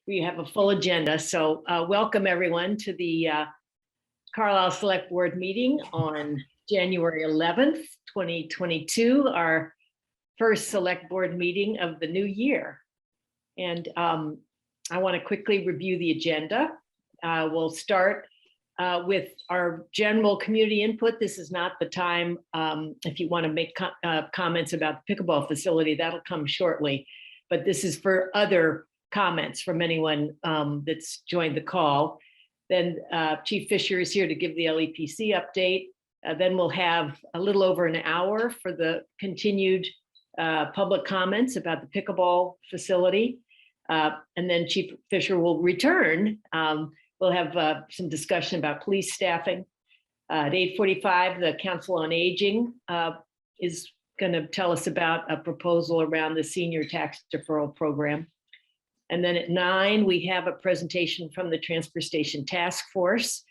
We have a full agenda. So welcome everyone to the Carlisle Select Board meeting on January 11th, 2022, our first Select Board meeting of the new year. And I want to quickly review the agenda. We'll start with our general community input. This is not the time if you want to make comments about the pickleball facility, that'll come shortly. But this is for other comments from anyone that's joined the call. Then Chief Fisher is here to give the LEPC update. Then we'll have a little over an hour for the continued public comments about the pickleball facility. And then Chief Fisher will return. We'll have some discussion about police staffing. At 8:45, the Council on Aging is going to tell us about a proposal around the senior tax deferral program. And then at 9, we have a presentation from the Transfer Station Task Force.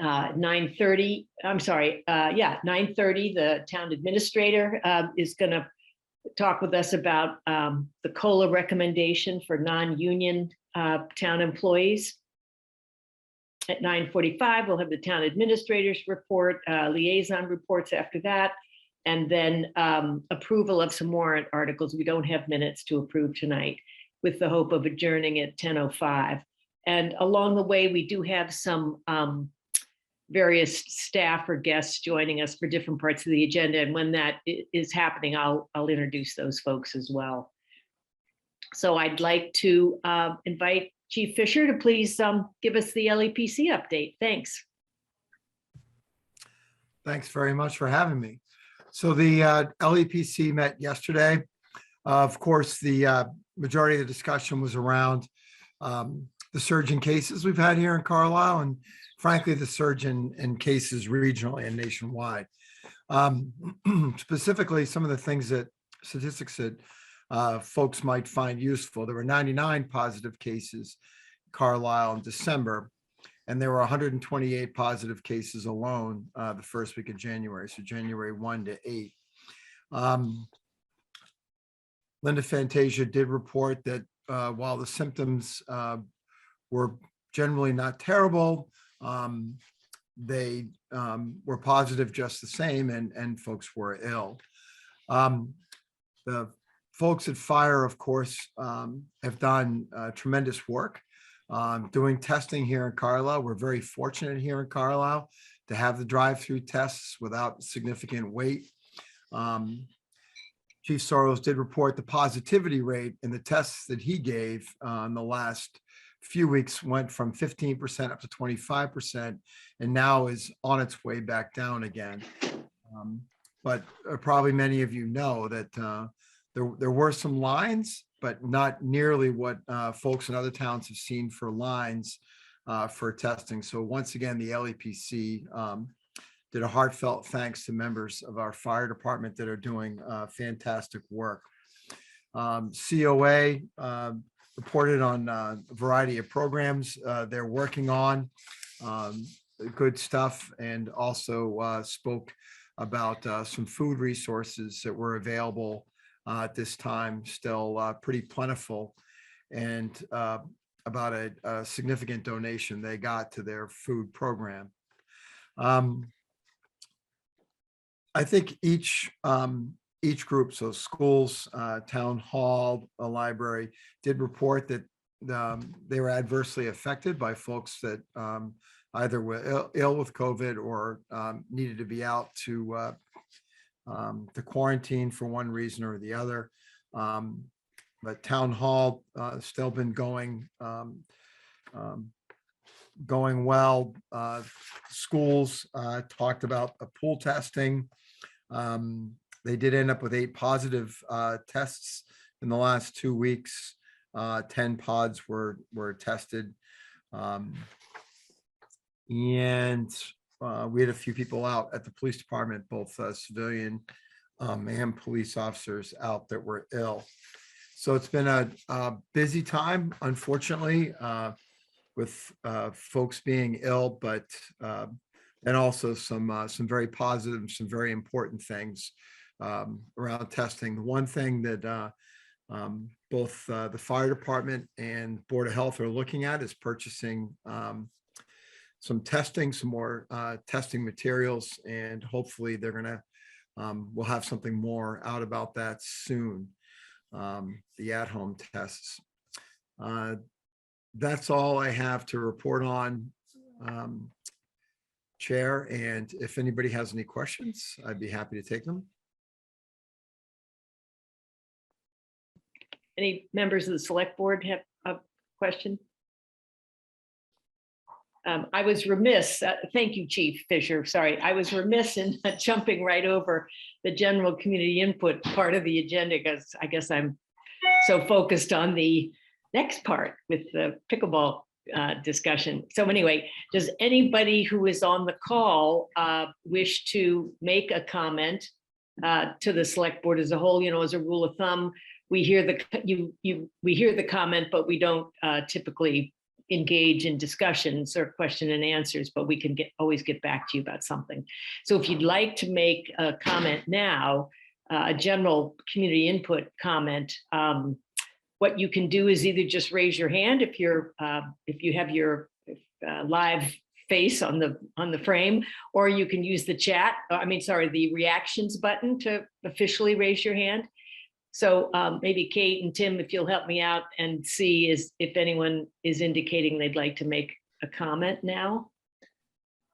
9:30, I'm sorry, 9:30, the town administrator is going to talk with us about the COLA recommendation for non-union town employees. At 9:45, we'll have the town administrator's report, liaison reports after that, and then approval of some warrant articles. We don't have minutes to approve tonight, with the hope of adjourning at 10:05. And along the way, we do have some various staff or guests joining us for different parts of the agenda. And when that is happening, I'll introduce those folks as well. So I'd like to invite Chief Fisher to please give us the LEPC update. Thanks. Thanks very much for having me. So the LEPC met yesterday. Of course, the majority of the discussion was around the surge in cases we've had here in Carlisle, and frankly, the surge in cases regionally and nationwide. Specifically, some of the things that statistics that folks might find useful. There were 99 positive cases in Carlisle in December, and there were 128 positive cases alone the first week of January, so January 1 to 8. Linda Fantasia did report that while the symptoms were generally not terrible, they were positive just the same, and folks were ill. The folks at Fire, of course, have done tremendous work doing testing here in Carlisle. We're very fortunate here in Carlisle to have the drive-through tests without significant wait. Chief Soros did report the positivity rate in the tests that he gave in the last few weeks went from 15% up to 25%, and now is on its way back down again. But probably many of you know that there were some lines, but not nearly what folks in other towns have seen for lines for testing. So once again, the LEPC did a heartfelt thanks to members of our fire department that are doing fantastic work. COA reported on a variety of programs they're working on, good stuff, and also spoke about some food resources that were available at this time, still pretty plentiful, and about a significant donation they got to their food program. I think each group, so schools, town hall, a library, did report that they were adversely affected by folks that either were ill with COVID or needed to be out to quarantine for one reason or the other. But town hall still been going well. Schools talked about a pool testing. They did end up with 8 positive tests in the last 2 weeks. 10 pods were tested. And we had a few people out at the police department, both civilian and police officers out that were ill. So it's been a busy time, unfortunately, with folks being ill, but and also some very positive, some very important things around testing. The one thing that both the fire department and Board of Health are looking at is purchasing some testing, some more testing materials, and hopefully they're gonna, we'll have something more out about that soon, the at-home tests. That's all I have to report on, Chair, and if anybody has any questions, I'd be happy to take them. Any members of the select board have a question? I was remiss, thank you, Chief Fisher, sorry, I was remiss in jumping right over the general community input part of the agenda because I guess I'm so focused on the next part with the pickleball discussion. So anyway, does anybody who is on the call wish to make a comment to the select board as a whole? You know, as a rule of thumb, we hear the comment, but we don't typically engage in discussions or question and answers, but we can always get back to you about something. So if you'd like to make a comment now, a general community input comment, what you can do is either just raise your hand if you have your live face on the frame, or you can use the chat, the reactions button to officially raise your hand. So maybe Kate and Tim, if you'll help me out and see if anyone is indicating they'd like to make a comment now.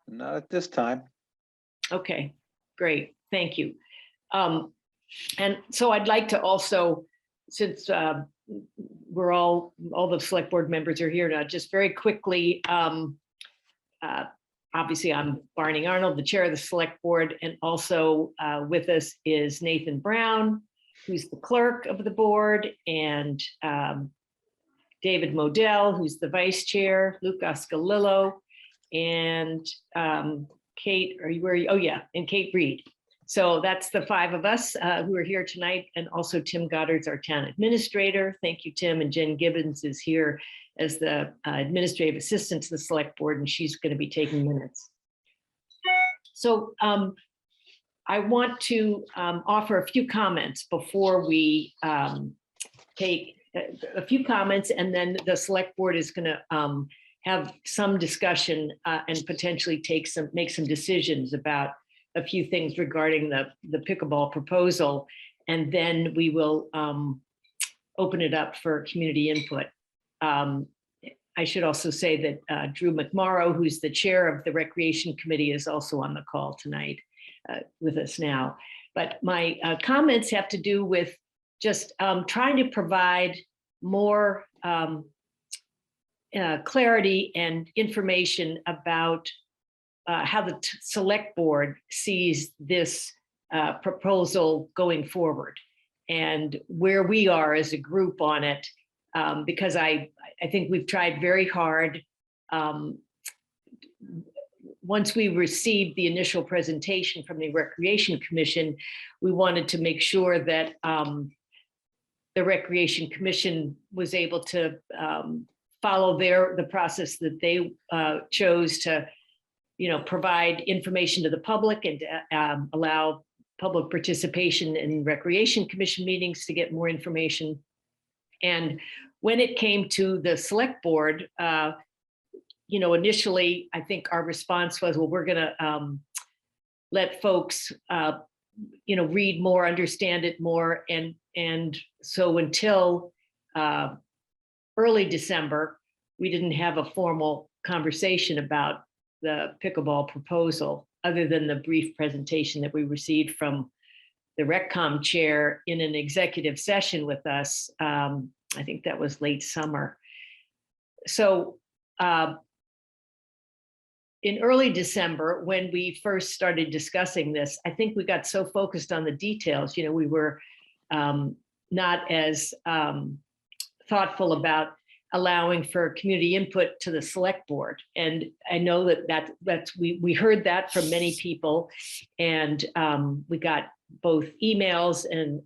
Not at this time. Okay, great, thank you. And so I'd like to also, since we're all the select board members are here now, just very quickly, obviously I'm Barney Arnold, the chair of the select board, and also with us is Nathan Brown, who's the clerk of the board, and David Modell, who's the vice chair, Luke Oscalillo, and Kate, oh yeah, and Kate Reed. So that's the five of us who are here tonight, and also Tim Goddard's our town administrator. Thank you, Tim, and Jen Gibbons is here as the administrative assistant to the select board, and she's going to be taking minutes. So I want to offer a few comments before we take a few comments, and then the select board is going to have some discussion and potentially make some decisions about a few things regarding the pickleball proposal, and then we will open it up for community input. I should also say that Drew McMorrow, who's the chair of the Recreation Committee, is also on the call tonight with us now. But my comments have to do with just trying to provide more clarity and information about how the select board sees this proposal going forward and where we are as a group on it, because I think we've tried very hard. Once we received the initial presentation from the Recreation Commission, we wanted to make sure that the Recreation Commission was able to follow the process that they chose to, provide information to the public and allow public participation in Recreation Commission meetings to get more information. And when it came to the select board, initially, I think our response was, well, we're gonna let folks, read more, understand it more. And so until early December, we didn't have a formal conversation about the pickleball proposal, other than the brief presentation that we received from the RecCom chair in an executive session with us. I think that was late summer. So in early December, when we first started discussing this, I think we got so focused on the details. We were not as thoughtful about allowing for community input to the select board. And I know we heard that from many people, and we got both emails and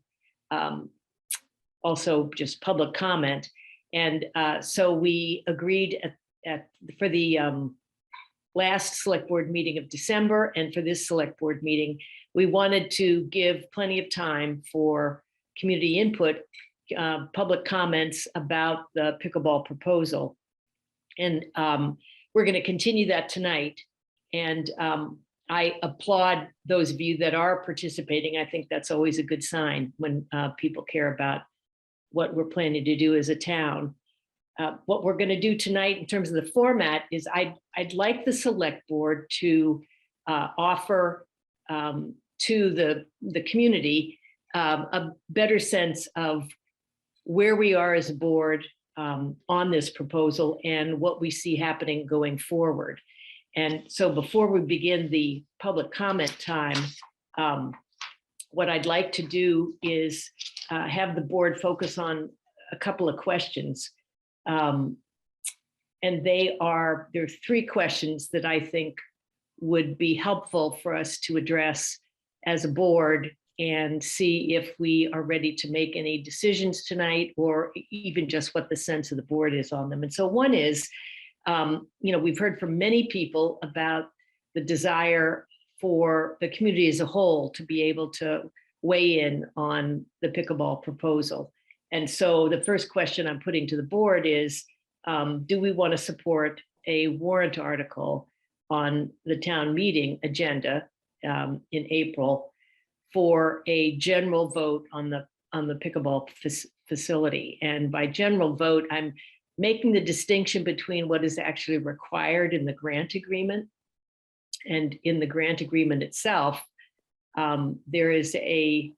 also just public comment. And so we agreed for the last select board meeting of December, and for this select board meeting, we wanted to give plenty of time for community input public comments about the pickleball proposal. And we're going to continue that tonight. And I applaud those of you that are participating. I think that's always a good sign when people care about what we're planning to do as a town. What we're going to do tonight in terms of the format is I'd like the select board to offer to the community a better sense of where we are as a board on this proposal and what we see happening going forward. And so before we begin the public comment time, what I'd like to do is have the board focus on a couple of questions. And there are three questions that I think would be helpful for us to address as a board and see if we are ready to make any decisions tonight, or even just what the sense of the board is on them. And so one is, we've heard from many people about the desire for the community as a whole to be able to weigh in on the pickleball proposal. And so the first question I'm putting to the board is, do we want to support a warrant article on the town meeting agenda in April for a general vote on the pickleball facility? And by general vote, I'm making the distinction between what is actually required in the grant agreement. And in the grant agreement itself, there is a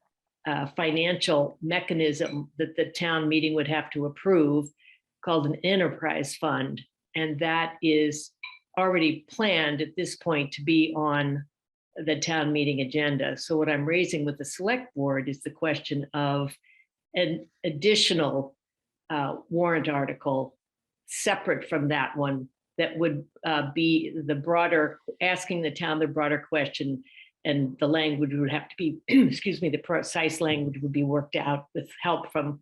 financial mechanism that the town meeting would have to approve called an enterprise fund. And that is already planned at this point to be on the town meeting agenda. So what I'm raising with the select board is the question of an additional warrant article separate from that one that would be the broader, asking the town the broader question, and the language would have to be, excuse me, the precise language would be worked out with help from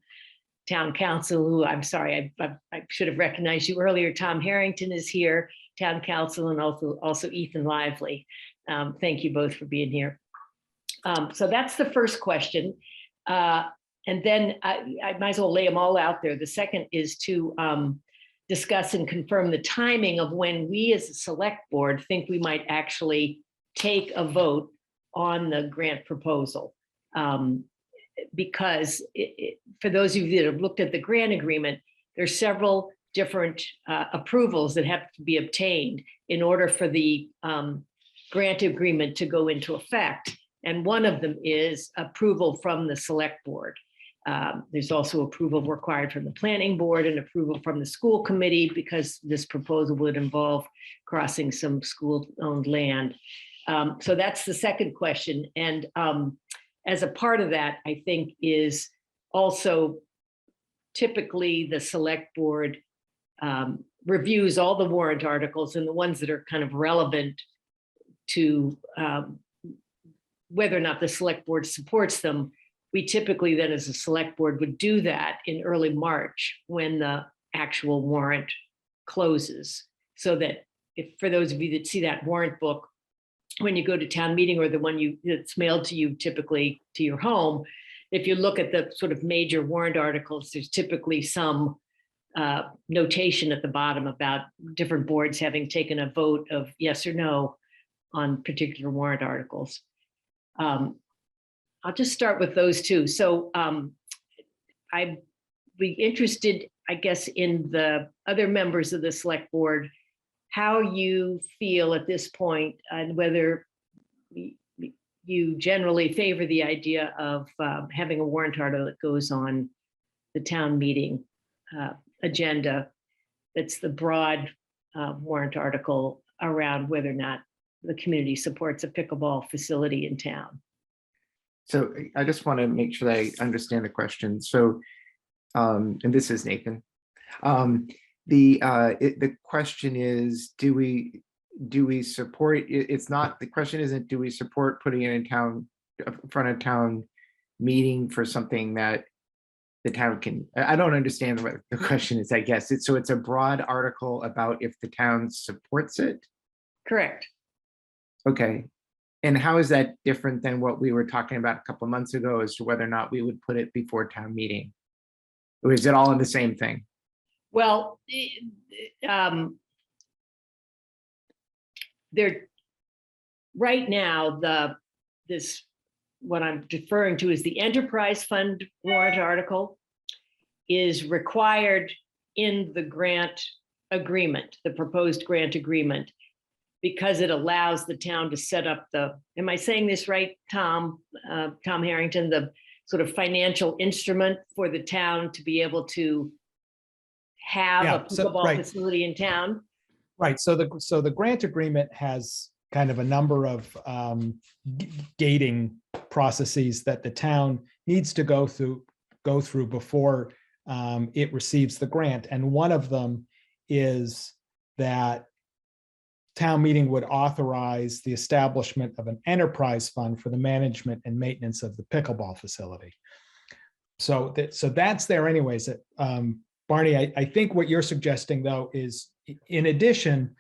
town council, who I'm sorry, I should have recognized you earlier. Tom Harrington is here, town council, and also Ethan Lively. Thank you both for being here. So that's the first question. And then I might as well lay them all out there. The second is to discuss and confirm the timing of when we as a select board think we might actually take a vote on the grant proposal. Because for those of you that have looked at the grant agreement, there's several different approvals that have to be obtained in order for the grant agreement to go into effect. And one of them is approval from the select board. There's also approval required from the planning board and approval from the school committee, because this proposal would involve crossing some school-owned land. So that's the second question. And as a part of that, I think, is also typically the select board reviews all the warrant articles, and the ones that are kind of relevant to whether or not the select board supports them. We typically then as a select board would do that in early March when the actual warrant closes. So that if, for those of you that see that warrant book, when you go to town meeting, or the one that's mailed to you typically to your home, if you look at the sort of major warrant articles, there's typically some notation at the bottom about different boards having taken a vote of yes or no on particular warrant articles. I'll just start with those two. So I'd be interested, I guess, in the other members of the select board, how you feel at this point, and whether you generally favor the idea of having a warrant article that goes on the town meeting agenda. That's the broad warrant article around whether or not the community supports a pickleball facility in town. So I just want to make sure that I understand the question. So, and this is Nathan. The question is, do we support? It's not, the question isn't, do we support putting it in town, front of town meeting for something that the town can? I don't understand what the question is, I guess. So it's a broad article about if the town supports it? Correct. Okay. And how is that different than what we were talking about a couple of months ago as to whether or not we would put it before town meeting? Or is it all in the same thing? Well, there, right now, what I'm deferring to is the enterprise fund warrant article is required in the grant agreement, the proposed grant agreement, because it allows the town to set up am I saying this right, Tom Harrington, the sort of financial instrument for the town to be able to have a pickleball right. facility in town? Right, so the grant agreement has kind of a number of gating processes that the town needs to go through before it receives the grant. And one of them is that town meeting would authorize the establishment of an enterprise fund for the management and maintenance of the pickleball facility. So that's there anyways. Barney, I think what you're suggesting though is in addition,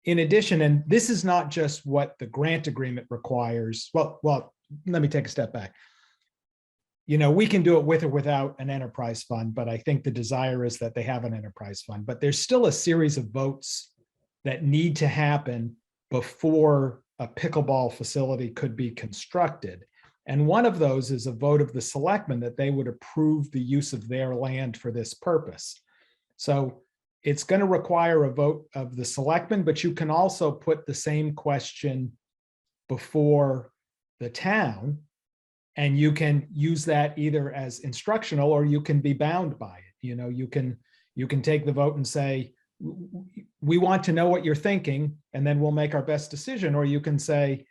and this is not just what the grant agreement requires. Well, let me take a step back. We can do it with or without an enterprise fund, but I think the desire is that they have an enterprise fund. But there's still a series of votes that need to happen before a pickleball facility could be constructed. And one of those is a vote of the selectmen that they would approve the use of their land for this purpose. So it's going to require a vote of the selectmen, but you can also put the same question before the town, and you can use that either as instructional or you can be bound by it. You can take the vote and say, we want to know what you're thinking, and then we'll make our best decision. Or you can say,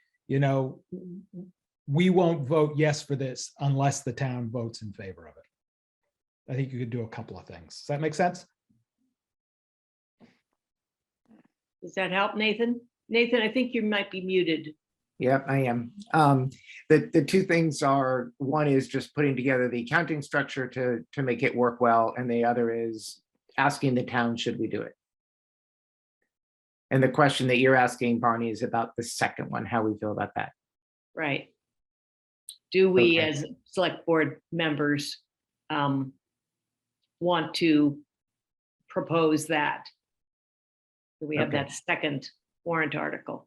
we won't vote yes for this unless the town votes in favor of it. I think you could do a couple of things. Does that make sense? Does that help, Nathan? Nathan, I think you might be muted. Yep, I am. The two things are, one is just putting together the accounting structure to make it work well, and the other is asking the town, should we do it? And the question that you're asking, Barney, is about the second one, how we feel about that. Right. Do we, Okay. as select board members, want to propose that? Do we have Okay. that second warrant article?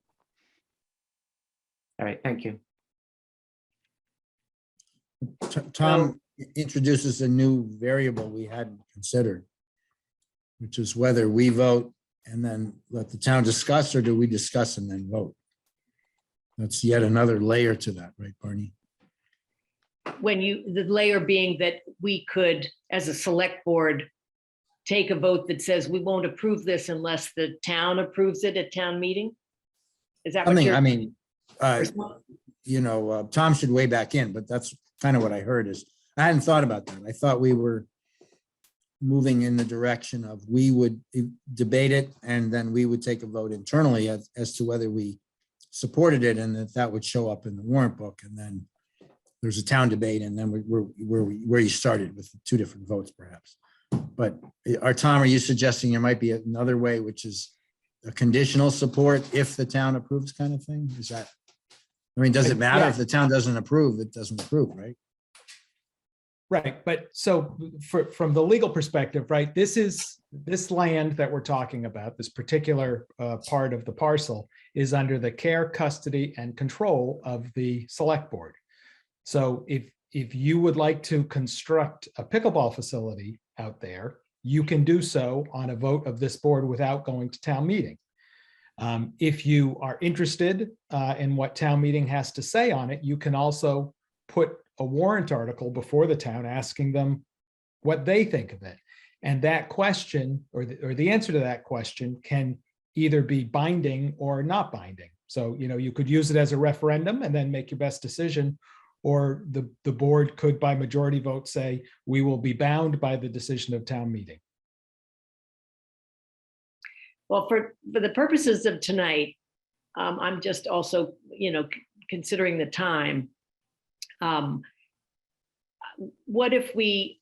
All right, thank you. Tom introduces a new variable we hadn't considered, which is whether we vote and then let the town discuss, or do we discuss and then vote? That's yet another layer to that, right, Barney? The layer being that we could, as a select board, take a vote that says we won't approve this unless the town approves it at town meeting? Is that what you're? Tom should weigh back in, but that's kind of what I heard. Is I hadn't thought about that. I thought we were moving in the direction of we would debate it and then we would take a vote internally as to whether we supported it, and that would show up in the warrant book, and then there's a town debate, and then where you started with two different votes perhaps. But Tom, are you suggesting there might be another way, which is a conditional support if the town approves kind of thing? Is that, does it matter if the town doesn't approve? It doesn't approve, right? Right, but so from the legal perspective, right, this land that we're talking about, this particular part of the parcel, is under the care, custody, and control of the select board. So if you would like to construct a pickleball facility out there, you can do so on a vote of this board without going to town meeting. If you are interested in what town meeting has to say on it, you can also put a warrant article before the town asking them what they think of it. And that question, or the answer to that question, can either be binding or not binding. So, you could use it as a referendum and then make your best decision, or the board could by majority vote say, we will be bound by the decision of town meeting. Well, for the purposes of tonight, I'm just also, considering the time. What if we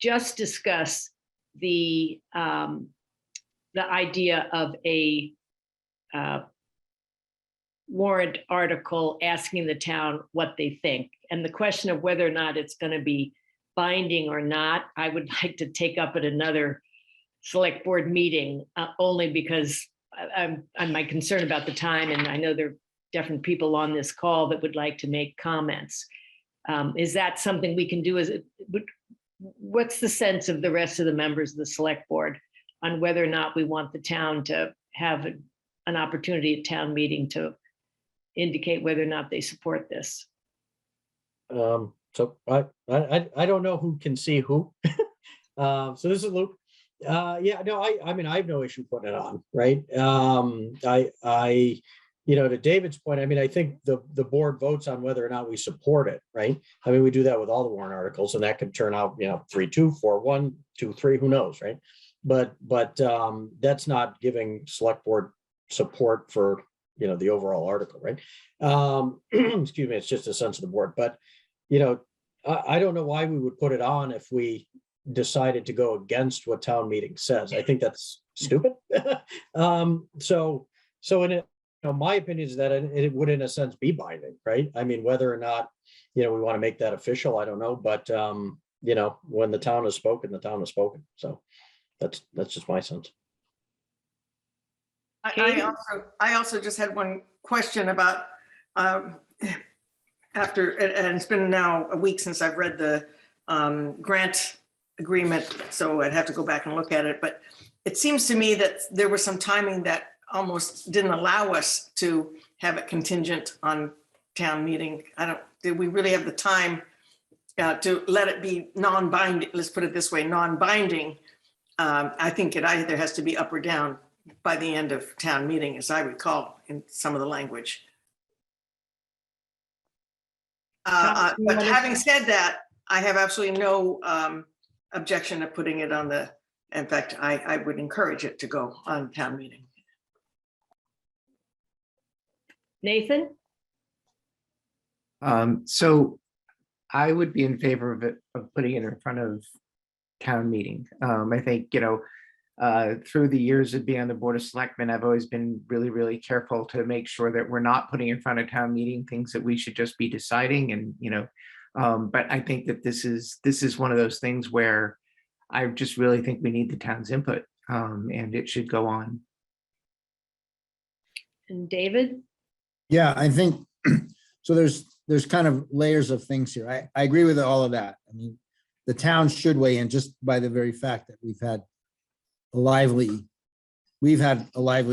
just discuss the idea of a warrant article asking the town what they think, and the question of whether or not it's going to be binding or not, I would like to take up at another select board meeting, only because I'm my concern about the time, and I know there are different people on this call that would like to make comments. Is that something we can do? What's the sense of the rest of the members of the select board on whether or not we want the town to have an opportunity at town meeting to indicate whether or not they support this? So I don't know who can see who. So this is Luke. Yeah, no, I mean, I have no issue putting it on, right? To David's point, I mean, I think the board votes on whether or not we support it, right? I mean, we do that with all the warrant articles, and that could turn out, 3-2, 4-1, 2-3, who knows, right? But that's not giving select board support for, the overall article, right? Excuse me, it's just a sense of the board. But, I don't know why we would put it on if we decided to go against what town meeting says. I think that's stupid. So in it, my opinion is that it would, in a sense, be binding, right? I mean, whether or not, we want to make that official, I don't know. But, when the town has spoken, the town has spoken. So that's just my sense. I also just had one question about after, and it's been now a week since I've read the grant agreement, so I'd have to go back and look at it. But it seems to me that there was some timing that almost didn't allow us to have it contingent on town meeting. Did we really have the time to let it be non-binding? Let's put it this way, non-binding. I think it either has to be up or down by the end of town meeting, as I recall in some of the language. But having said that, I have absolutely no objection to putting it on the, in fact, I would encourage it to go on town meeting. Nathan? So I would be in favor of putting it in front of town meeting. I think, through the years of being on the Board of Selectmen, I've always been really, really careful to make sure that we're not putting in front of town meeting things that we should just be deciding. And, but I think that this is one of those things where I just really think we need the town's input, and it should go on. And David? Yeah, I think, so there's kind of layers of things here. I agree with all of that. I mean, the town should weigh in just by the very fact that we've had a lively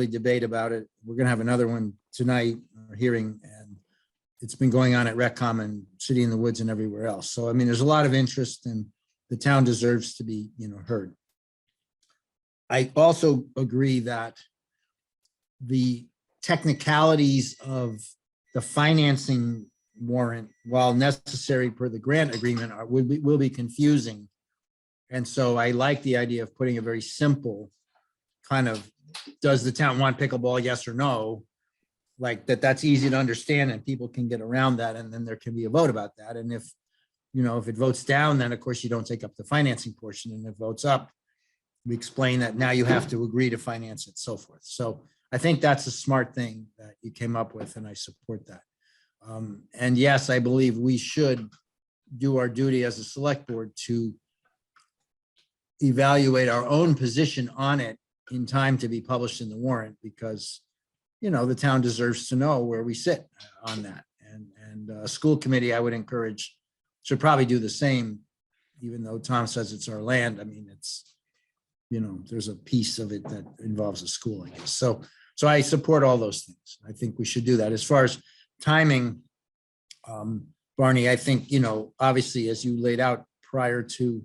debate about it. We're gonna have another one tonight, hearing, and it's been going on at RecCom and City in the Woods and everywhere else. So, I mean, there's a lot of interest, and the town deserves to be, heard. I also agree that the technicalities of the financing warrant, while necessary per the grant agreement, will be confusing. And so I like the idea of putting a very simple kind of, does the town want pickleball, yes or no? Like that's easy to understand and people can get around that, and then there can be a vote about that. And if it votes down, then of course you don't take up the financing portion, and if it votes up, we explain that now you have to agree to finance it, so forth. So I think that's a smart thing that you came up with, and I support that. And yes, I believe we should do our duty as a select board to evaluate our own position on it in time to be published in the warrant, because, the town deserves to know where we sit on that. And school committee, I would encourage, should probably do the same, even though Tom says it's our land. I mean, it's, there's a piece of it that involves a school, I guess. So I support all those things. I think we should do that. As far as timing, Barney, I think, obviously, as you laid out prior to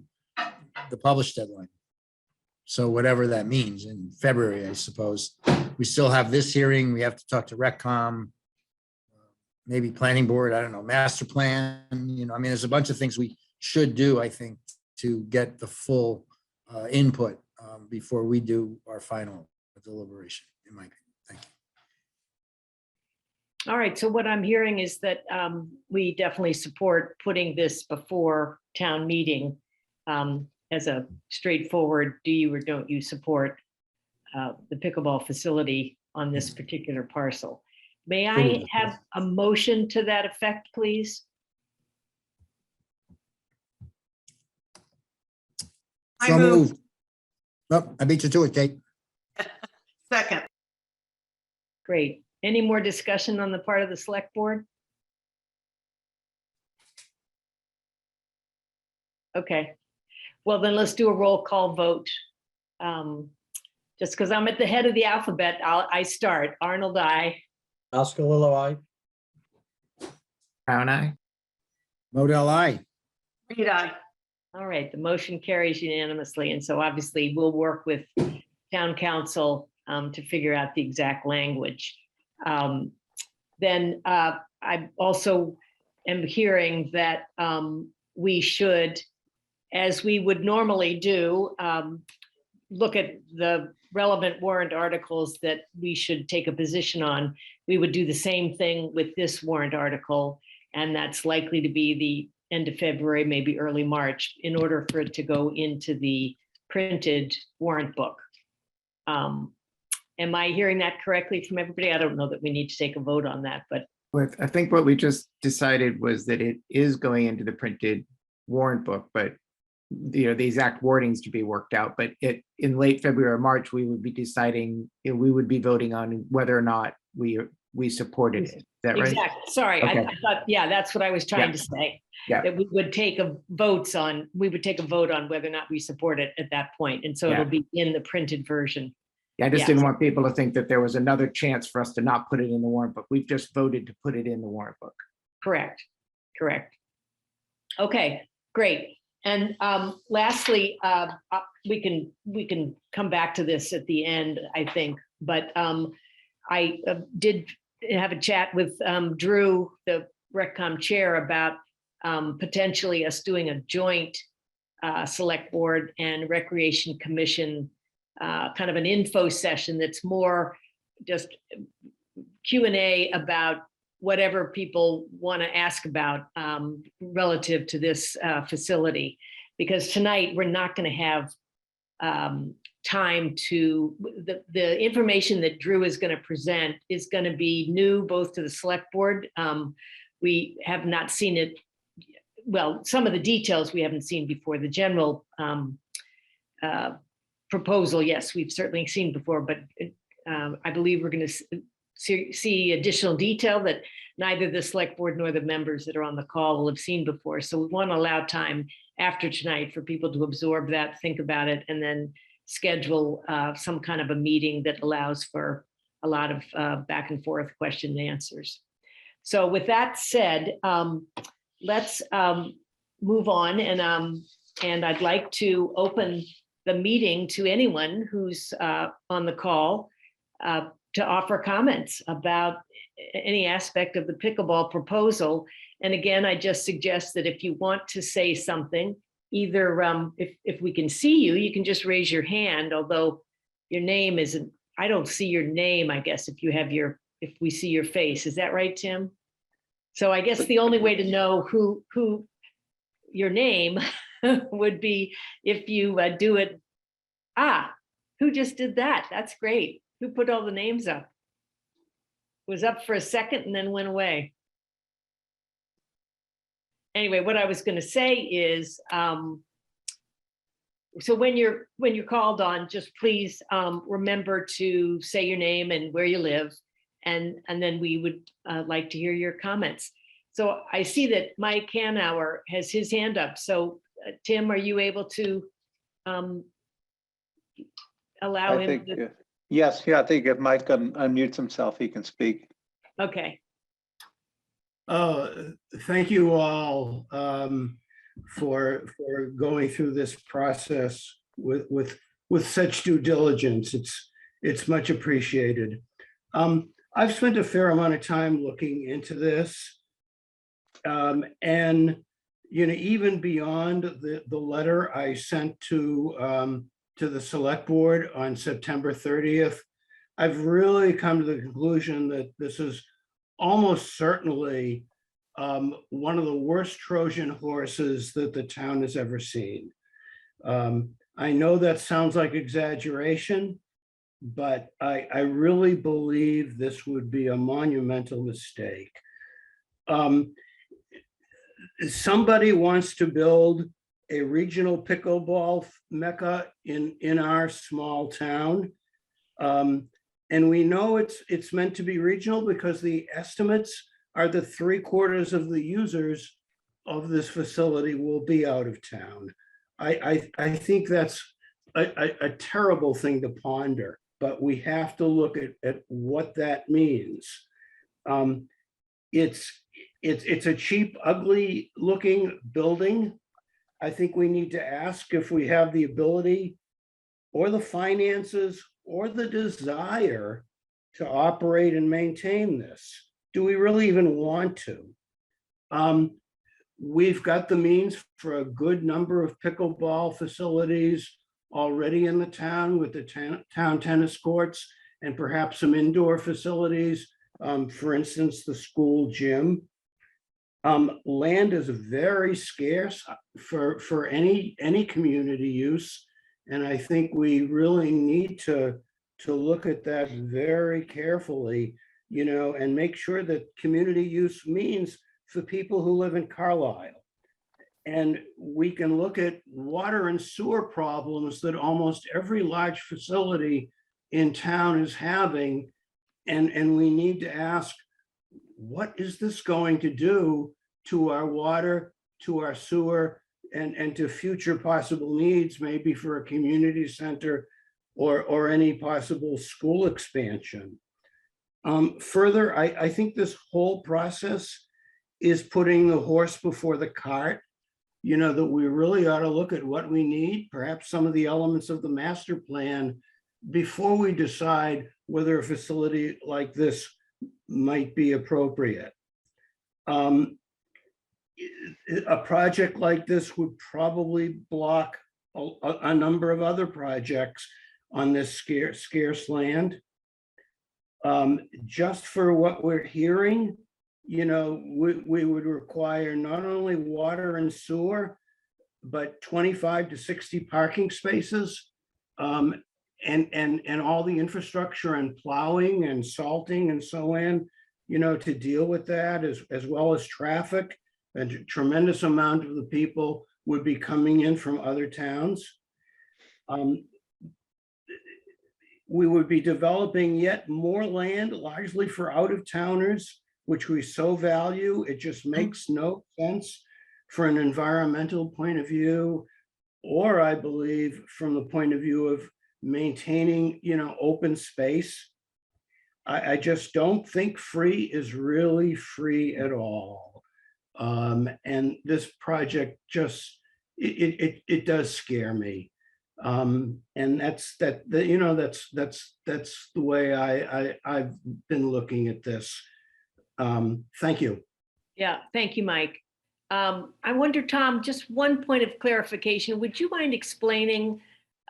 the published deadline. So whatever that means, in February, I suppose, we still have this hearing. We have to talk to RecCom, maybe planning board, I don't know, master plan, I mean, there's a bunch of things we should do, I think, to get the full input before we do our final deliberation, in my opinion. Thank you. All right, so what I'm hearing is that we definitely support putting this before town meeting as a straightforward, do you or don't you support the pickleball facility on this particular parcel. May I have a motion to that effect, please? I So move. moved. Oh, I beat you to it, Kate. Second. Great. Any more discussion on the part of the select board? Okay, well then let's do a roll call vote. Just because I'm at the head of the alphabet, I start. Arnold, I. Oscar Lilo, I. Brown eye. Model I. Reed, aye. All right, the motion carries unanimously, and so obviously we'll work with town council to figure out the exact language. Then I also am hearing that we should, as we would normally do, look at the relevant warrant articles that we should take a position on. We would do the same thing with this warrant article, and that's likely to be the end of February, maybe early March, in order for it to go into the printed warrant book. Am I hearing that correctly from everybody? I don't know that we need to take a vote on that, but I think what we just decided was that it is going into the printed warrant book, but the exact wordings to be worked out. But in late February or March, we would be deciding, we would be voting on whether or not we supported it. Is that right? exactly, sorry, Okay. I thought, yeah, that's what I was trying to say. Yeah. That we would take a vote on whether or not we support it at that point, and so Yeah. it'll be in the printed version. Yeah, I just Yeah. didn't want people to think that there was another chance for us to not put it in the warrant book. We've just voted to put it in the warrant book. Correct. Okay, great. And lastly, we can come back to this at the end, I think, but I did have a chat with Drew, the RecCom chair, about potentially us doing a joint select board and recreation commission kind of an info session that's more just Q&A about whatever people want to ask about relative to this facility. Because tonight we're not going to have time to, the information that Drew is going to present is going to be new both to the select board. We have not seen it, well, some of the details we haven't seen before. The general proposal, yes, we've certainly seen before, but I believe we're going to see additional detail that neither the select board nor the members that are on the call will have seen before. So we want to allow time after tonight for people to absorb that, think about it, and then schedule some kind of a meeting that allows for a lot of back and forth question and answers. So with that said, let's move on, and I'd like to open the meeting to anyone who's on the call to offer comments about any aspect of the pickleball proposal. And again, I just suggest that if you want to say something, either if we can see you, you can just raise your hand, although your name isn't, I don't see your name, I guess, if we see your face. Is that right, Tim? So I guess the only way to know who your name would be if you do it. Who just did that? That's great. Who put all the names up? Was up for a second and then went away. Anyway, what I was going to say is, so when you're called on, just please remember to say your name and where you live, and then we would like to hear your comments. So I see that Mike Hanauer has his hand up. So Tim, are you able to allow I him? think, yes, yeah, I think if Mike unmutes himself, he can speak. Okay. Thank you all for going through this process with such due diligence. It's much appreciated. I've spent a fair amount of time looking into this, and even beyond the letter I sent to the select board on September 30th, I've really come to the conclusion that this is almost certainly one of the worst Trojan horses that the town has ever seen. I know that sounds like exaggeration, but I really believe this would be a monumental mistake. Somebody wants to build a regional pickleball mecca in our small town. And we know it's meant to be regional because the estimates are that 3/4 of the users of this facility will be out of town. I think that's a terrible thing to ponder, but we have to look at what that means. It's a cheap, ugly looking building. I think we need to ask if we have the ability or the finances or the desire to operate and maintain this. Do we really even want to? We've got the means for a good number of pickleball facilities already in the town with the town tennis courts and perhaps some indoor facilities. For instance, the school gym. Land is very scarce for any community use. And I think we really need to look at that very carefully, and make sure that community use means for people who live in Carlisle. And we can look at water and sewer problems that almost every large facility in town is having. And we need to ask, what is this going to do to our water, to our sewer, and to future possible needs, maybe for a community center or any possible school expansion. Further, I think this whole process is putting the horse before the cart, that we really ought to look at what we need, perhaps some of the elements of the master plan, before we decide whether a facility like this might be appropriate. A project like this would probably block a number of other projects on this scarce land. Just for what we're hearing, we would require not only water and sewer, but 25 to 60 parking spaces, and all the infrastructure and plowing and salting and so on, to deal with that, as well as traffic. A tremendous amount of the people would be coming in from other towns. We would be developing yet more land, largely for out-of-towners, which we so value. It just makes no sense for an environmental point of view, or I believe from the point of view of maintaining, open space. I just don't think free is really free at all. And this project just, it does scare me. And that's the way I've been looking at this. Thank you. Yeah, thank you, Mike. I wonder, Tom, just one point of clarification. Would you mind explaining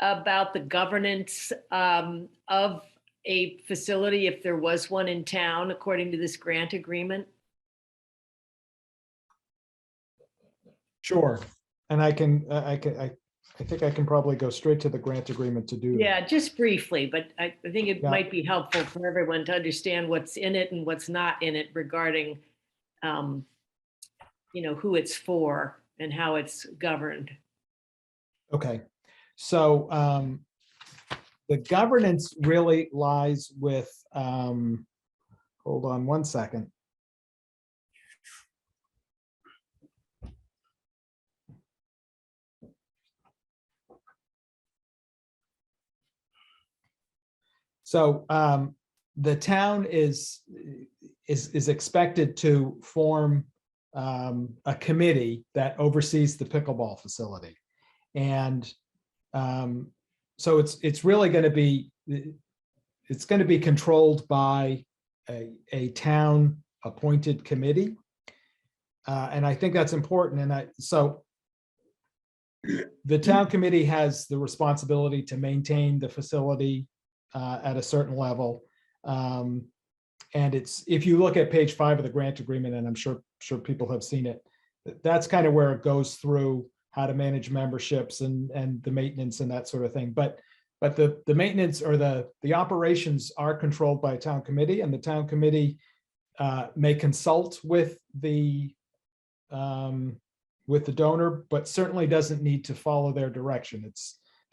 about the governance of a facility if there was one in town, according to this grant agreement? Sure. And I think I can probably go straight to the grant agreement to do that. Yeah, just briefly, but I think it Yeah. might be helpful for everyone to understand what's in it and what's not in it regarding, who it's for and how it's governed. Okay, so the governance really lies with, hold on one second. So the town is expected to form a committee that oversees the pickleball facility. And so it's really going to be, controlled by a town appointed committee. And I think that's important. And so the town committee has the responsibility to maintain the facility at a certain level. And if you look at page 5 of the grant agreement, and I'm sure people have seen it, that's kind of where it goes through how to manage memberships and the maintenance and that sort of thing. But the maintenance or the operations are controlled by a town committee, and the town committee may consult with the with the donor, but certainly doesn't need to follow their direction.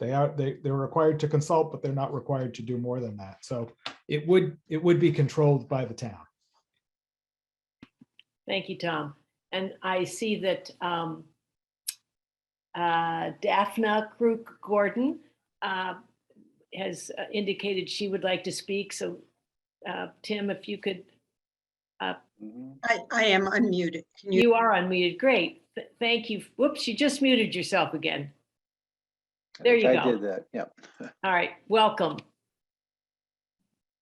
They're required to consult, but they're not required to do more than that. So it would be controlled by the town. Thank you, Tom. And I see that Daphna Crook Gordon has indicated she would like to speak. So Tim, if you could. I am unmuted. Can you? You are unmuted. Great. Thank you. Whoops, you just muted yourself again. There you I go. did that, yeah. All right, welcome.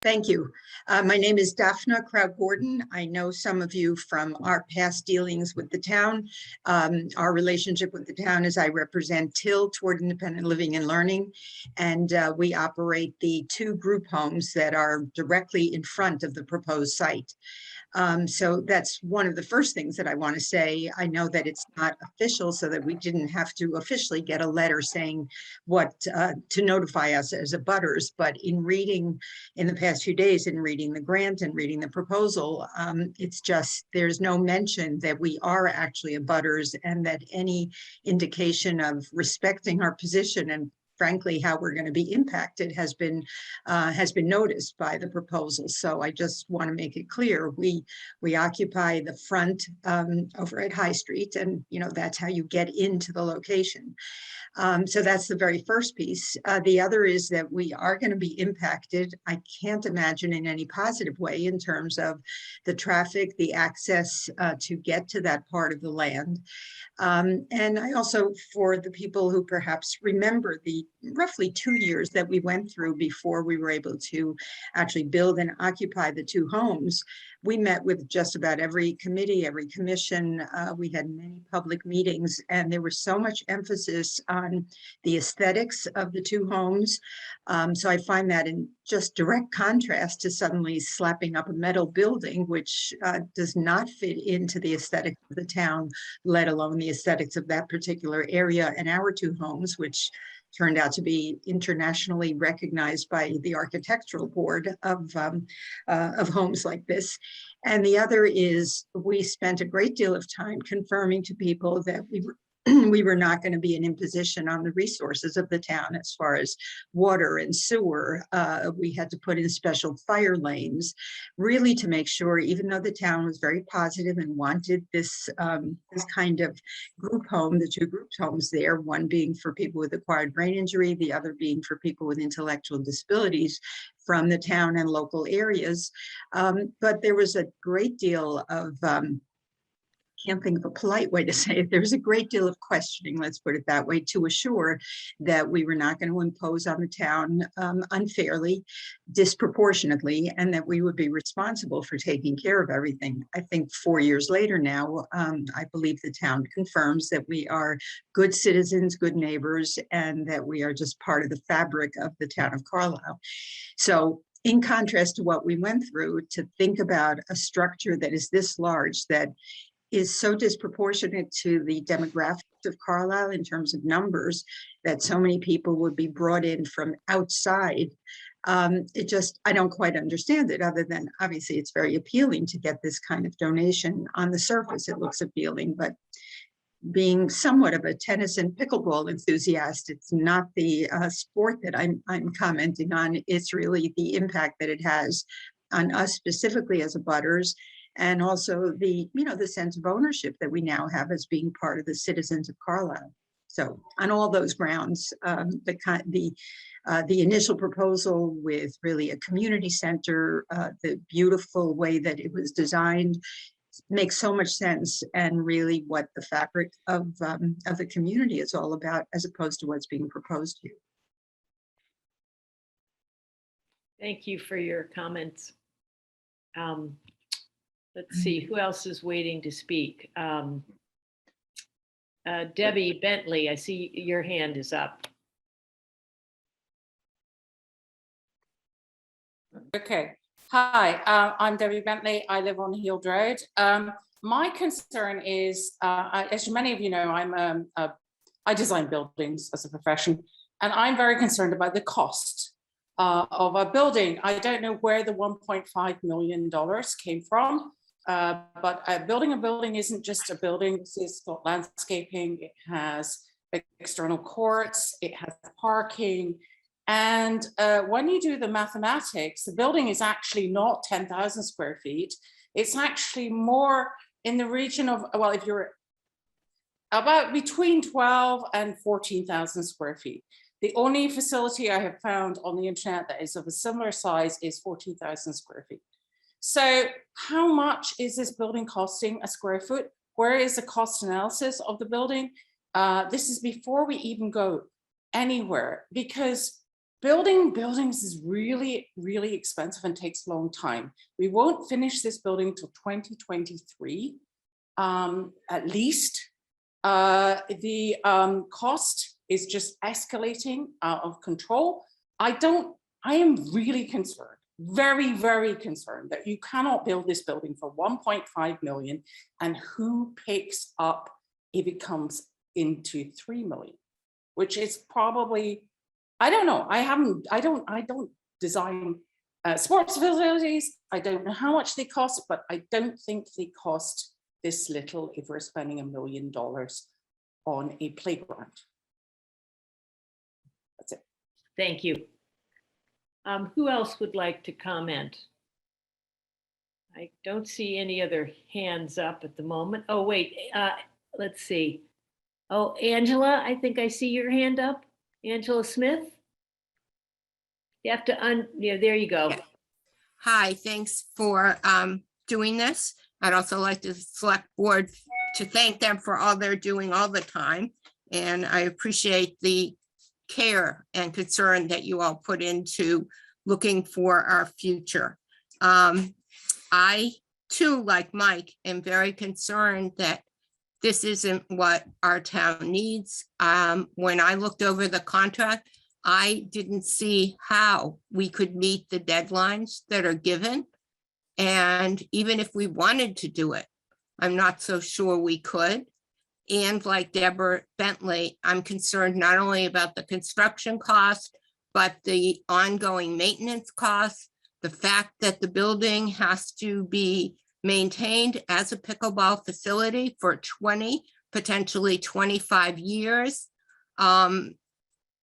Thank you. My name is Daphna Crow-Gordon. I know some of you from our past dealings with the town. Our relationship with the town is I represent TIL, Toward Independent Living and Learning, and we operate the 2 group homes that are directly in front of the proposed site. So that's one of the first things that I want to say. I know that it's not official, so that we didn't have to officially get a letter saying what to notify us as abutters, but in reading in the past few days, in reading the grant and reading the proposal, it's just, there's no mention that we are actually abutters, and that any indication of respecting our position and frankly how we're going to be impacted has been noticed by the proposal. So I just want to make it clear, we occupy the front over at High Street, and that's how you get into the location. So that's the very first piece. The other is that we are going to be impacted. I can't imagine in any positive way in terms of the traffic, the access to get to that part of the land. And I also, for the people who perhaps remember the roughly 2 years that we went through before we were able to actually build and occupy the 2 homes, we met with just about every committee, every commission. We had many public meetings, and there was so much emphasis on the aesthetics of the 2 homes. So I find that in just direct contrast to suddenly slapping up a metal building, which does not fit into the aesthetic of the town, let alone the aesthetics of that particular area, and our 2 homes, which turned out to be internationally recognized by the architectural board of homes like this. And the other is, we spent a great deal of time confirming to people that we were not going to be an imposition on the resources of the town as far as water and sewer. We had to put in special fire lanes, really to make sure, even though the town was very positive and wanted this kind of group home, the 2 group homes there, one being for people with acquired brain injury, the other being for people with intellectual disabilities from the town and local areas. But there was a great deal of can't think of a polite way to say it. There's a great deal of questioning, let's put it that way, to assure that we were not going to impose on the town unfairly, disproportionately, and that we would be responsible for taking care of everything. I think 4 years later now, I believe the town confirms that we are good citizens, good neighbors, and that we are just part of the fabric of the town of Carlisle. So in contrast to what we went through, to think about a structure that is this large, that is so disproportionate to the demographics of Carlisle in terms of numbers, that so many people would be brought in from outside. It just, I don't quite understand it, other than obviously it's very appealing to get this kind of donation. On the surface, it looks appealing, but being somewhat of a tennis and pickleball enthusiast, it's not the sport that I'm commenting on. It's really the impact that it has on us specifically as abutters, and also the sense of ownership that we now have as being part of the citizens of Carlisle. So on all those grounds, the initial proposal with really a community center, the beautiful way that it was designed, makes so much sense, and really what the fabric of the community is all about, as opposed to what's being proposed here. Thank you for your comments. Let's see, who else is waiting to speak? Debbie Bentley, I see your hand is up. Okay. Hi, I'm Debbie Bentley. I live on Heald Road. My concern is, as many of you know, I design buildings as a profession, and I'm very concerned about the cost of a building. I don't know where the $1.5 million came from. But building a building isn't just a building. It's got landscaping, it has external courts, it has parking. And when you do the mathematics, the building is actually not 10,000 square feet. It's actually more in the region of, well, if you're about between 12 and 14,000 square feet. The only facility I have found on the internet that is of a similar size is 14,000 square feet. So how much is this building costing a square foot? Where is the cost analysis of the building? This is before we even go anywhere, because building buildings is really, really expensive and takes a long time. We won't finish this building till 2023, at least. The cost is just escalating out of control. I am really concerned, very, very concerned that you cannot build this building for 1.5 million, and who picks up if it comes into 3 million, which is probably, I don't know. I don't design sports facilities. I don't know how much they cost, but I don't think they cost this little if we're spending $1 million on a playground. That's it. Thank you. Who else would like to comment? I don't see any other hands up at the moment. Oh, wait, let's see. Oh, Angela, I think I see your hand up. Angela Smith? You have to yeah, there you go. Hi, thanks for doing this. I'd also like the select board to thank them for all they're doing all the time. And I appreciate the care and concern that you all put into looking for our future. I too, like Mike, am very concerned that this isn't what our town needs. When I looked over the contract, I didn't see how we could meet the deadlines that are given. And even if we wanted to do it, I'm not so sure we could. And like Deborah Bentley, I'm concerned not only about the construction cost, but the ongoing maintenance costs, the fact that the building has to be maintained as a pickleball facility for 20, potentially 25 years.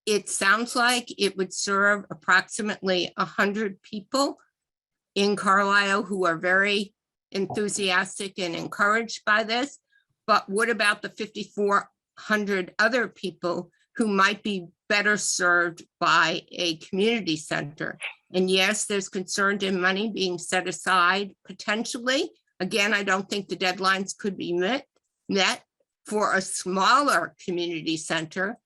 It sounds like it would serve approximately 100 people in Carlisle who are very enthusiastic and encouraged by this. But what about the 5,400 other people who might be better served by a community center? And yes, there's concern in money being set aside potentially. Again, I don't think the deadlines could be met for a smaller community center.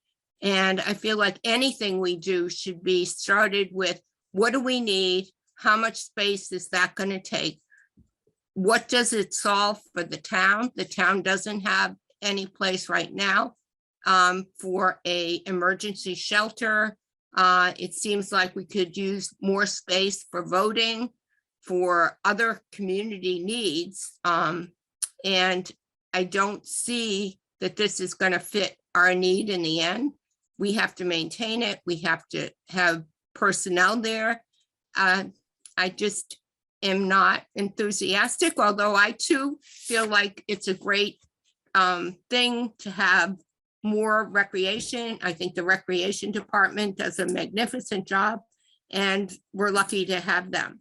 And I feel like anything we do should be started with, what do we need? How much space is that going to take? What does it solve for the town? The town doesn't have any place right now for an emergency shelter. It seems like we could use more space for voting, for other community needs. And I don't see that this is going to fit our need in the end. We have to maintain it. We have to have personnel there. I just am not enthusiastic, although I too feel like it's a great thing to have more recreation. I think the recreation department does a magnificent job, and we're lucky to have them.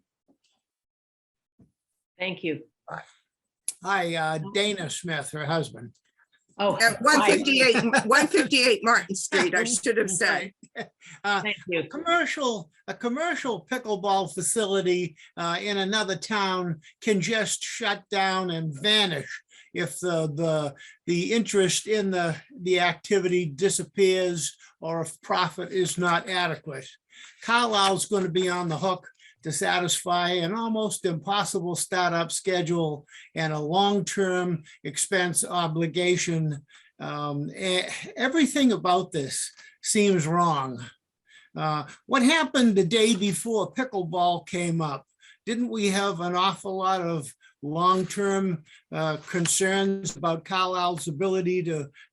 Thank you. Hi, Dana Smith, her husband. Oh, At 158 Martin Street, I should have said. thank you. A commercial pickleball facility in another town can just shut down and vanish if the interest in the activity disappears, or if profit is not adequate. Carlisle's going to be on the hook to satisfy an almost impossible startup schedule and a long-term expense obligation. Everything about this seems wrong. What happened the day before pickleball came up? Didn't we have an awful lot of long-term concerns about Carlisle's ability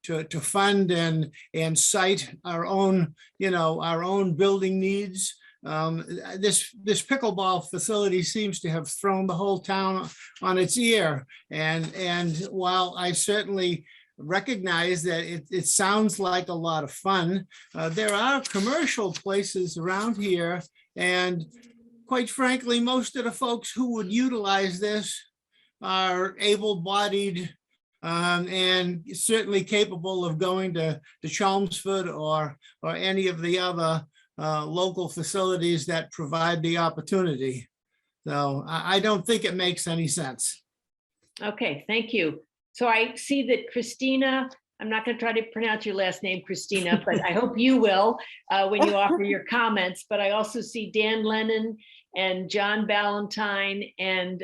to fund and cite our own, our own building needs? this pickleball facility seems to have thrown the whole town on its ear. And while I certainly recognize that it sounds like a lot of fun, there are commercial places around here. And quite frankly, most of the folks who would utilize this are able-bodied and certainly capable of going to Chelmsford or any of the other local facilities that provide the opportunity. So I don't think it makes any sense. Okay, thank you. So I see that Christina, I'm not going to try to pronounce your last name, Christina, but I hope you will when you offer your comments. But I also see Dan Lennon and John Ballantyne and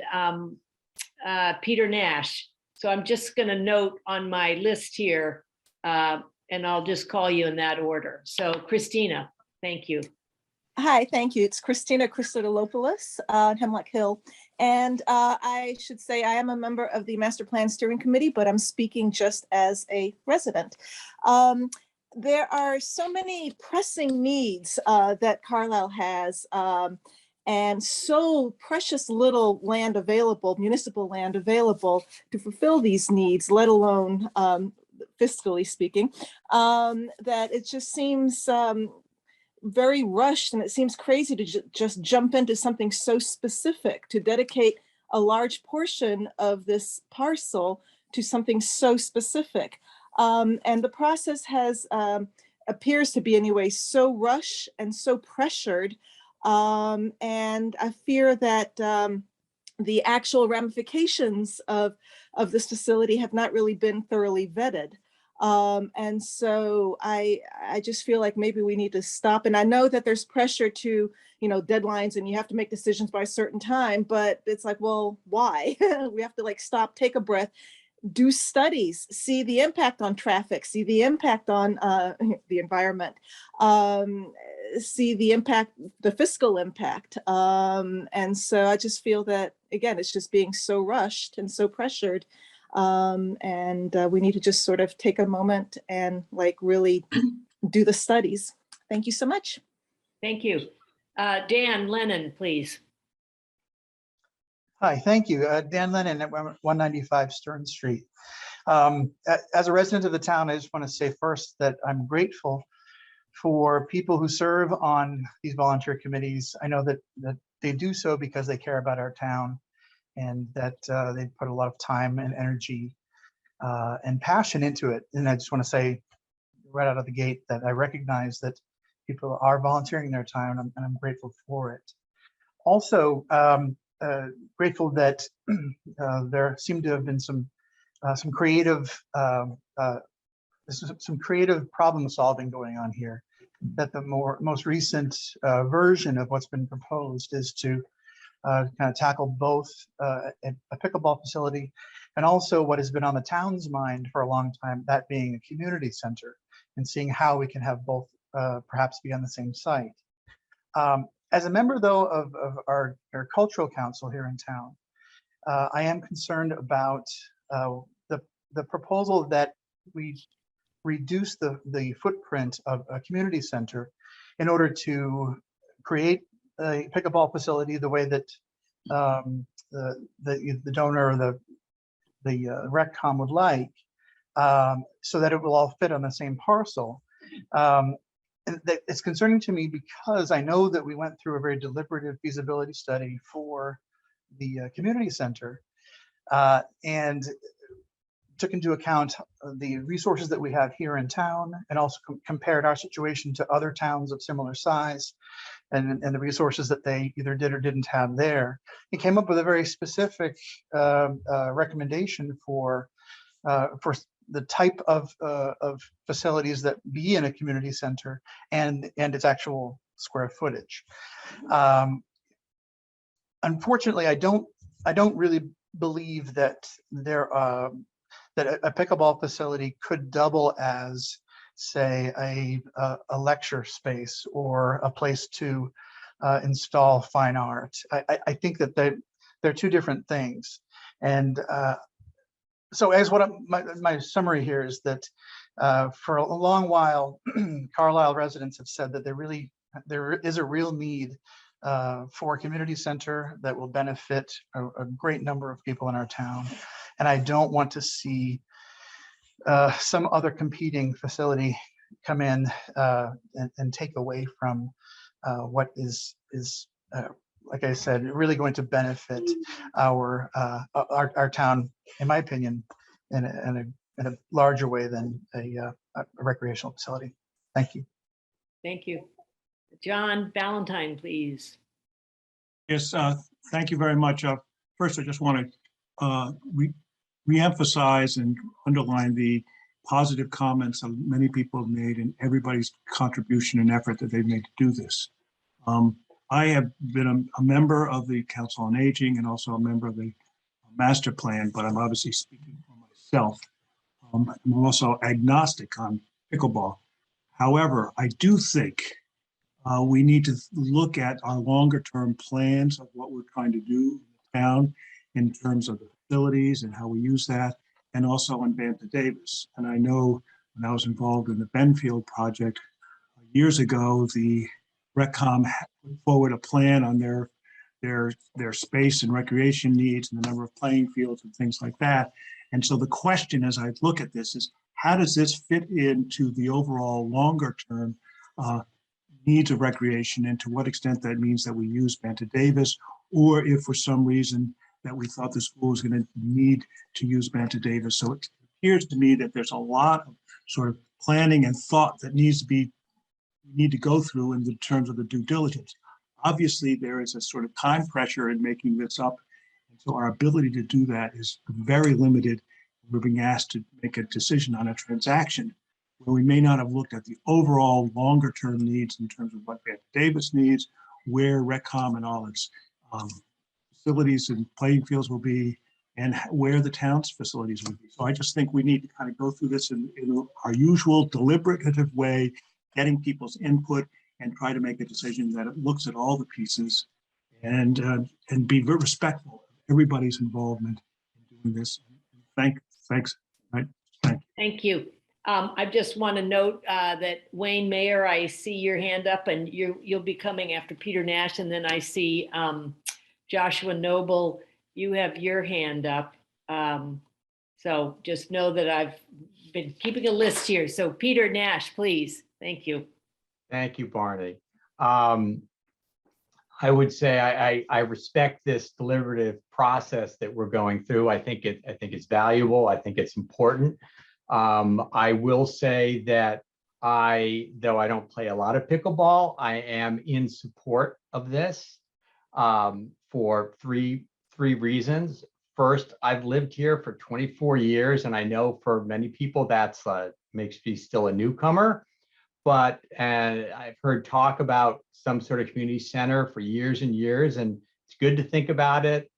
Peter Nash. So I'm just going to note on my list here, and I'll just call you in that order. So Christina, thank you. Hi, thank you. It's Christina Christodolopoulos, Hemlock Hill. And I should say I am a member of the Master Plan Steering Committee, but I'm speaking just as a resident. There are so many pressing needs that Carlisle has, and so precious little land available, municipal land available to fulfill these needs, let alone fiscally speaking, that it just seems very rushed, and it seems crazy to just jump into something so specific, to dedicate a large portion of this parcel to something so specific. And the process has appears to be anyway so rushed and so pressured, and I fear that the actual ramifications of this facility have not really been thoroughly vetted. And so I just feel like maybe we need to stop. And I know that there's pressure to, deadlines, and you have to make decisions by a certain time, but it's like, well, why? We have to stop, take a breath, do studies, see the impact on traffic, see the impact on the environment, see the impact, the fiscal impact. And so I just feel that, again, it's just being so rushed and so pressured. And we need to just sort of take a moment and really do the studies. Thank you so much. Thank you. Dan Lennon, please. Hi, thank you. Dan Lennon at 195 Stern Street. As a resident of the town, I just want to say first that I'm grateful for people who serve on these volunteer committees. I know that they do so because they care about our town, and that they put a lot of time and energy and passion into it. And I just want to say right out of the gate that I recognize that people are volunteering their time, and I'm grateful for it. Also, grateful that there seemed to have been some creative problem solving going on here. That the most recent version of what's been proposed is to kind of tackle both a pickleball facility and also what has been on the town's mind for a long time, that being a community center, and seeing how we can have both perhaps be on the same site. As a member, though, of our cultural council here in town, I am concerned about the proposal that we reduce the footprint of a community center in order to create a pickleball facility the way that the donor or the RecCom would like, so that it will all fit on the same parcel. And that it's concerning to me because I know that we went through a very deliberative feasibility study for the community center and took into account the resources that we have here in town, and also compared our situation to other towns of similar size and the resources that they either did or didn't have there. It came up with a very specific recommendation for the type of facilities that be in a community center and its actual square footage. Unfortunately, I don't really believe that that a pickleball facility could double as, say, a lecture space or a place to install fine art. I think that they're two different things. And so as my summary here is that for a long while, Carlisle residents have said that they really there is a real need for a community center that will benefit a great number of people in our town. And I don't want to see some other competing facility come in and take away from what is like I said, really going to benefit our town, in my opinion, in a larger way than a recreational facility. Thank you. Thank you. John Valentine, please. Yes, thank you very much. First, I just want to re-emphasize and underline the positive comments that many people have made and everybody's contribution and effort that they've made to do this. I have been a member of the Council on Aging and also a member of the master plan, but I'm obviously speaking for myself. I'm also agnostic on pickleball. However, I do think we need to look at our longer term plans of what we're trying to do in the town in terms of the facilities and how we use that, and also on Banta Davis. And I know when I was involved in the Benfield project years ago, the RecCom put forward a plan on their space and recreation needs and the number of playing fields and things like that. And so the question as I look at this is, how does this fit into the overall longer term needs of recreation, and to what extent that means that we use Banta Davis, or if for some reason that we thought the school was going to need to use Banta Davis. So it appears to me that there's a lot of sort of planning and thought that needs to be, we need to go through in the terms of the due diligence. Obviously, there is a sort of time pressure in making this up. And so our ability to do that is very limited. We're being asked to make a decision on a transaction where we may not have looked at the overall longer term needs in terms of what Banta Davis needs, where RecCom and all its facilities and playing fields will be, and where the town's facilities will be. So I just think we need to kind of go through this in our usual deliberative way, getting people's input and try to make a decision that it looks at all the pieces and be very respectful of everybody's involvement in doing this. Thanks. Right. Thank you. I just want to note that Wayne Meyer, I see your hand up, and you'll be coming after Peter Nash, and then I see Joshua Noble, you have your hand up. So just know that I've been keeping a list here. So Peter Nash, please. Thank you. Thank you, Barney. I would say I respect this deliberative process that we're going through. I think it's valuable. I think it's important. I will say that though I don't play a lot of pickleball, I am in support of this for three reasons. First, I've lived here for 24 years, and I know for many people that's makes me still a newcomer. But I've heard talk about some sort of community center for years and years, and it's good to think about it.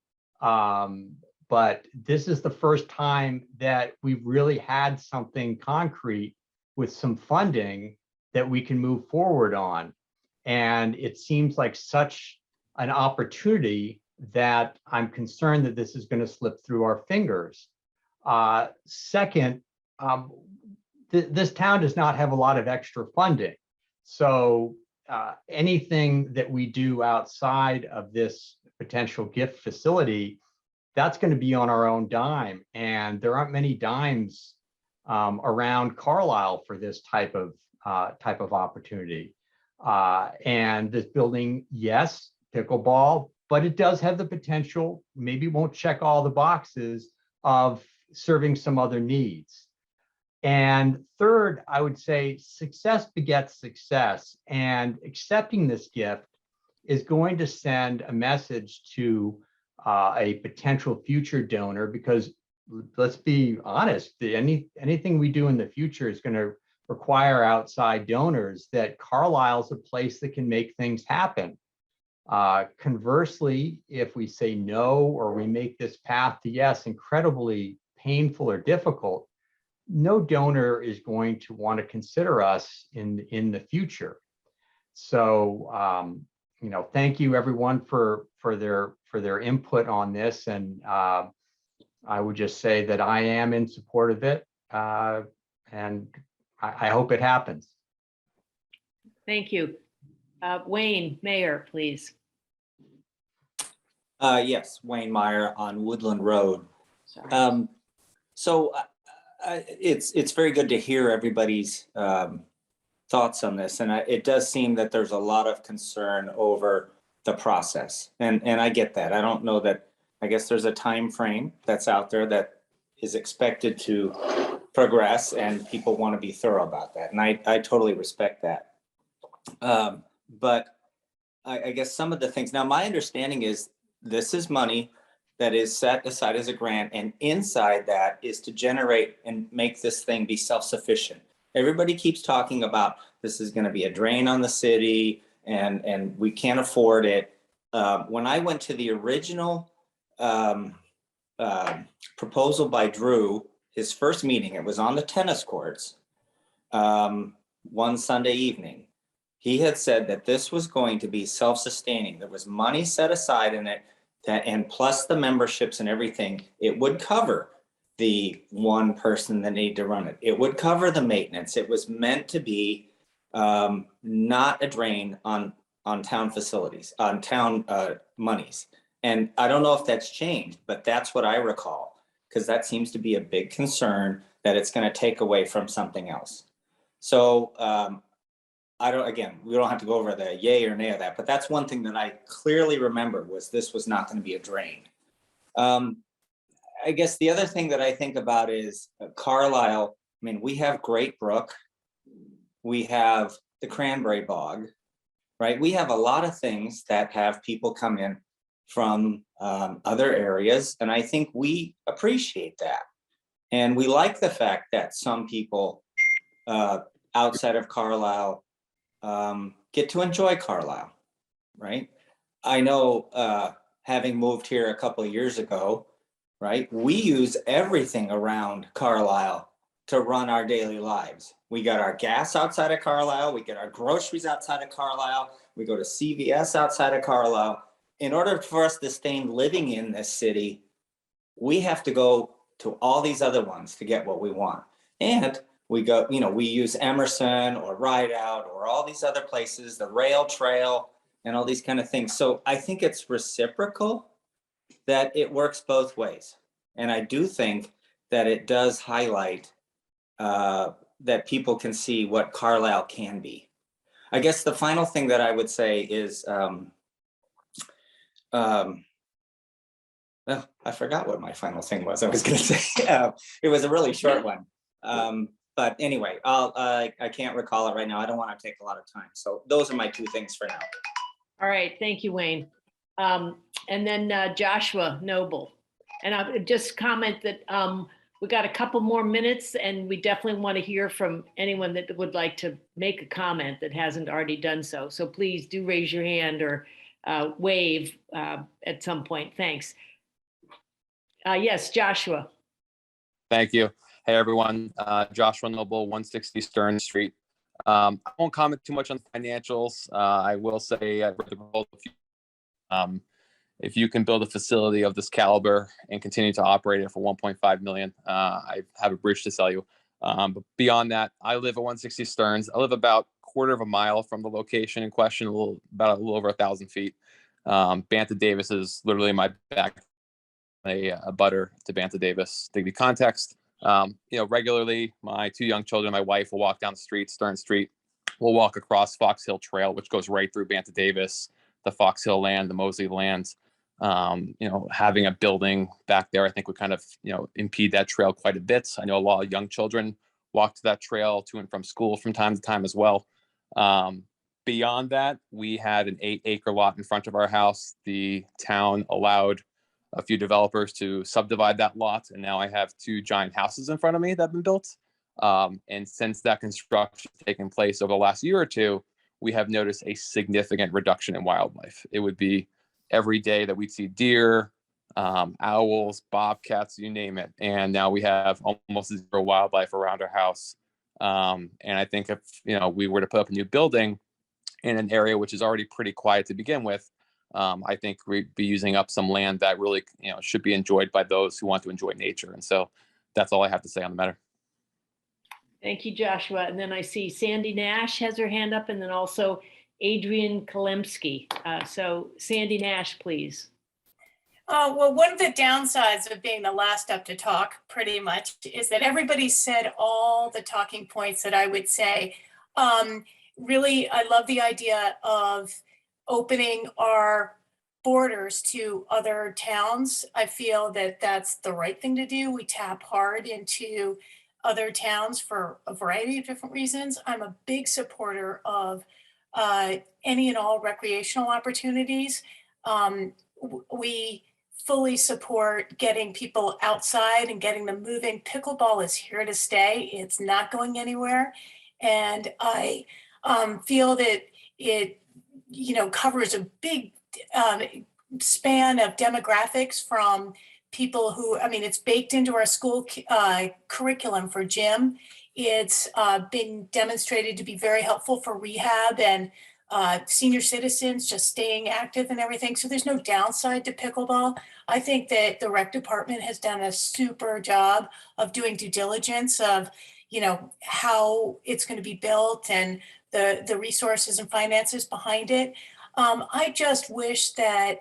But this is the first time that we've really had something concrete with some funding that we can move forward on. And it seems like such an opportunity that I'm concerned that this is going to slip through our fingers. Second, this town does not have a lot of extra funding. So anything that we do outside of this potential gift facility, that's going to be on our own dime. And there aren't many dimes around Carlisle for this type of opportunity. And this building, yes, pickleball, but it does have the potential, maybe won't check all the boxes of serving some other needs. And third, I would say success begets success, and accepting this gift is going to send a message to a potential future donor, because let's be honest, anything we do in the future is going to require outside donors, that Carlisle's a place that can make things happen. Conversely, if we say no, or we make this path to yes incredibly painful or difficult, no donor is going to want to consider us in the future. So, thank you everyone for their input on this, and I would just say that I am in support of it, and I hope it happens. Thank you. Wayne, Meyer, please. Yes, Wayne Meyer on Woodland Road. Sorry. It's very good to hear everybody's thoughts on this, and it does seem that there's a lot of concern over the process, and I get that. I don't know that. I guess there's a time frame that's out there that is expected to progress, and people want to be thorough about that, and I totally respect that. But I guess some of the things. Now, my understanding is this is money that is set aside as a grant, and inside that is to generate and make this thing be self-sufficient. Everybody keeps talking about this is going to be a drain on the city, and we can't afford it. When I went to the original proposal by Drew, his first meeting, it was on the tennis courts one Sunday evening. He had said that this was going to be self-sustaining. There was money set aside in it, and plus the memberships and everything, it would cover the one person that needed to run it. It would cover the maintenance. It was meant to be not a drain on town facilities, on town monies. And I don't know if that's changed, but that's what I recall, because that seems to be a big concern that it's going to take away from something else. So we don't have to go over the yay or nay of that, but that's one thing that I clearly remember was this was not going to be a drain. I guess the other thing that I think about is Carlisle. I mean, we have Great Brook, we have the Cranberry Bog, right? We have a lot of things that have people come in from other areas, and I think we appreciate that. And we like the fact that some people outside of Carlisle get to enjoy Carlisle, right? I know having moved here a couple of years ago, right? We use everything around Carlisle to run our daily lives. We got our gas outside of Carlisle. We get our groceries outside of Carlisle. We go to CVS outside of Carlisle. In order for us to stay living in this city, we have to go to all these other ones to get what we want. And we go, we use Emerson or Rideout or all these other places, the rail trail and all these kind of things. So I think it's reciprocal, that it works both ways. And I do think that it does highlight that people can see what Carlisle can be. I guess the final thing that I would say is, well, I forgot what my final thing was. I was going to say it was a really short one. But anyway, I can't recall it right now. I don't want to take a lot of time. So those are my two things for now. All right, thank you, Wayne. And then Joshua Noble. And I'll just comment that we got a couple more minutes, and we definitely want to hear from anyone that would like to make a comment that hasn't already done so. So please do raise your hand or wave at some point. Thanks. Yes, Joshua. Thank you. Hey, everyone. Joshua Noble, 160 Stern Street. I won't comment too much on financials. I will say I've read the proposal. If you can build a facility of this caliber and continue to operate it for 1.5 million, I have a bridge to sell you. But beyond that, I live at 160 Stearns. I live about a quarter of a mile from the location in question, about a little over 1,000 feet. Bantha Davis is literally my back, a butter to Bantha Davis. To give you context, regularly my two young children, my wife will walk down the street, Stern Street. We'll walk across Fox Hill Trail, which goes right through Bantha Davis, the Fox Hill land, the Mosley lands. Having a building back there, I think would kind of, impede that trail quite a bit. I know a lot of young children walk to that trail to and from school from time to time as well. Beyond that, we had an 8-acre lot in front of our house. The town allowed a few developers to subdivide that lot, and now I have two giant houses in front of me that have been built. And since that construction has taken place over the last year or two, we have noticed a significant reduction in wildlife. It would be every day that we'd see deer, owls, bobcats, you name it. And now we have almost zero wildlife around our house. And I think if we were to put up a new building in an area which is already pretty quiet to begin with, I think we'd be using up some land that really should be enjoyed by those who want to enjoy nature. And so that's all I have to say on the matter. Thank you, Joshua. And then I see Sandy Nash has her hand up, and then also Adrian Kalemski. So Sandy Nash, please. Well, one of the downsides of being the last up to talk, pretty much, is that everybody said all the talking points that I would say. Really, I love the idea of opening our borders to other towns. I feel that that's the right thing to do. We tap hard into other towns for a variety of different reasons. I'm a big supporter of any and all recreational opportunities. We fully support getting people outside and getting them moving. Pickleball is here to stay. It's not going anywhere. And I feel that it, covers a big span of demographics from people who, it's baked into our school curriculum for gym. It's been demonstrated to be very helpful for rehab and senior citizens just staying active and everything. So there's no downside to pickleball. I think that the rec department has done a super job of doing due diligence of, how it's going to be built and the resources and finances behind it. I just wish that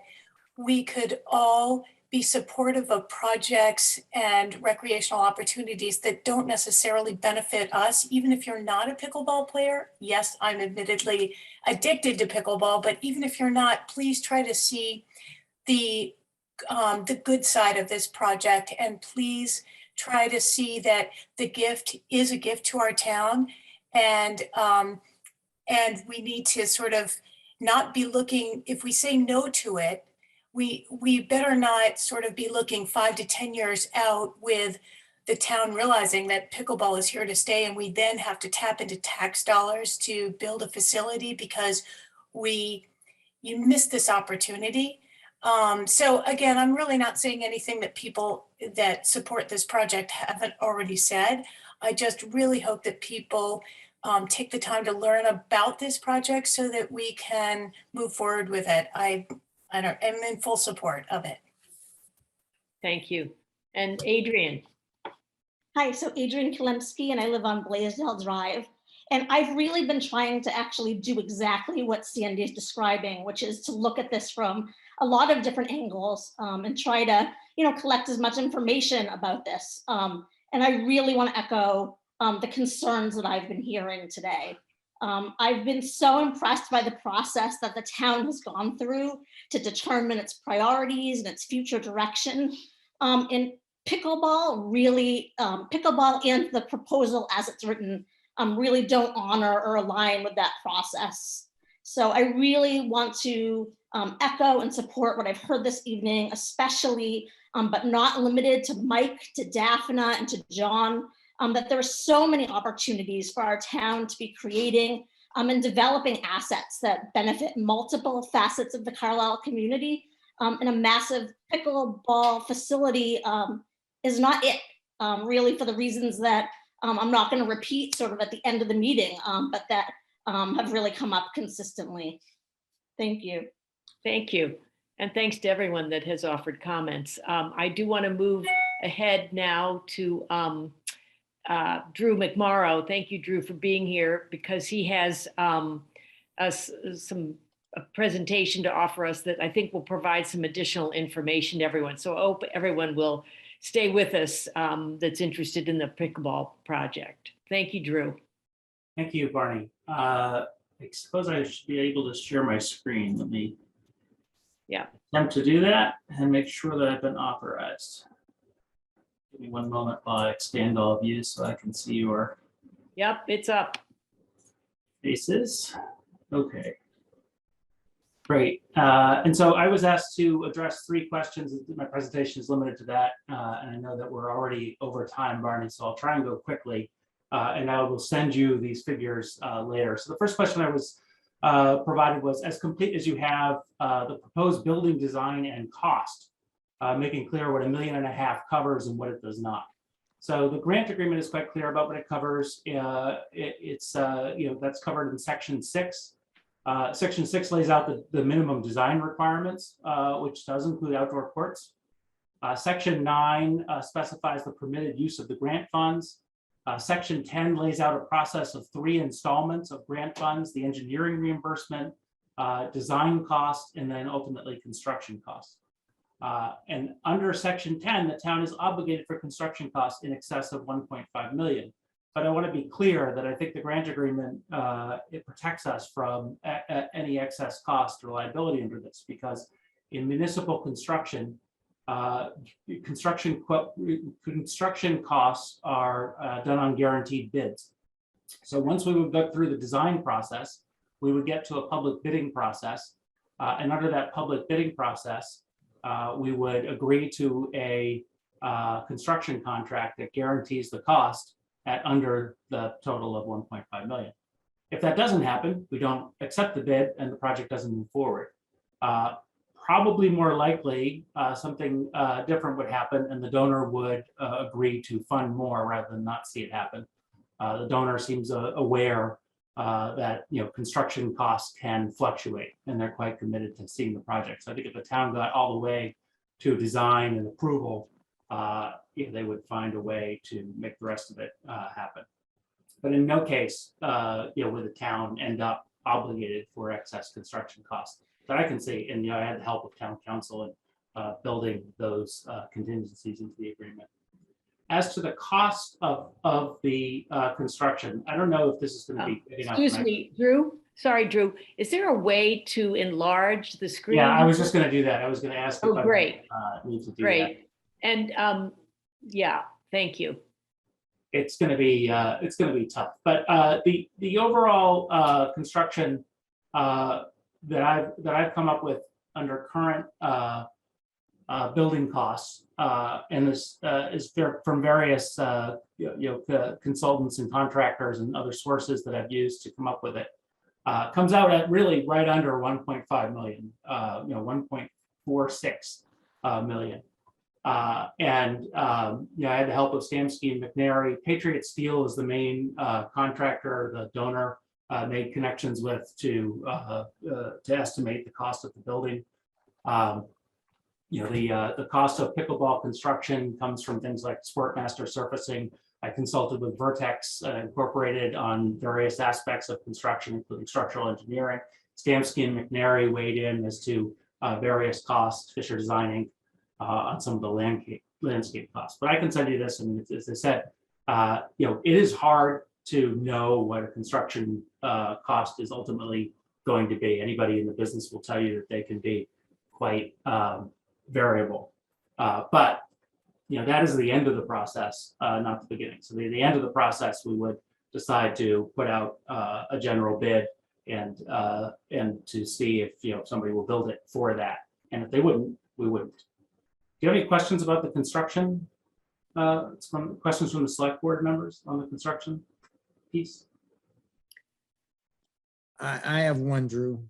we could all be supportive of projects and recreational opportunities that don't necessarily benefit us, even if you're not a pickleball player. Yes, I'm admittedly addicted to pickleball, but even if you're not, please try to see the good side of this project, and please try to see that the gift is a gift to our town, and we need to sort of not be looking, if we say no to it, we better not sort of be looking 5 to 10 years out with the town realizing that pickleball is here to stay, and we then have to tap into tax dollars to build a facility because you missed this opportunity. So again, I'm really not saying anything that people that support this project haven't already said. I just really hope that people take the time to learn about this project so that we can move forward with it. I'm in full support of it. Thank you. And Adrian. Hi, so Adrian Kalemski, and I live on Blaisdell Drive. And I've really been trying to actually do exactly what Sandy is describing, which is to look at this from a lot of different angles and try to, collect as much information about this. And I really want to echo the concerns that I've been hearing today. I've been so impressed by the process that the town has gone through to determine its priorities and its future direction. And pickleball really, pickleball and the proposal as it's written really don't honor or align with that process. So I really want to echo and support what I've heard this evening, especially, but not limited to Mike, to Daphna, and to John, that there are so many opportunities for our town to be creating and developing assets that benefit multiple facets of the Carlisle community. And a massive pickleball facility is not it, really, for the reasons that I'm not going to repeat sort of at the end of the meeting, but that have really come up consistently. Thank you. Thank you. And thanks to everyone that has offered comments. I do want to move ahead now to Drew McMorrow. Thank you, Drew, for being here, because he has a presentation to offer us that I think will provide some additional information to everyone. So I hope everyone will stay with us that's interested in the pickleball project. Thank you, Drew. Thank you, Barney. I suppose I should be able to share my screen. Let me attempt to do that and make sure that I've been authorized. Give me one moment while I expand all of you so I can see your it's up. faces. Okay. Great. And so I was asked to address 3 questions. My presentation is limited to that. And I know that we're already over time, Barney, so I'll try and go quickly. And I will send you these figures later. So the first question I was provided was, as complete as you have the proposed building design and cost, making clear what $1.5 million covers and what it does not. So the grant agreement is quite clear about what it covers. It's that's covered in Section 6. Section 6 lays out the minimum design requirements, which does include outdoor courts. Section 9 specifies the permitted use of the grant funds. Section 10 lays out a process of 3 installments of grant funds, the engineering reimbursement, design cost, and then ultimately construction costs. And under Section 10, the town is obligated for construction costs in excess of 1.5 million. But I want to be clear that I think the grant agreement, it protects us from any excess cost or liability under this, because in municipal construction, construction costs are done on guaranteed bids. So once we would go through the design process, we would get to a public bidding process. And under that public bidding process, we would agree to a construction contract that guarantees the cost at under the total of 1.5 million. If that doesn't happen, we don't accept the bid and the project doesn't move forward. Probably more likely, something different would happen and the donor would agree to fund more rather than not see it happen. The donor seems aware that construction costs can fluctuate, and they're quite committed to seeing the project. So I think if the town got all the way to design and approval, they would find a way to make the rest of it happen. But in no case, would the town end up obligated for excess construction costs that I can see. And I had the help of town council in building those contingencies into the agreement. As to the cost of the construction, I don't know if this is going to be big enough. Excuse me, Drew. Sorry, Drew. Is there a way to enlarge the screen? Yeah, I was just going to do that. I was going to ask. Oh, great. Need to do Great. And yeah, thank you. It's going to be tough, but the overall construction that I've come up with under current building costs, and this is from various consultants and contractors and other sources that I've used to come up with it, comes out at really right under 1.5 million, 1.46 million. I had the help of Stamsky and McNary. Patriot Steel is the main contractor, the donor made connections with to estimate the cost of the building. The cost of pickleball construction comes from things like Sportmaster Surfacing. I consulted with Vertex Incorporated on various aspects of construction, including structural engineering. Stamsky and McNary weighed in as to various costs, Fisher Designing, on some of the landscape costs. But I can send you this, and as I said, it is hard to know what a construction cost is ultimately going to be. Anybody in the business will tell you that they can be quite variable. But that is the end of the process, not the beginning. So the end of the process, we would decide to put out a general bid and to see if somebody will build it for that. And if they wouldn't, we wouldn't. Do you have any questions about the construction? Questions from the select board members on the construction piece? I have one, Drew.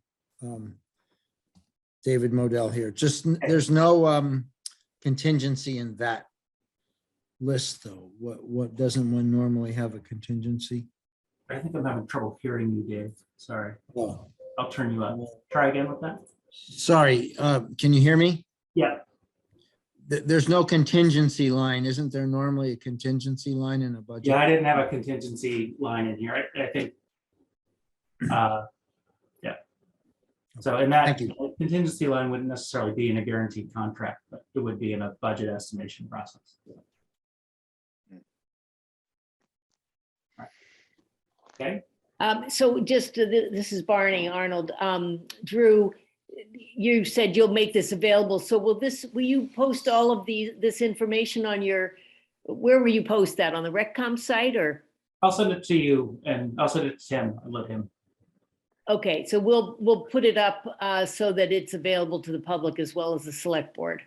David Modell here. Just there's no contingency in that list, though. What doesn't one normally have a contingency? I think I'm having trouble hearing you, Dave. Sorry. Oh. I'll turn you up. Try again with that. Sorry, can you hear me? Yeah. There's no contingency line. Isn't there normally a contingency line in a budget? Yeah, I didn't have a contingency line in here. I think, yeah. So in that contingency line wouldn't necessarily be in a guaranteed contract, but it would be in a budget estimation process. Okay. So just this is Barney Arnold. Drew, you said you'll make this available. So will you post all of this information on where will you post that, on the RecCom site, or? I'll send it to you, and I'll send it to Tim and let him. Okay, so we'll put it up so that it's available to the public as well as the select board.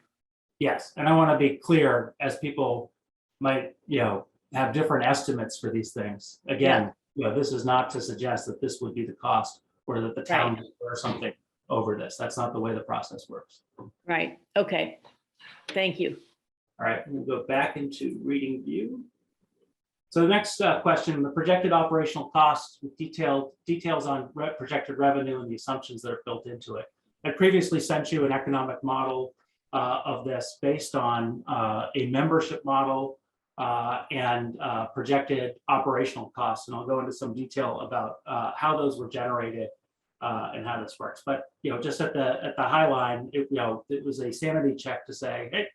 Yes, and I want to be clear, as people might have different estimates for these things. Again, this is not to suggest that this would be the cost or that the town would bear something over this. That's not the way the process works. Right. Okay. Thank you. All right, we'll go back into reading view. So the next question, the projected operational costs with details on projected revenue and the assumptions that are built into it. I previously sent you an economic model of this based on a membership model and projected operational costs. And I'll go into some detail about how those were generated and how this works. But just at the high line, it was a sanity check to say, hey,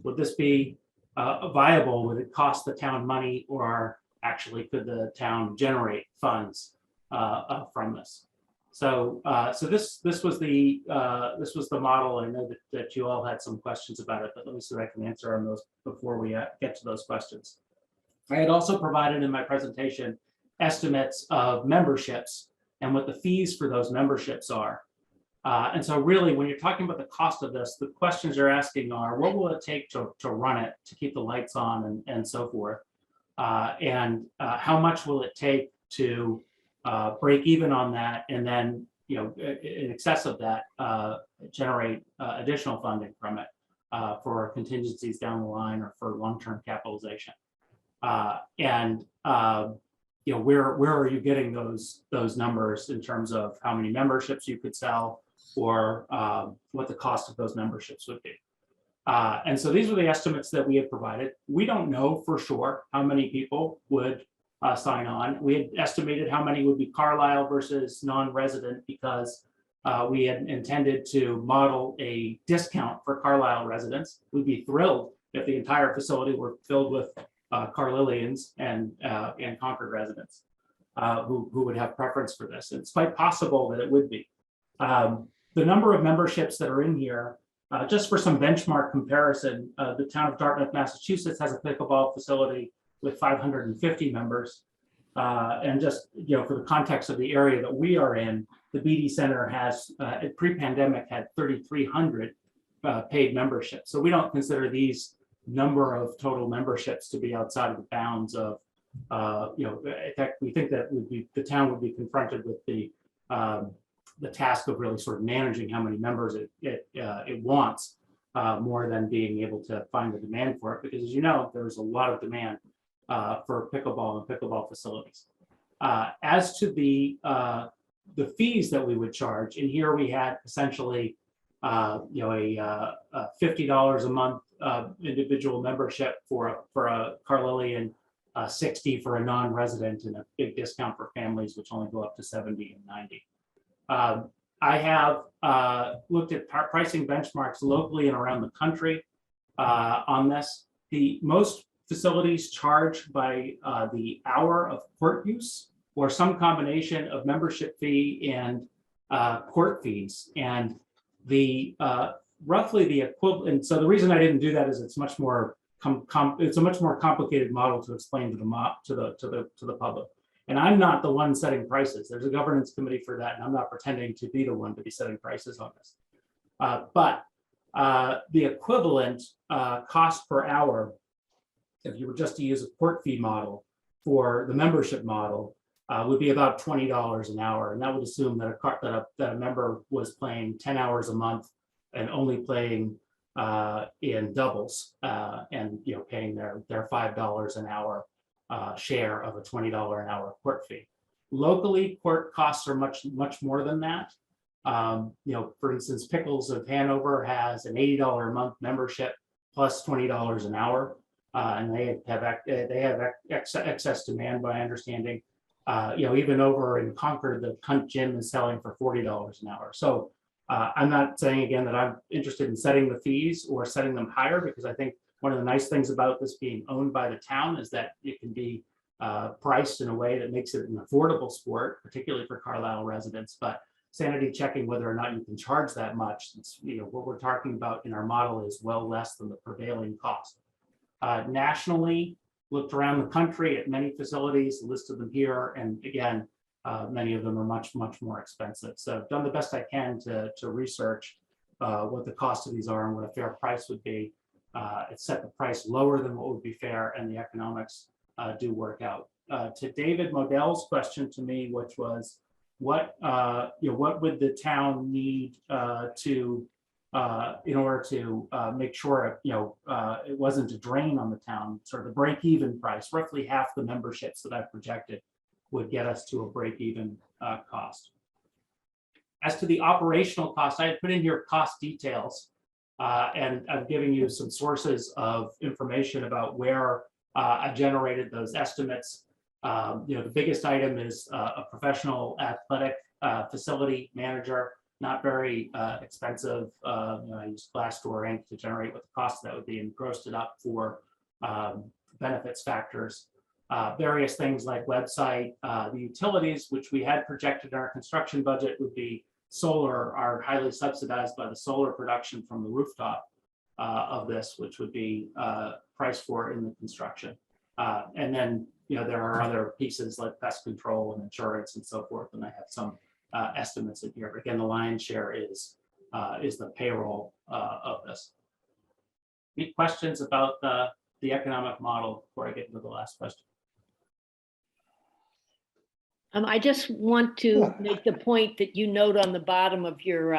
would this be viable? Would it cost the town money, or actually could the town generate funds from this? So this was the model. I know that you all had some questions about it, but let me see if I can answer on those before we get to those questions. I had also provided in my presentation estimates of memberships and what the fees for those memberships are. And so really, when you're talking about the cost of this, the questions you're asking are, what will it take to run it, to keep the lights on and so forth? And how much will it take to break even on that, and then in excess of that, generate additional funding from it for contingencies down the line or for long-term capitalization. Where are you getting those numbers in terms of how many memberships you could sell, or what the cost of those memberships would be? And so these were the estimates that we had provided. We don't know for sure how many people would sign on. We had estimated how many would be Carlisle versus non-resident, because we had intended to model a discount for Carlisle residents. We'd be thrilled if the entire facility were filled with Carlilians and Concord residents who would have preference for this. It's quite possible that it would be. The number of memberships that are in here, just for some benchmark comparison, the town of Dartmouth, Massachusetts has a pickleball facility with 550 members. And just for the context of the area that we are in, the BD Center has, pre-pandemic, had 3,300 paid memberships. So we don't consider these number of total memberships to be outside of the bounds of, in fact, we think that the town would be confronted with the task of really sort of managing how many members it wants, more than being able to find the demand for it, because as you know, there's a lot of demand for pickleball and pickleball facilities. As to the fees that we would charge, in here we had essentially a $50 a month individual membership for a Carlilian, 60 for a non-resident, and a big discount for families, which only go up to 70 and 90. I have looked at pricing benchmarks locally and around the country on this. Most facilities charge by the hour of court use, or some combination of membership fee and court fees. And roughly the equivalent. So the reason I didn't do that is it's much more it's a much more complicated model to explain to the public. And I'm not the one setting prices. There's a governance committee for that, and I'm not pretending to be the one to be setting prices on this. But the equivalent cost per hour, if you were just to use a court fee model for the membership model, would be about $20 an hour. And that would assume that a member was playing 10 hours a month and only playing in doubles, and paying their $5 an hour share of a $20 an hour court fee. Locally, court costs are much more than that. For instance, Pickles of Hanover has an $80 a month membership plus $20 an hour, and they have excess demand, by understanding. Even over in Concord, the Cunt Gym is selling for $40 an hour. So I'm not saying again that I'm interested in setting the fees or setting them higher, because I think one of the nice things about this being owned by the town is that it can be priced in a way that makes it an affordable sport, particularly for Carlisle residents. But sanity checking whether or not you can charge that much, what we're talking about in our model is well less than the prevailing cost. Nationally, looked around the country at many facilities, listed them here, and again, many of them are much more expensive. So I've done the best I can to research what the cost of these are and what a fair price would be. It set the price lower than what would be fair, and the economics do work out. To David Modell's question to me, which was, what would the town need to in order to make sure it wasn't a drain on the town, sort of the break-even price. Roughly half the memberships that I've projected would get us to a break-even cost. As to the operational cost, I had put in here cost details, and I'm giving you some sources of information about where I generated those estimates. The biggest item is a professional athletic facility manager, not very expensive. I used Glassdoor ink to generate what the cost of that would be and grossed it up for benefits factors. Various things like website, the utilities, which we had projected in our construction budget would be solar, are highly subsidized by the solar production from the rooftop of this, which would be priced for in the construction. And then, there are other pieces like pest control and insurance and so forth. And I have some estimates in here. But again, the lion's share is the payroll of this. Any questions about the economic model before I get into the last question? I just want to make the point that you note on the bottom of your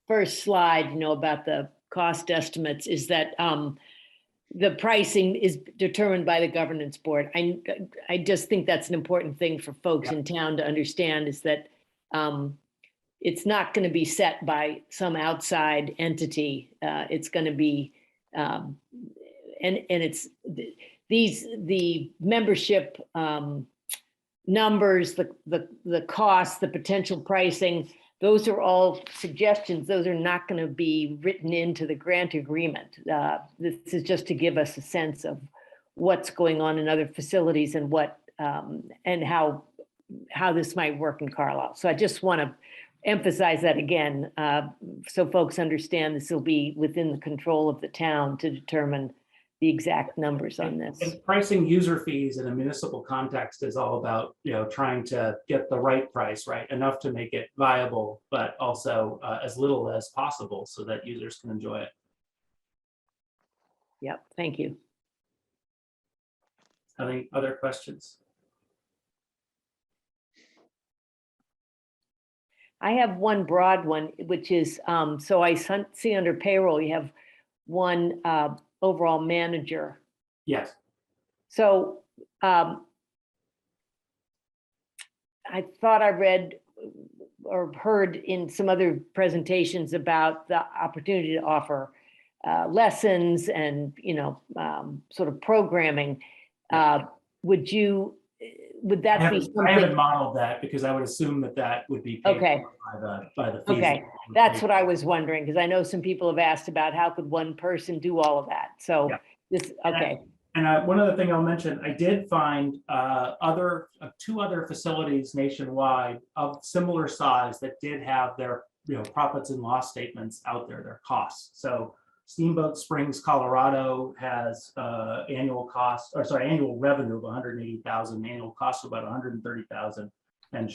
first slide, about the cost estimates, is that the pricing is determined by the governance board. I just think that's an important thing for folks in town to understand, is that it's not going to be set by some outside entity. It's going to be, and it's the membership numbers, the costs, the potential pricing, those are all suggestions. Those are not going to be written into the grant agreement. This is just to give us a sense of what's going on in other facilities and what and how this might work in Carlisle. So I just want to emphasize that again, so folks understand this will be within the control of the town to determine the exact numbers on this. And pricing user fees in a municipal context is all about, trying to get the right price, right? Enough to make it viable, but also as little as possible so that users can enjoy it. Yep, thank you. Any other questions? I have one broad one, which is, so I see under payroll, you have one overall manager. Yes. So I thought I read or heard in some other presentations about the opportunity to offer lessons and, sort of programming. Would that be something? I haven't modeled that because I would assume that would be paid for by the fees. Okay, that's what I was wondering, because I know some people have asked about how could one person do all of that. So okay. And one other thing I'll mention, I did find two other facilities nationwide of similar size that did have their profits and loss statements out there, their costs. So Steamboat Springs, Colorado has annual revenue of 180,000, annual cost of about 130,000, and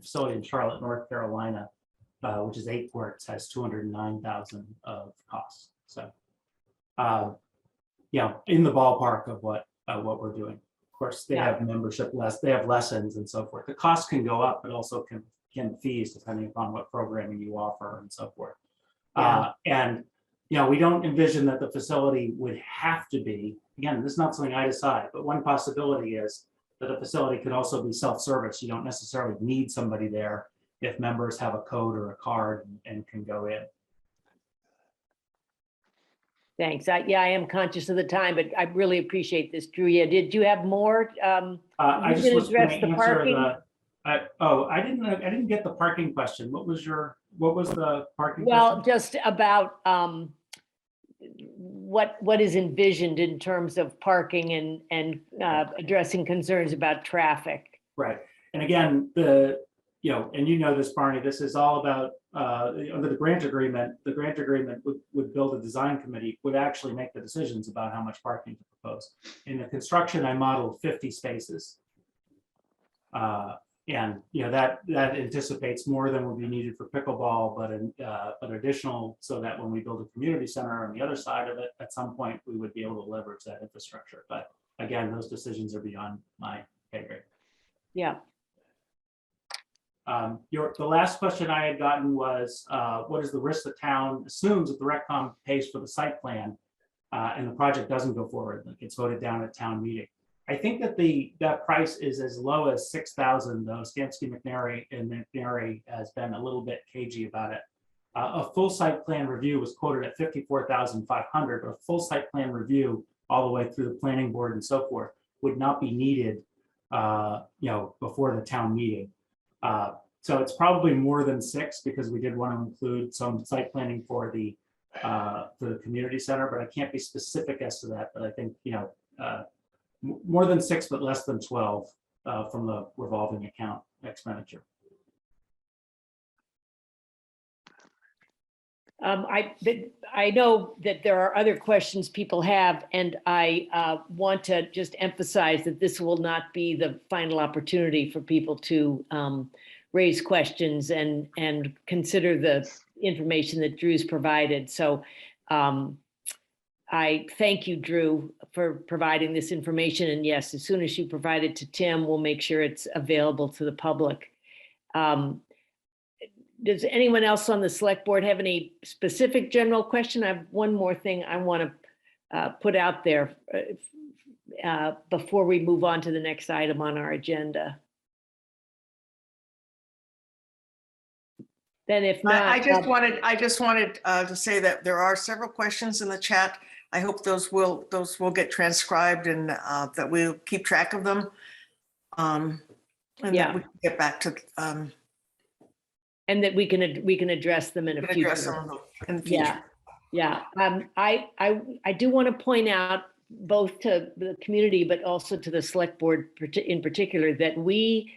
facility in Charlotte, North Carolina, which is 8 ports, has 209,000 of costs. So, in the ballpark of what we're doing. Of course, they have membership they have lessons and so forth. The costs can go up, but also can fees depending upon what programming you offer and so forth. And we don't envision that the facility would have to be, again, this is not something I decide, but one possibility is that a facility could also be self-service. You don't necessarily need somebody there if members have a code or a card and can go in. Thanks. I am conscious of the time, but I really appreciate this. Julia, did you have more? I just was going to answer parking? I didn't get the parking question. What was the parking question? Well, just about what is envisioned in terms of parking and addressing concerns about traffic. Right. And again, this, Barney, this is all about under the grant agreement. The grant agreement would build a design committee, would actually make the decisions about how much parking to propose. In the construction, I modeled 50 spaces. And that anticipates more than would be needed for pickleball, but additional, so that when we build a community center on the other side of it, at some point we would be able to leverage that infrastructure. But again, those decisions are beyond my pay grade. Yeah. The last question I had gotten was, what is the risk the town assumes if the RecCom pays for the site plan and the project doesn't go forward, it gets voted down at town meeting? I think that that price is as low as 6,000, though Stansky McNary has been a little bit cagey about it. A full site plan review was quoted at 54,500, but a full site plan review all the way through the planning board and so forth would not be needed, before the town meeting. So it's probably more than 6 because we did want to include some site planning for the community center, but I can't be specific as to that. But I think, more than 6, but less than 12 from the revolving account expenditure. I know that there are other questions people have, and I want to just emphasize that this will not be the final opportunity for people to raise questions and consider the information that Drew's provided. So I thank you, Drew, for providing this information. And yes, as soon as you provide it to Tim, we'll make sure it's available to the public. Does anyone else on the select board have any specific general question? I have one more thing I want to put out there before we move on to the next item on our agenda. Then if not, I just wanted to say that there are several questions in the chat. I hope those will get transcribed and that we'll keep track of them. And that we can get back to. And that we can address them in a future. Yeah. I do want to point out both to the community, but also to the select board in particular, that we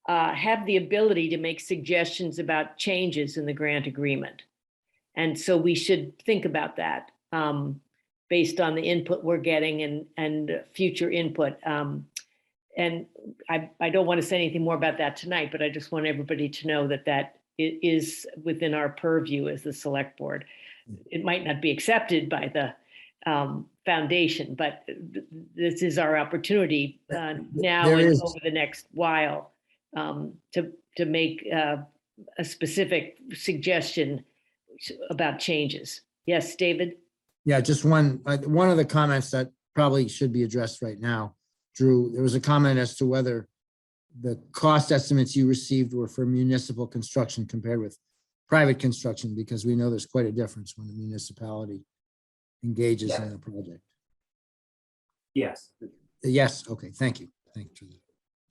have the ability to make suggestions about changes in the grant agreement. And so we should think about that based on the input we're getting and future input. And I don't want to say anything more about that tonight, but I just want everybody to know that it is within our purview as the select board. It might not be accepted by the foundation, but this is our opportunity now and over the next while to make a specific suggestion about changes. Yes, David? Yeah, just one of the comments that probably should be addressed right now. Drew, there was a comment as to whether the cost estimates you received were for municipal construction compared with private construction, because we know there's quite a difference when a municipality engages in a project. Yes. Yes, okay, thank you. Thank you.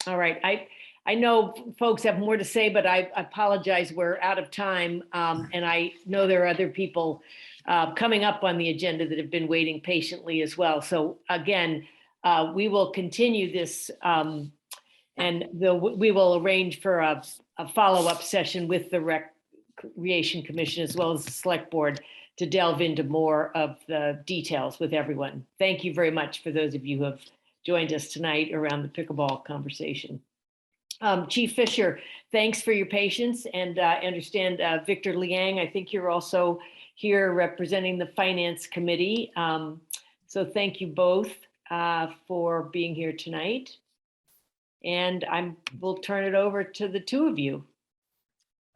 All right, I know folks have more to say, but I apologize, we're out of time. And I know there are other people coming up on the agenda that have been waiting patiently as well. So again, we will continue this and we will arrange for a follow-up session with the Recreation Commission as well as the Select Board to delve into more of the details with everyone. Thank you very much for those of you who have joined us tonight around the pickleball conversation. Chief Fisher, thanks for your patience, and I understand Victor Liang, I think you're also here representing the Finance Committee. So thank you both for being here tonight. And we'll turn it over to the two of you.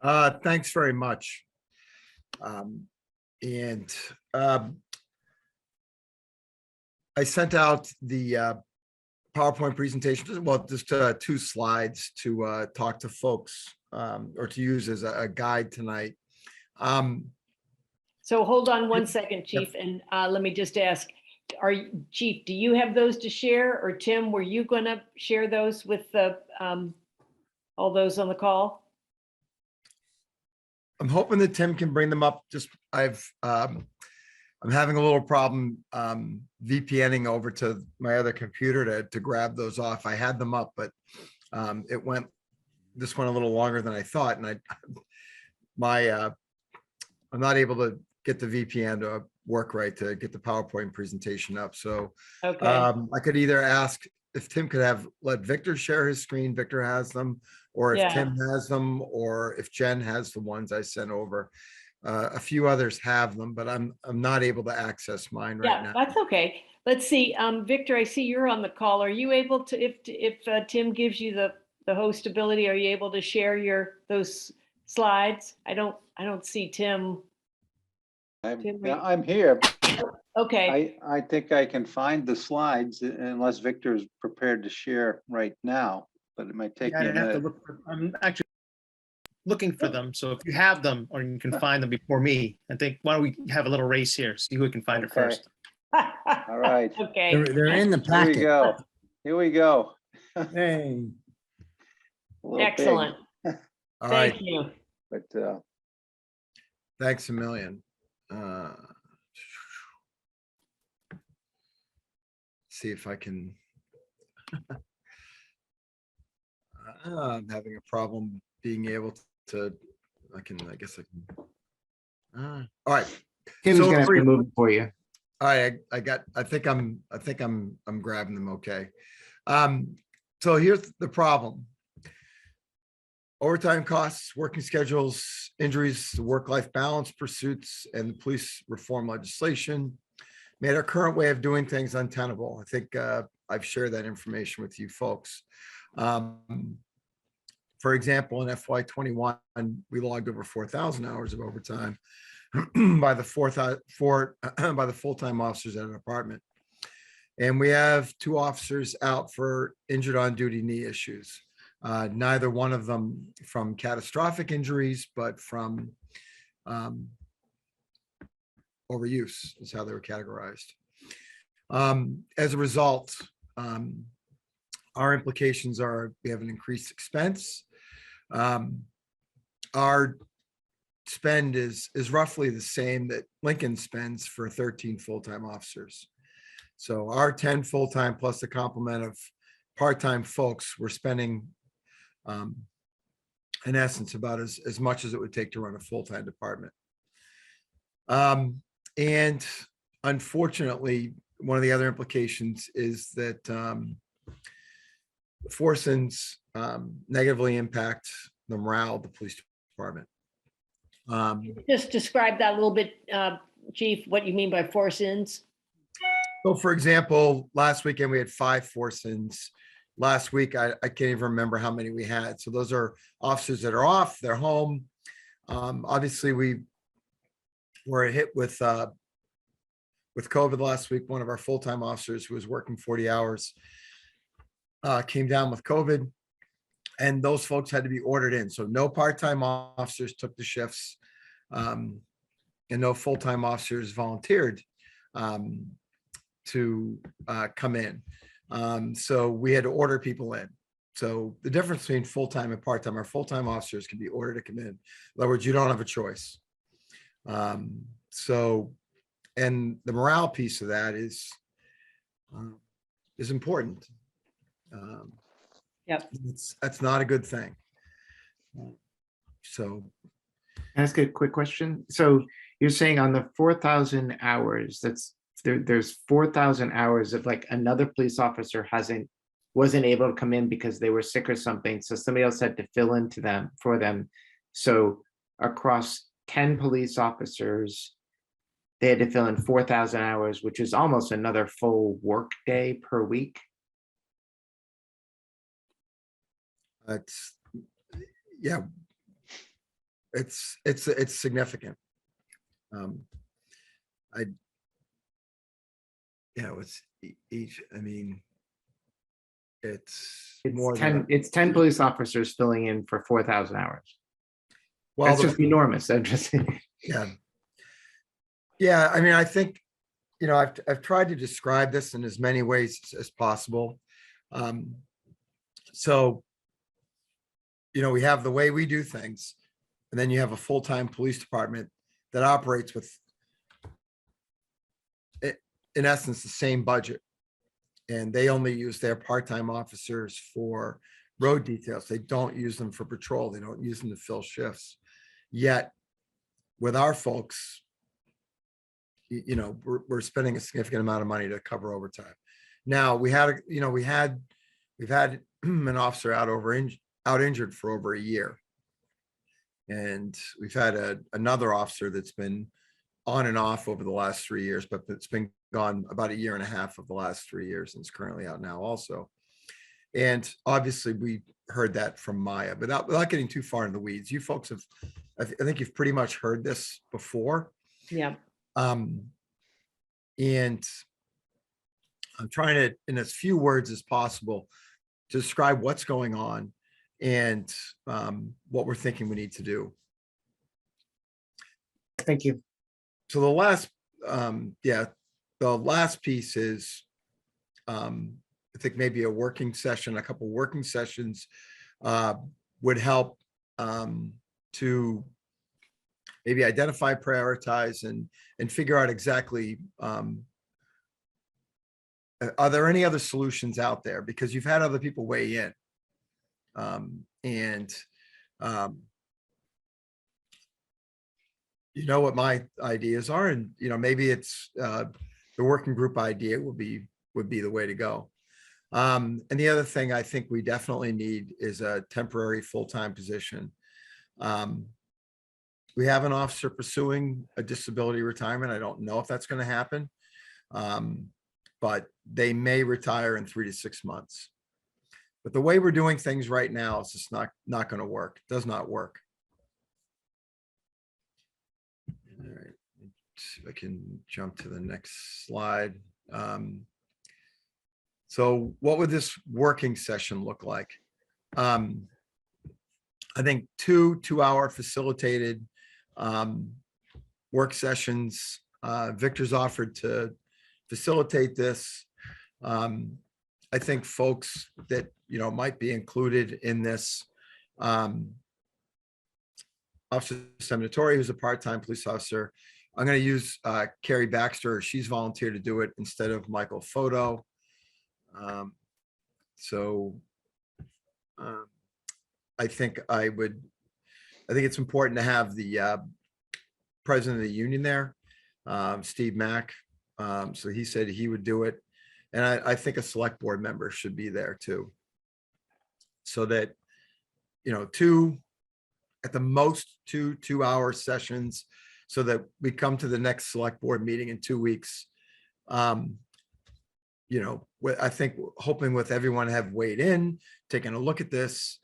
Thanks very much. I sent out the PowerPoint presentation, well, just 2 slides to talk to folks or to use as a guide tonight. So hold on one second, Chief, and let me just ask, Chief, do you have those to share, or Tim, were you going to share those with all those on the call? I'm hoping that Tim can bring them up. I'm having a little problem VPNing over to my other computer to grab those off. I had them up, but this went a little longer than I thought, and I'm not able to get the VPN to work right to get the PowerPoint presentation up. So okay. I could either ask if Tim could let Victor share his screen. Victor has them, or if Tim has them, or if Jen has the ones I sent over. A few others have them, but I'm not able to access mine right now. That's okay. Let's see. Victor, I see you're on the call. Are you able to, if Tim gives you the host ability, are you able to share those slides? I don't see Tim. I'm here. Okay. I think I can find the slides unless Victor is prepared to share right now, but it might take me a minute. I'm actually looking for them. So if you have them or you can find them before me, I think, why don't we have a little race here, see who can find it first. All right, Okay. They're in the here we packet. go. Here we go. Hey. A little big, Excellent. All right, Thank you. but thanks a million. See if I can. I'm having a problem being able to, I guess I can. All right. Tim's So gonna have for- to move it for you. All right, I think I'm grabbing them okay. So here's the problem. Overtime costs, working schedules, injuries, the work-life balance pursuits, and the police reform legislation made our current way of doing things untenable. I think I've shared that information with you folks. For example, in FY21, we logged over 4,000 hours of overtime by the full-time officers at an department. And we have 2 officers out for injured on duty knee issues. Neither one of them from catastrophic injuries, but from overuse is how they were categorized. As a result, our implications are we have an increased expense. Our spend is roughly the same that Lincoln spends for 13 full-time officers. So our 10 full-time plus the complement of part-time folks, we're spending in essence about as much as it would take to run a full-time department. And unfortunately, one of the other implications is that force-ins negatively impact the morale of the police department. Just describe that a little bit, Chief, what you mean by force-ins. So for example, last weekend we had 5 force-ins. Last week, I can't even remember how many we had. So those are officers that are off, they're home. Obviously, we were hit with COVID last week. One of our full-time officers who was working 40 hours came down with COVID, and those folks had to be ordered in. So no part-time officers took the shifts, and no full-time officers volunteered to come in. So we had to order people in. So the difference between full-time and part-time, our full-time officers can be ordered to come in. In other words, you don't have a choice. So, and the morale piece of that is important. Yep. That's not a good thing. So. Can I ask a quick question? So you're saying on the 4,000 hours, there's 4,000 hours of like another police officer wasn't able to come in because they were sick or something. So somebody else had to fill in for them. So across 10 police officers, they had to fill in 4,000 hours, which is almost another full work day per week. Yeah, it's significant. It's each, I mean, it's more than It's 10 police officers filling in for 4,000 hours. Well, that's just enormous. I'm just yeah. I mean, I think, I've tried to describe this in as many ways as possible. So, we have the way we do things, and then you have a full-time police department that operates with, in essence, the same budget. And they only use their part-time officers for road details. They don't use them for patrol. They don't use them to fill shifts. Yet with our folks, we're spending a significant amount of money to cover overtime. Now we've had an officer out injured for over a year. And we've had another officer that's been on and off over the last 3 years, but it's been gone about 1.5 years of the last 3 years, and it's currently out now also. And obviously we heard that from Meyer, but without getting too far in the weeds, you folks have, I think you've pretty much heard this before. Yeah. And I'm trying to, in as few words as possible, to describe what's going on and what we're thinking we need to do. Thank you. So the last, the last piece is, I think maybe a working session, a couple working sessions would help to maybe identify, prioritize, and figure out exactly, are there any other solutions out there? Because you've had other people weigh in. You know what my ideas are, and maybe it's the working group idea would be the way to go. And the other thing I think we definitely need is a temporary full-time position. We have an officer pursuing a disability retirement. I don't know if that's going to happen, but they may retire in 3 to 6 months. But the way we're doing things right now is just not going to work. It does not work. All right, let's see if I can jump to the next slide. So what would this working session look like? I think two-hour facilitated work sessions. Victor's offered to facilitate this. I think folks that might be included in this, Officer Seminatori, who's a part-time police officer. I'm going to use Carrie Baxter. She's volunteered to do it instead of Michael Photo. I think it's important to have the president of the union there, Steve Mack. So he said he would do it. And I think a select board member should be there too. So that, at the most two-hour sessions, so that we come to the next select board meeting in 2 weeks. I think hoping with everyone have weighed in, taking a look at this,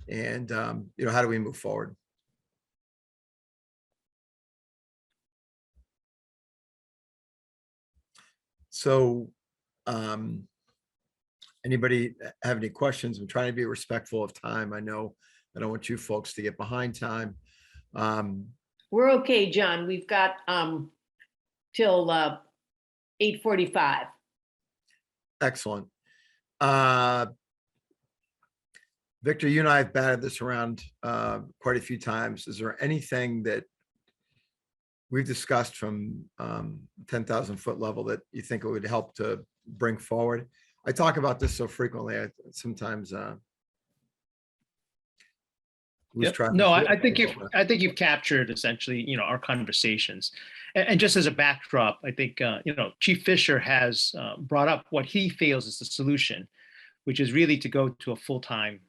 and how do we move forward? So anybody have any questions? I'm trying to be respectful of time. I know I don't want you folks to get behind time. We're okay, John. We've got till 8:45. Excellent. Victor, you and I have batted this around quite a few times. Is there anything that we've discussed from 10,000 foot level that you think it would help to bring forward? I talk about this so frequently, I sometimes lose track. No, I think you've captured essentially, our conversations. And just as a backdrop, I think, Chief Fisher has brought up what he feels is the solution, which is really to go to a full-time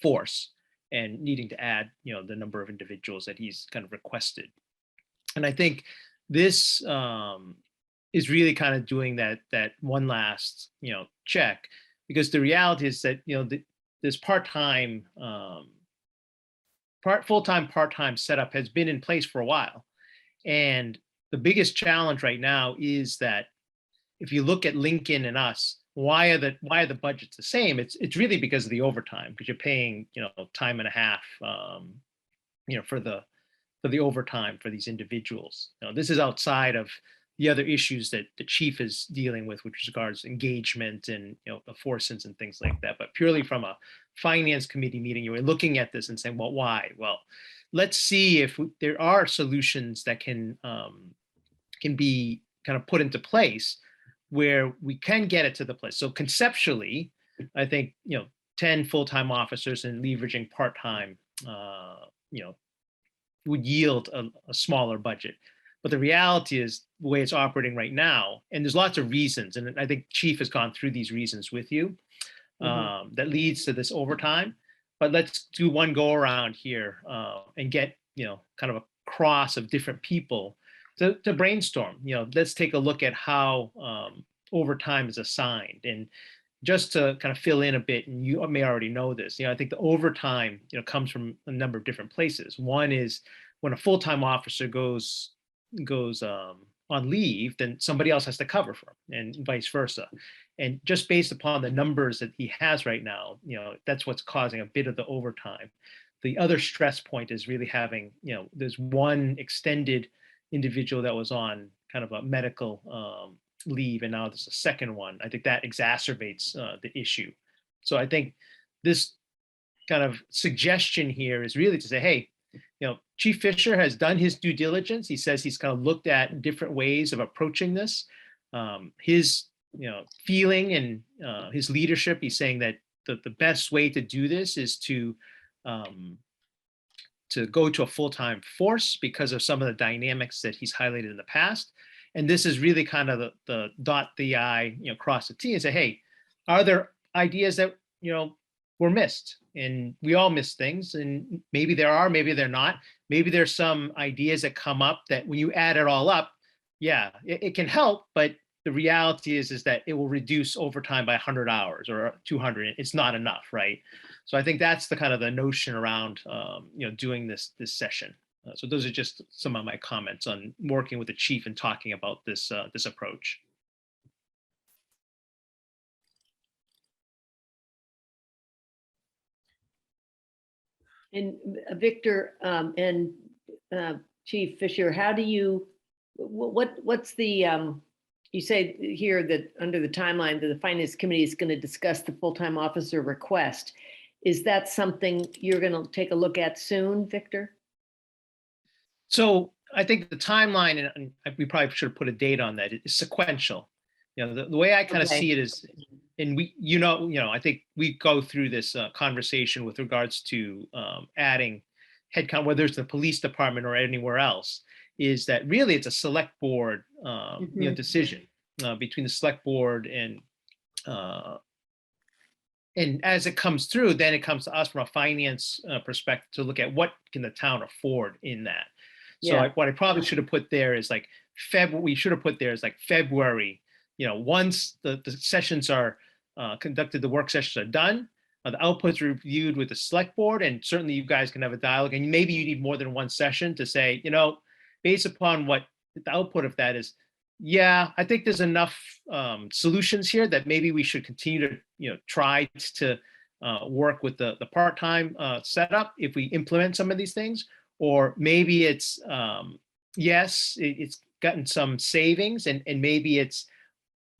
force and needing to add, the number of individuals that he's kind of requested. And I think this is really kind of doing that one last, check, because the reality is that, this part-time, full-time, part-time setup has been in place for a while. And the biggest challenge right now is that if you look at Lincoln and us, why are the budgets the same? It's really because of the overtime, because you're paying, time and a half, for the overtime for these individuals. This is outside of the other issues that the chief is dealing with regards engagement and the forces and things like that. But purely from a finance committee meeting, you were looking at this and saying, well, why? Well, let's see if there are solutions that can be kind of put into place where we can get it to the place. So conceptually, I think 10 full-time officers and leveraging part-time, would yield a smaller budget. But the reality is the way it's operating right now, and there's lots of reasons, and I think Chief has gone through these reasons with you, that leads to this overtime. But let's do one go around here and get, kind of a cross of different people to brainstorm. Let's take a look at how overtime is assigned. And just to kind of fill in a bit, and you may already know this, I think the overtime, comes from a number of different places. One is when a full-time officer goes on leave, then somebody else has to cover for him, and vice versa. And just based upon the numbers that he has right now, that's what's causing a bit of the overtime. The other stress point is really having, there's one extended individual that was on kind of a medical leave, and now there's a second one. I think that exacerbates the issue. So I think this kind of suggestion here is really to say, hey, Chief Fisher has done his due diligence. He says he's kind of looked at different ways of approaching this. His feeling and his leadership, he's saying that the best way to do this is to go to a full-time force because of some of the dynamics that he's highlighted in the past. And this is really kind of the dot the I, cross the T and say, hey, are there ideas that, were missed? And we all miss things, and maybe there are, maybe they're not. Maybe there's some ideas that come up that when you add it all up, yeah, it can help, but the reality is that it will reduce overtime by 100 hours or 200. It's not enough, right? So I think that's the kind of the notion around, doing this session. So those are just some of my comments on working with the chief and talking about this this approach. And Victor and Chief Fisher, how do you, what's the, you say here that under the timeline that the Finance Committee is going to discuss the full-time officer request. Is that something you're going to take a look at soon, Victor? So I think the timeline, and we probably should have put a date on that, is sequential. The way I kind of see it is, and we, I think we go through this conversation with regards to adding headcount, whether it's the police department or anywhere else, is that really it's a select board, decision between the select board and as it comes through, then it comes to us from a finance perspective to look at what can the town afford in that. So what I probably should have put there is like we should have put there is like February, once the sessions are conducted, the work sessions are done, the outputs reviewed with the select board, and certainly you guys can have a dialogue, and maybe you need more than one session to say, based upon what the output of that is, yeah, I think there's enough solutions here that maybe we should continue to, try to work with the part-time setup if we implement some of these things, or maybe it's, yes, it's gotten some savings and maybe it's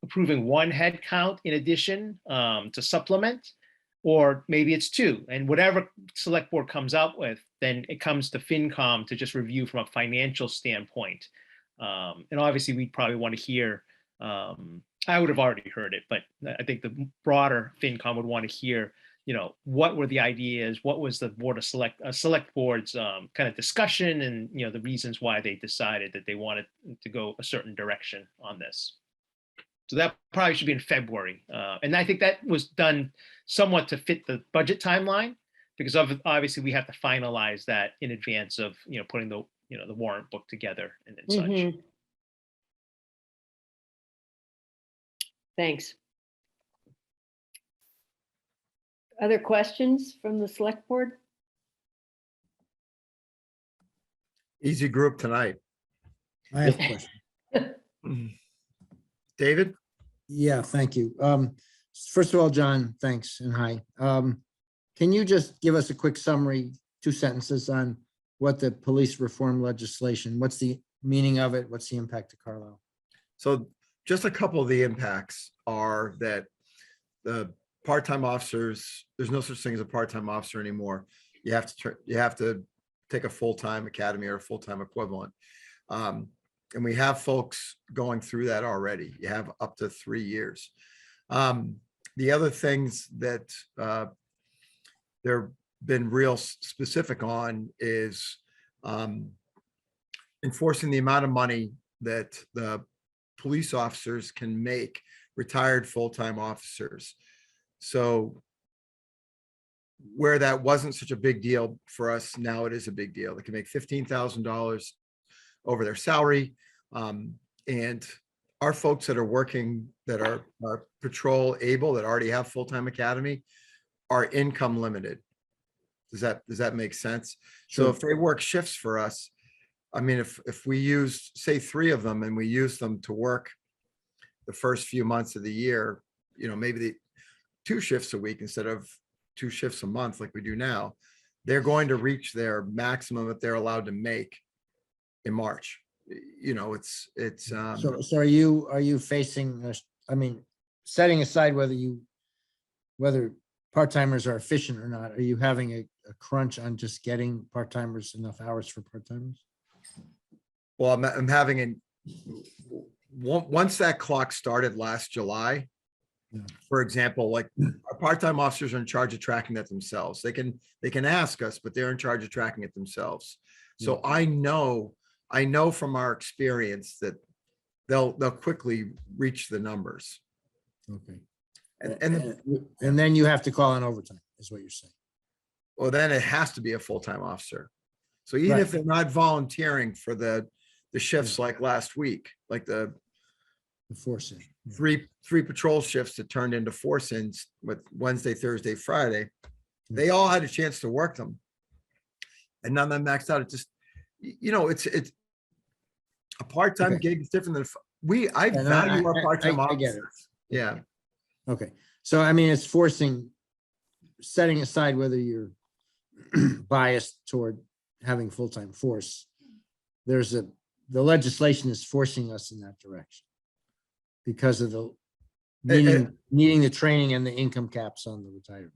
approving one head count in addition to supplement, or maybe it's two, and whatever select board comes out with, then it comes to FinCom to just review from a financial standpoint. And obviously we'd probably want to hear, I would have already heard it, but I think the broader FinCom would want to hear, what were the ideas, what was the board of select board's kind of discussion, and, the reasons why they decided that they wanted to go a certain direction on this. So that probably should be in February. And I think that was done somewhat to fit the budget timeline, because obviously we have to finalize that in advance of, putting the, the warrant book together and such. Thanks. Other questions from the select board? Easy group tonight. I have a question. David? Yeah, thank you. First of all, John, thanks and hi. Can you just give us a quick summary, 2 sentences on what the police reform legislation, what's the meaning of it? What's the impact to Carlisle? So just a couple of the impacts are that the part-time officers, there's no such thing as a part-time officer anymore. You have to take a full-time academy or a full-time equivalent. And we have folks going through that already. You have up to 3 years. The other things that they've been real specific on is enforcing the amount of money that the police officers can make retired full-time officers. So where that wasn't such a big deal for us, now it is a big deal. They can make $15,000 over their salary. And our folks that are working, that are patrol able, that already have full-time academy, are income limited. Does that make sense? So if they work shifts for us, I mean, if we use, say, 3 of them and we use them to work the first few months of the year, maybe 2 shifts a week instead of 2 shifts a month like we do now, they're going to reach their maximum that they're allowed to make in March. you know, it's, So are you facing, I mean, setting aside whether part-timers are efficient or not, are you having a crunch on just getting part-timers enough hours for part-timers? well, I'm having once that clock started last July, Yeah. for example, like our part-time officers are in charge of tracking that themselves. They can ask us, but they're in charge of tracking it themselves. So I know from our experience that they'll quickly reach the numbers. Okay. And And then you have to call in overtime, is what you're saying. well, then it has to be a full-time officer. So even Right. if they're not volunteering for the shifts like last week, like the Force in. three patrol shifts that turned into force-ins with Wednesday, Thursday, Friday, they all had a chance to work them. And none of them maxed out. It just, you know, it's a part-time Okay. gig is different than I Yeah, no, value our part-time I get it. officers. Yeah. Okay, so I mean, it's setting aside whether you're biased toward having full-time force. The legislation is forcing us in that direction because of the needing the training and the income caps on the retirees.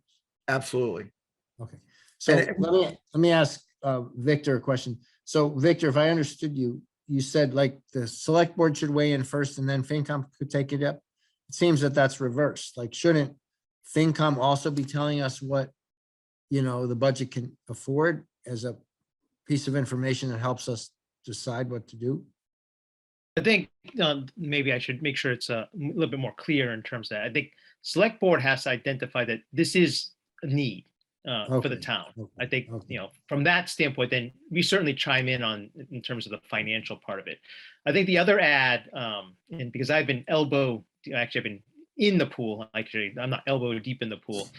Absolutely. Okay, so And- let me ask Victor a question. So Victor, if I understood you, you said like the select board should weigh in first and then FinCom could take it up. It seems that that's reversed. Like, shouldn't FinCom also be telling us what, you know, the budget can afford as a piece of information that helps us decide what to do? I think maybe I should make sure it's a little bit more clear in terms of that. I think select board has to identify that this is a need for the Okay, town. okay, I think, okay. you know, from that standpoint, then we certainly chime in in terms of the financial part of it. I think the other ad, and because I've been I've been in the pool, actually, I'm not elbow deep in the pool,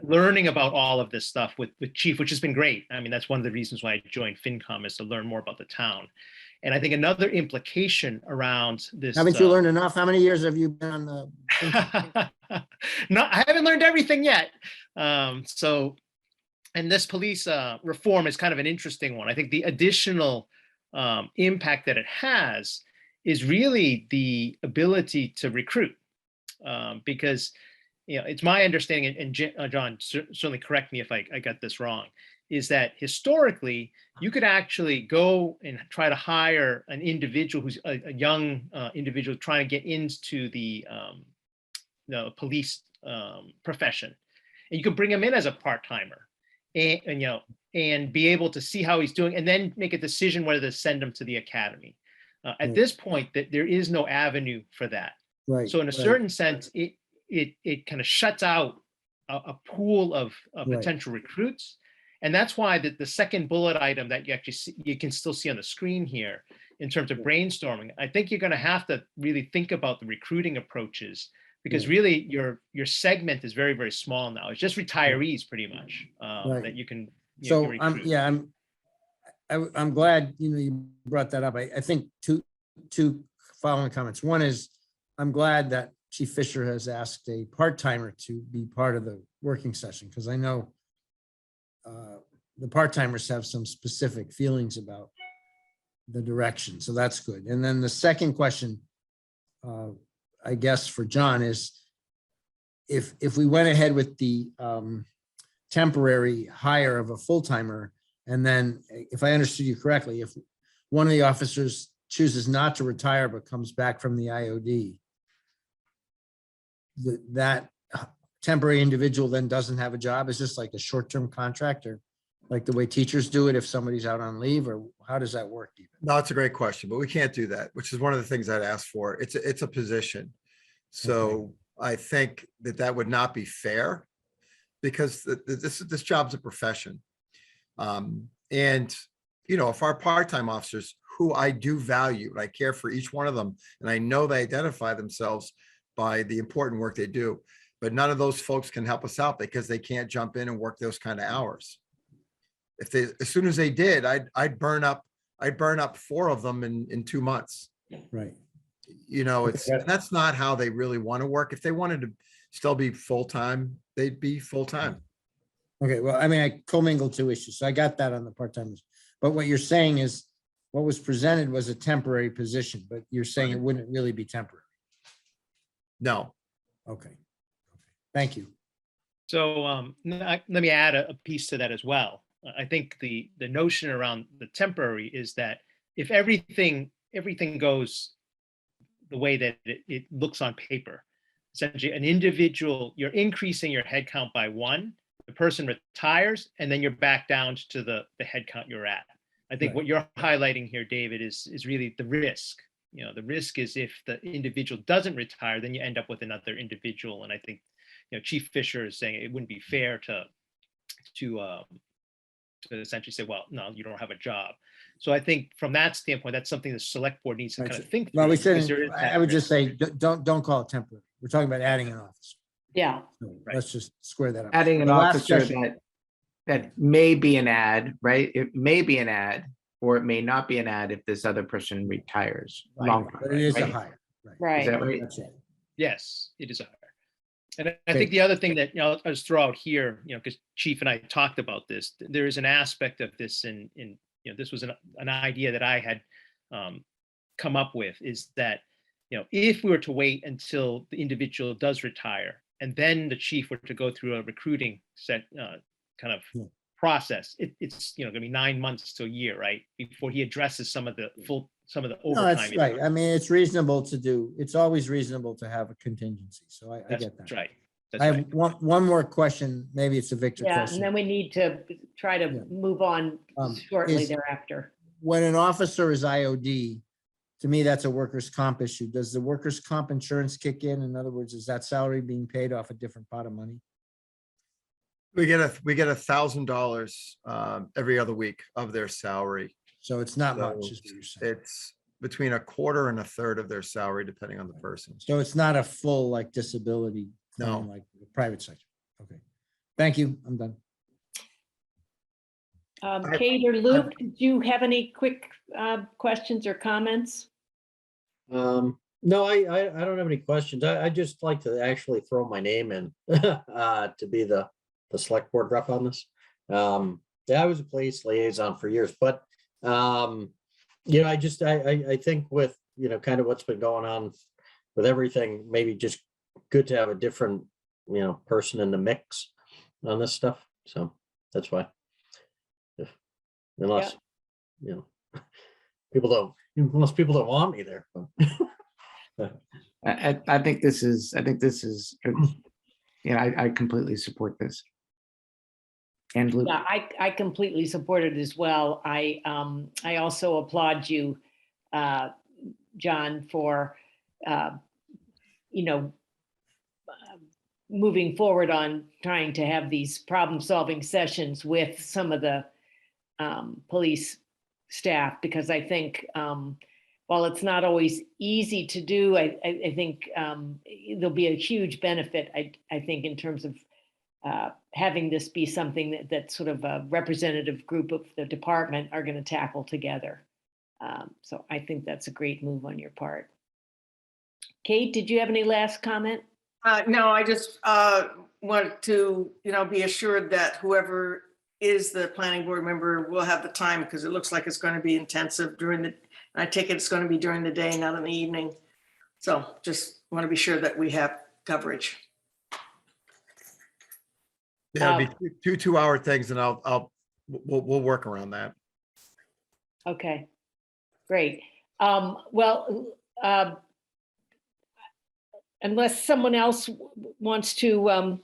learning about all of this stuff with Chief, which has been great. I mean, that's one of the reasons why I joined FinCom, is to learn more about the town. And I think another implication around this. Haven't you learned enough? How many years have you been on the? No, I haven't learned everything yet. And this police reform is kind of an interesting one. I think the additional impact that it has is really the ability to recruit, because, you know, it's my understanding, and John, certainly correct me if I got this wrong, is that historically you could actually go and try to hire an individual who's a young individual trying to get into the police profession, and you can bring him in as a part-timer, and you know, and be able to see how he's doing, and then make a decision whether to send him to the academy. At this point, that there is no avenue for that. Right. So in a certain sense, it kind of shuts out a pool of potential recruits. And that's why the second bullet item that you actually see, you can still see on the screen here in terms of brainstorming, I think you're going to have to really think about the recruiting approaches, because really your segment is very, very small now. It's just retirees pretty much that you can. So I'm glad, you know, you brought that up. I think two following comments. One is, I'm glad that Chief Fisher has asked a part-timer to be part of the working session, because I know the part-timers have some specific feelings about the direction. So that's good. And then the second question, I guess for John, is if we went ahead with the temporary hire of a full-timer, and then if I understood you correctly, if one of the officers chooses not to retire but comes back from the IOD, that temporary individual then doesn't have a job? Is this like a short-term contract, or like the way teachers do it if somebody's out on leave, or how does that work even? No, it's a great question, but we can't do that, which is one of the things I'd ask for. It's a position. So I think that would not be fair, because this job's a profession. And, you know, if our part-time officers, who I do value, and I care for each one of them, and I know they identify themselves by the important work they do, but none of those folks can help us out because they can't jump in and work those kind of hours. If they, as soon as they did, I'd burn up 4 of them in 2 months. Right. You know, that's not how they really want to work. If they wanted to still be full-time, they'd be full-time. Okay, well, I mean, I commingled two issues, so I got that on the part-timers. But what you're saying is, what was presented was a temporary position, but you're saying it wouldn't really be temporary. No. Okay. Thank you. So let me add a piece to that as well. I think the notion around the temporary is that if everything goes the way that it looks on paper, essentially an individual, you're increasing your head count by 1, the person retires, and then you're back down to the head count you're at. I think what you're highlighting here, David, is really the risk. You know, the risk is if the individual doesn't retire, then you end up with another individual. And I think, you know, Chief Fisher is saying it wouldn't be fair to essentially say, well, no, you don't have a job. So I think from that standpoint, that's something the select board needs to kind of think through. Well, we because said, there is that I would just risk. say, don't call it temporary. We're talking about adding an officer. Yeah. So let's just square that up. Adding an The last officer question- that may be an ad, right? It may be an ad, or it may not be an ad if this other person retires. Right, Long but it is a right? hire. Right. Is that right? That's it. Yes, it is a hire. And I think the other thing that, you know, I'll just throw out here, you know, because Chief and I talked about this, there is an aspect of this in you know, this was an idea that I had come up with, is that, you know, if we were to wait until the individual does retire and then the chief were to go through a recruiting kind of process, it's, you know, gonna be 9 months to a year, right? Before he addresses some of the No, overtime. that's right. I mean, it's reasonable to do, it's always reasonable to have a contingency. So I get that. That's right. I have one more question. Maybe it's a Victor Yeah, and question. then we need to try to move on shortly is- thereafter. When an officer is IOD, to me, that's a workers' comp issue. Does the workers' comp insurance kick in? In other words, is that salary being paid off a different pot of money? We get $1,000 every other week of their salary. So it's not much, So is what you're saying. It's between a quarter and a third of their salary, depending on the person. So it's not a full like disability claim No. like the private sector. Okay. Thank you. I'm done. Kate or Luke, did you have any quick questions or comments? No, I don't have any questions. I just like to actually throw my name in to be the select board rep on this. Yeah, I was a police liaison for years, but you know, I think with, you know, kind of what's been going on with everything, maybe just good to have a different, you know, person in the mix on this stuff. So that's why. Unless, you know, unless people don't want me there. I think this is, you know, I completely support this. And Luke, Yeah, I completely support it as well. I also applaud you, John, for you know, moving forward on trying to have these problem-solving sessions with some of the police staff, because I think while it's not always easy to do, I think there'll be a huge benefit, I think, in terms of having this be something that sort of a representative group of the department are going to tackle together. So I think that's a great move on your part. Kate, did you have any last comment? No, I just wanted to, you know, be assured that whoever is the planning board member will have the time, because it looks like it's going to be intensive during the, I take it it's going to be during the day, not in the evening. So just want to be sure that we have coverage. Yeah, it'll be two 2-hour things, and we'll work around that. Okay, great. Well, unless someone else wants to,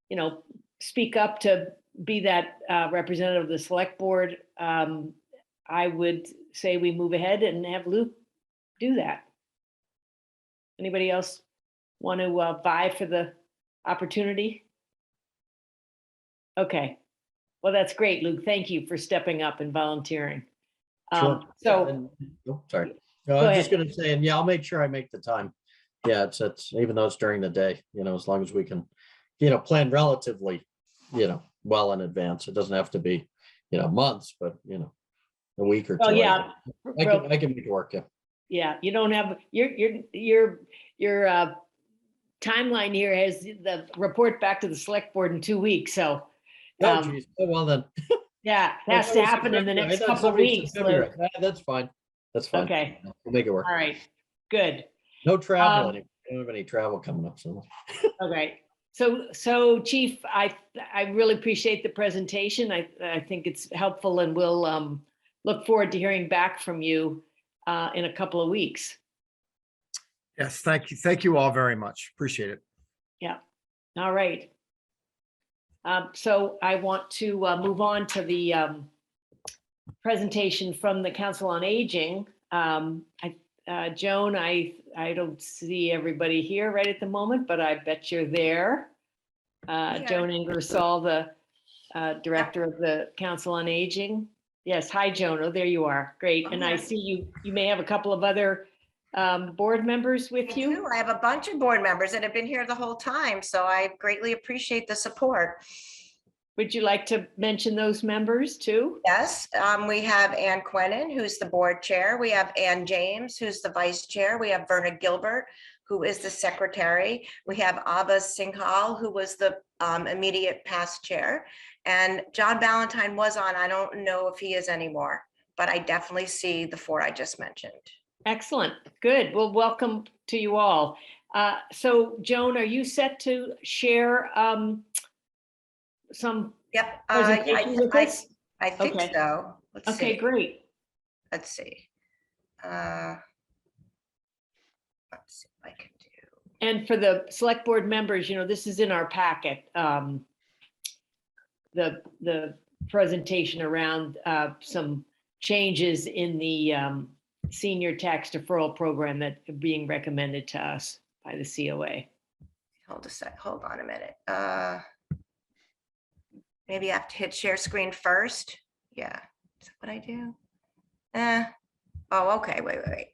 you know, speak up to be that representative of the select board, I would say we move ahead and have Luke do that. Anybody else want to vie for the opportunity? Okay, well, that's great, Luke. Thank you for stepping up and volunteering. Sure. So, Sorry. No, Go I was just ahead. gonna say, and yeah, I'll make sure I make the time. Yeah, it's even though it's during the day, you know, as long as we can, you know, plan relatively, you know, well in advance. It doesn't have to be, you know, months, but, you know, a week or two. oh yeah, I can make it work, yeah. yeah, you don't have, your timeline here has the report back to the select board in 2 weeks, so. Oh, geez. Oh, well then. Yeah, I has thought to it was happen in the February. I next thought couple of somebody said weeks. February. Liz. That's fine. That's fine. Okay, We'll make it work. all right, good. No travel Um, anymore. I don't have any travel coming up soon. Okay, so Chief, I really appreciate the presentation. I think it's helpful, and we'll look forward to hearing back from you in a couple of weeks. Yes, thank you. Thank you all very much. Appreciate it. Yeah, all right. So I want to move on to the presentation from the Council on Aging. Joan, I don't see everybody here right at the moment, but I bet you're there. Joan Ingersoll, the Director of the Council on Aging. Yes, hi, Joan. Oh, there you are. Great. And I see you may have a couple of other board members with you. I have a bunch of board members that have been here the whole time, so I greatly appreciate the support. Would you like to mention those members too? Yes, we have Ann Quenin, who's the board chair. We have Ann James, who's the vice chair. We have Verna Gilbert, who is the secretary. We have Ava Singhal, who was the immediate past chair. And John Ballantyne was on. I don't know if he is anymore, but I definitely see the four I just mentioned. Excellent. Good. Well, welcome to you all. So Joan, are you set to share some? Yep. presentation with us? I think Okay. so. Let's Okay, see. great. Let's see. Let's see if I can do. And for the select board members, this is in our packet. The presentation around some changes in the senior tax deferral program that are being recommended to us by the COA. Hold on a minute. Maybe I have to hit share screen first. Yeah, is that what I do? Oh, okay, wait.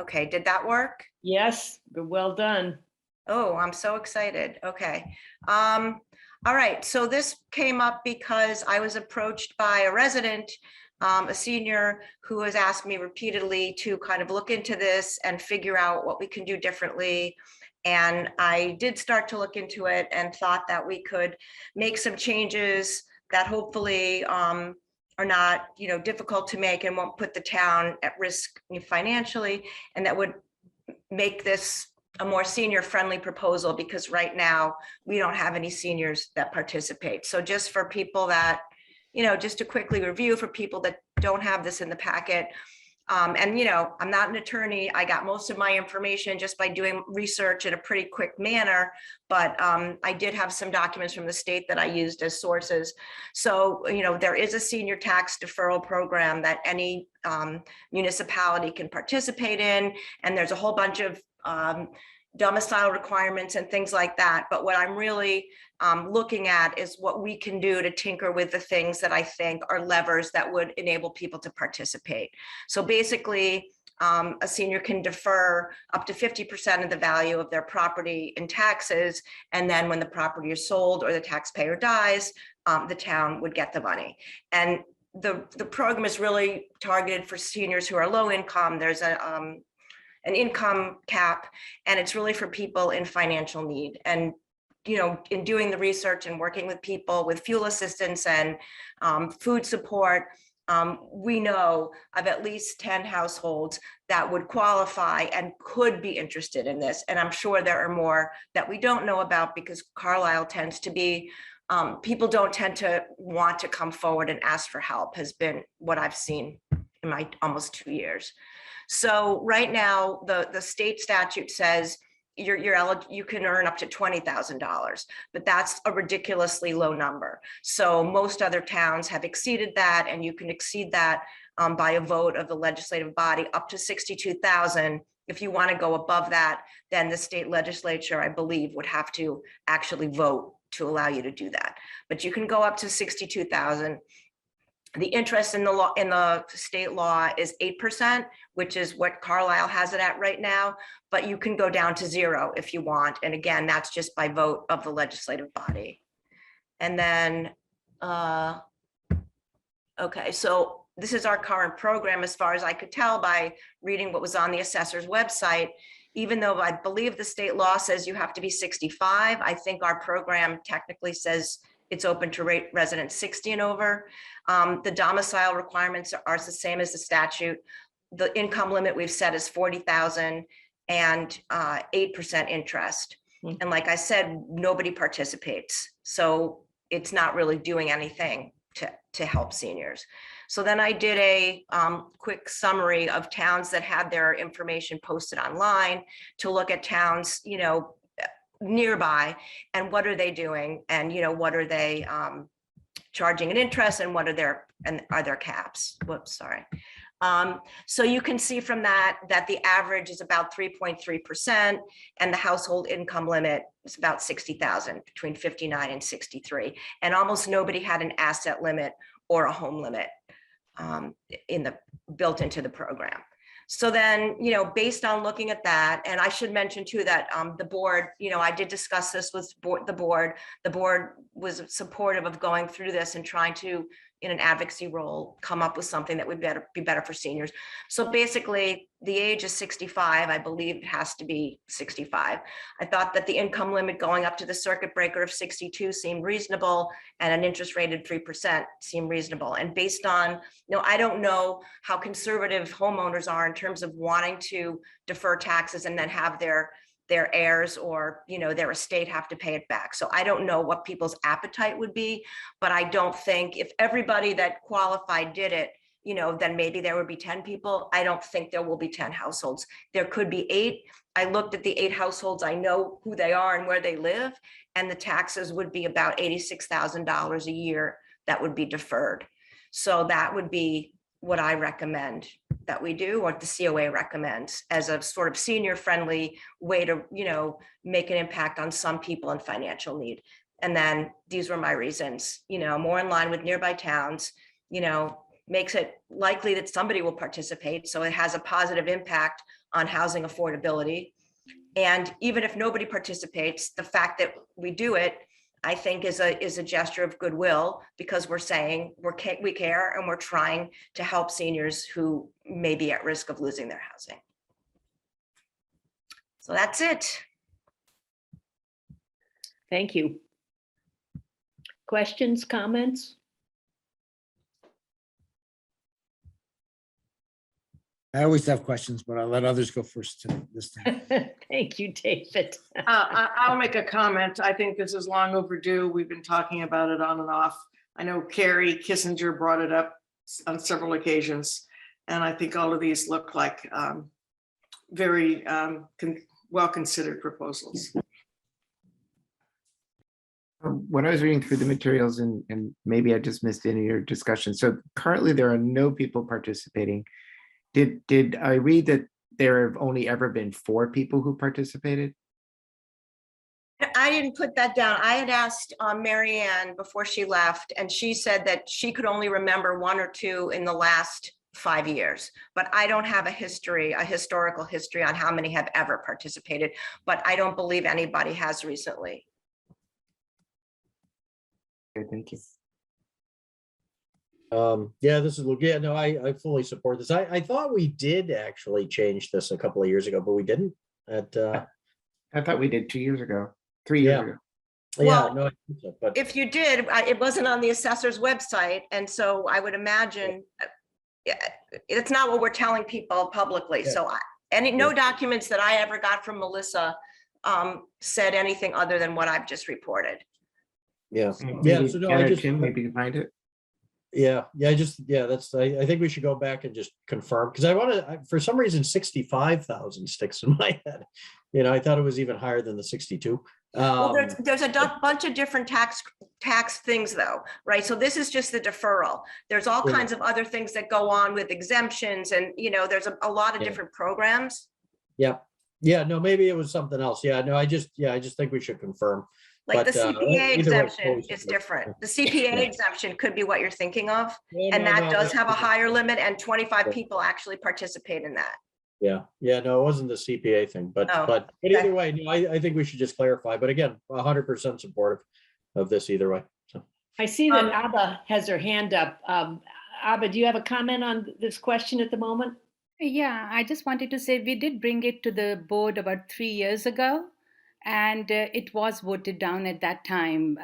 Okay, did that work? Yes, well done. Oh, I'm so excited. Okay. All right, so this came up because I was approached by a resident, a senior, who has asked me repeatedly to kind of look into this and figure out what we can do differently. And I did start to look into it and thought that we could make some changes that hopefully are not, difficult to make and won't put the town at risk financially, and that would make this a more senior friendly proposal, because right now we don't have any seniors that participate. So just for people that, just to quickly review for people that don't have this in the packet. And I'm not an attorney. I got most of my information just by doing research in a pretty quick manner, but I did have some documents from the state that I used as sources. So, there is a senior tax deferral program that any municipality can participate in, and there's a whole bunch of domicile requirements and things like that. But what I'm really looking at is what we can do to tinker with the things that I think are levers that would enable people to participate. So basically, a senior can defer up to 50% of the value of their property in taxes. And then when the property is sold or the taxpayer dies, the town would get the money. And the program is really targeted for seniors who are low income. There's an income cap, and it's really for people in financial need. And in doing the research and working with people with fuel assistance and food support, we know of at least 10 households that would qualify and could be interested in this. And I'm sure there are more that we don't know about, because Carlisle tends to be, people don't tend to want to come forward and ask for help, has been what I've seen in my almost 2 years. So right now, the state statute says you can earn up to $20,000, but that's a ridiculously low number. So most other towns have exceeded that, and you can exceed that by a vote of the legislative body up to 62,000. If you want to go above that, then the state legislature, I believe, would have to actually vote to allow you to do that. But you can go up to 62,000. The interest in the law, in the state law, is 8%, which is what Carlisle has it at right now, but you can go down to 0 if you want. And again, that's just by vote of the legislative body. And then, okay, so this is our current program, as far as I could tell by reading what was on the assessor's website. Even though I believe the state law says you have to be 65, I think our program technically says it's open to residents 60 and over. The domicile requirements are the same as the statute. The income limit we've set is 40,000 and 8% interest. And like I said, nobody participates. So it's not really doing anything to help seniors. So then I did a quick summary of towns that had their information posted online to look at towns, you know, nearby, and what are they doing, and you know, what are they charging in interest, and what are their, and are there caps? Whoops, sorry. So you can see from that the average is about 3.3%, and the household income limit is about 60,000, between 59 and 63, and almost nobody had an asset limit or a home limit built into the program. So then, you know, based on looking at that, and I should mention too that the board, you know, I did discuss this with the board. The board was supportive of going through this and trying to, in an advocacy role, come up with something that would be better for seniors. So basically, the age is 65. I believe it has to be 65. I thought that the income limit going up to the circuit breaker of 62 seemed reasonable, and an interest rate of 3% seemed reasonable. And based on, you know, I don't know how conservative homeowners are in terms of wanting to defer taxes and then have their heirs or, you know, their estate have to pay it back. So I don't know what people's appetite would be, but I don't think if everybody that qualified did it, you know, then maybe there would be 10 people. I don't think there will be 10 households. There could be 8. I looked at the 8 households. I know who they are and where they live, and the taxes would be about $86,000 a year that would be deferred. So that would be what I recommend that we do, or the COA recommends, as a sort of senior friendly way to, you know, make an impact on some people in financial need. And then these were my reasons, you know, more in line with nearby towns, you know, makes it likely that somebody will participate. So it has a positive impact on housing affordability. And even if nobody participates, the fact that we do it, I think is a gesture of goodwill, because we're saying we care and we're trying to help seniors who may be at risk of losing their housing. So that's it. Thank you. Questions, comments? I always have questions, but I'll let others go first this time. Thank you, David. I'll make a comment. I think this is long overdue. We've been talking about it on and off. I know Carrie Kissinger brought it up on several occasions, and I think all of these look like very well-considered proposals. When I was reading through the materials, and maybe I just missed any of your discussion. So currently there are no people participating. Did I read that there have only ever been 4 people who participated? I didn't put that down. I had asked Mary Ann before she left, and she said that she could only remember 1 or 2 in the last 5 years. But I don't have a historical history on how many have ever participated, but I don't believe anybody has recently. Okay, thank you. Yeah, this is Luke. Yeah, no, I fully support this. I thought we did actually change this a couple of years ago, but we didn't. I thought we did 2 years ago, 3 years ago. Yeah, Well, no, I think so, but if you did, it wasn't on the assessor's website, and so I would imagine it's not what we're telling people publicly. Yeah. So no documents that I ever got from Melissa said anything other than what I've just reported. yeah, Maybe, yeah. So no, I just Tim, maybe you can find it. Yeah, that's, I think we should go back and just confirm, because for some reason, 65,000 sticks in my head. You know, I thought it was even higher than the 62. Well, there's a bunch of different tax things though, right? So this is just the deferral. There's all kinds of other things that go on with exemptions, and, you know, there's a lot of different programs. Yeah, no, maybe it was something else. Yeah, no, I just think we should confirm. Like But, the CPA exemption totally is support. different. The CPA exemption could be what you're thinking of, Yeah, and no, that no, does that's have a different. higher limit, and 25 people actually participate in that. Yeah, no, it wasn't the CPA thing, but Oh, but either way, no, I think we should just clarify. But again, 100% supportive of this either way. So I see that Abba has her hand up. Abba, do you have a comment on this question at the moment? Yeah, I just wanted to say we did bring it to the board about 3 years ago, and it was voted down at that time.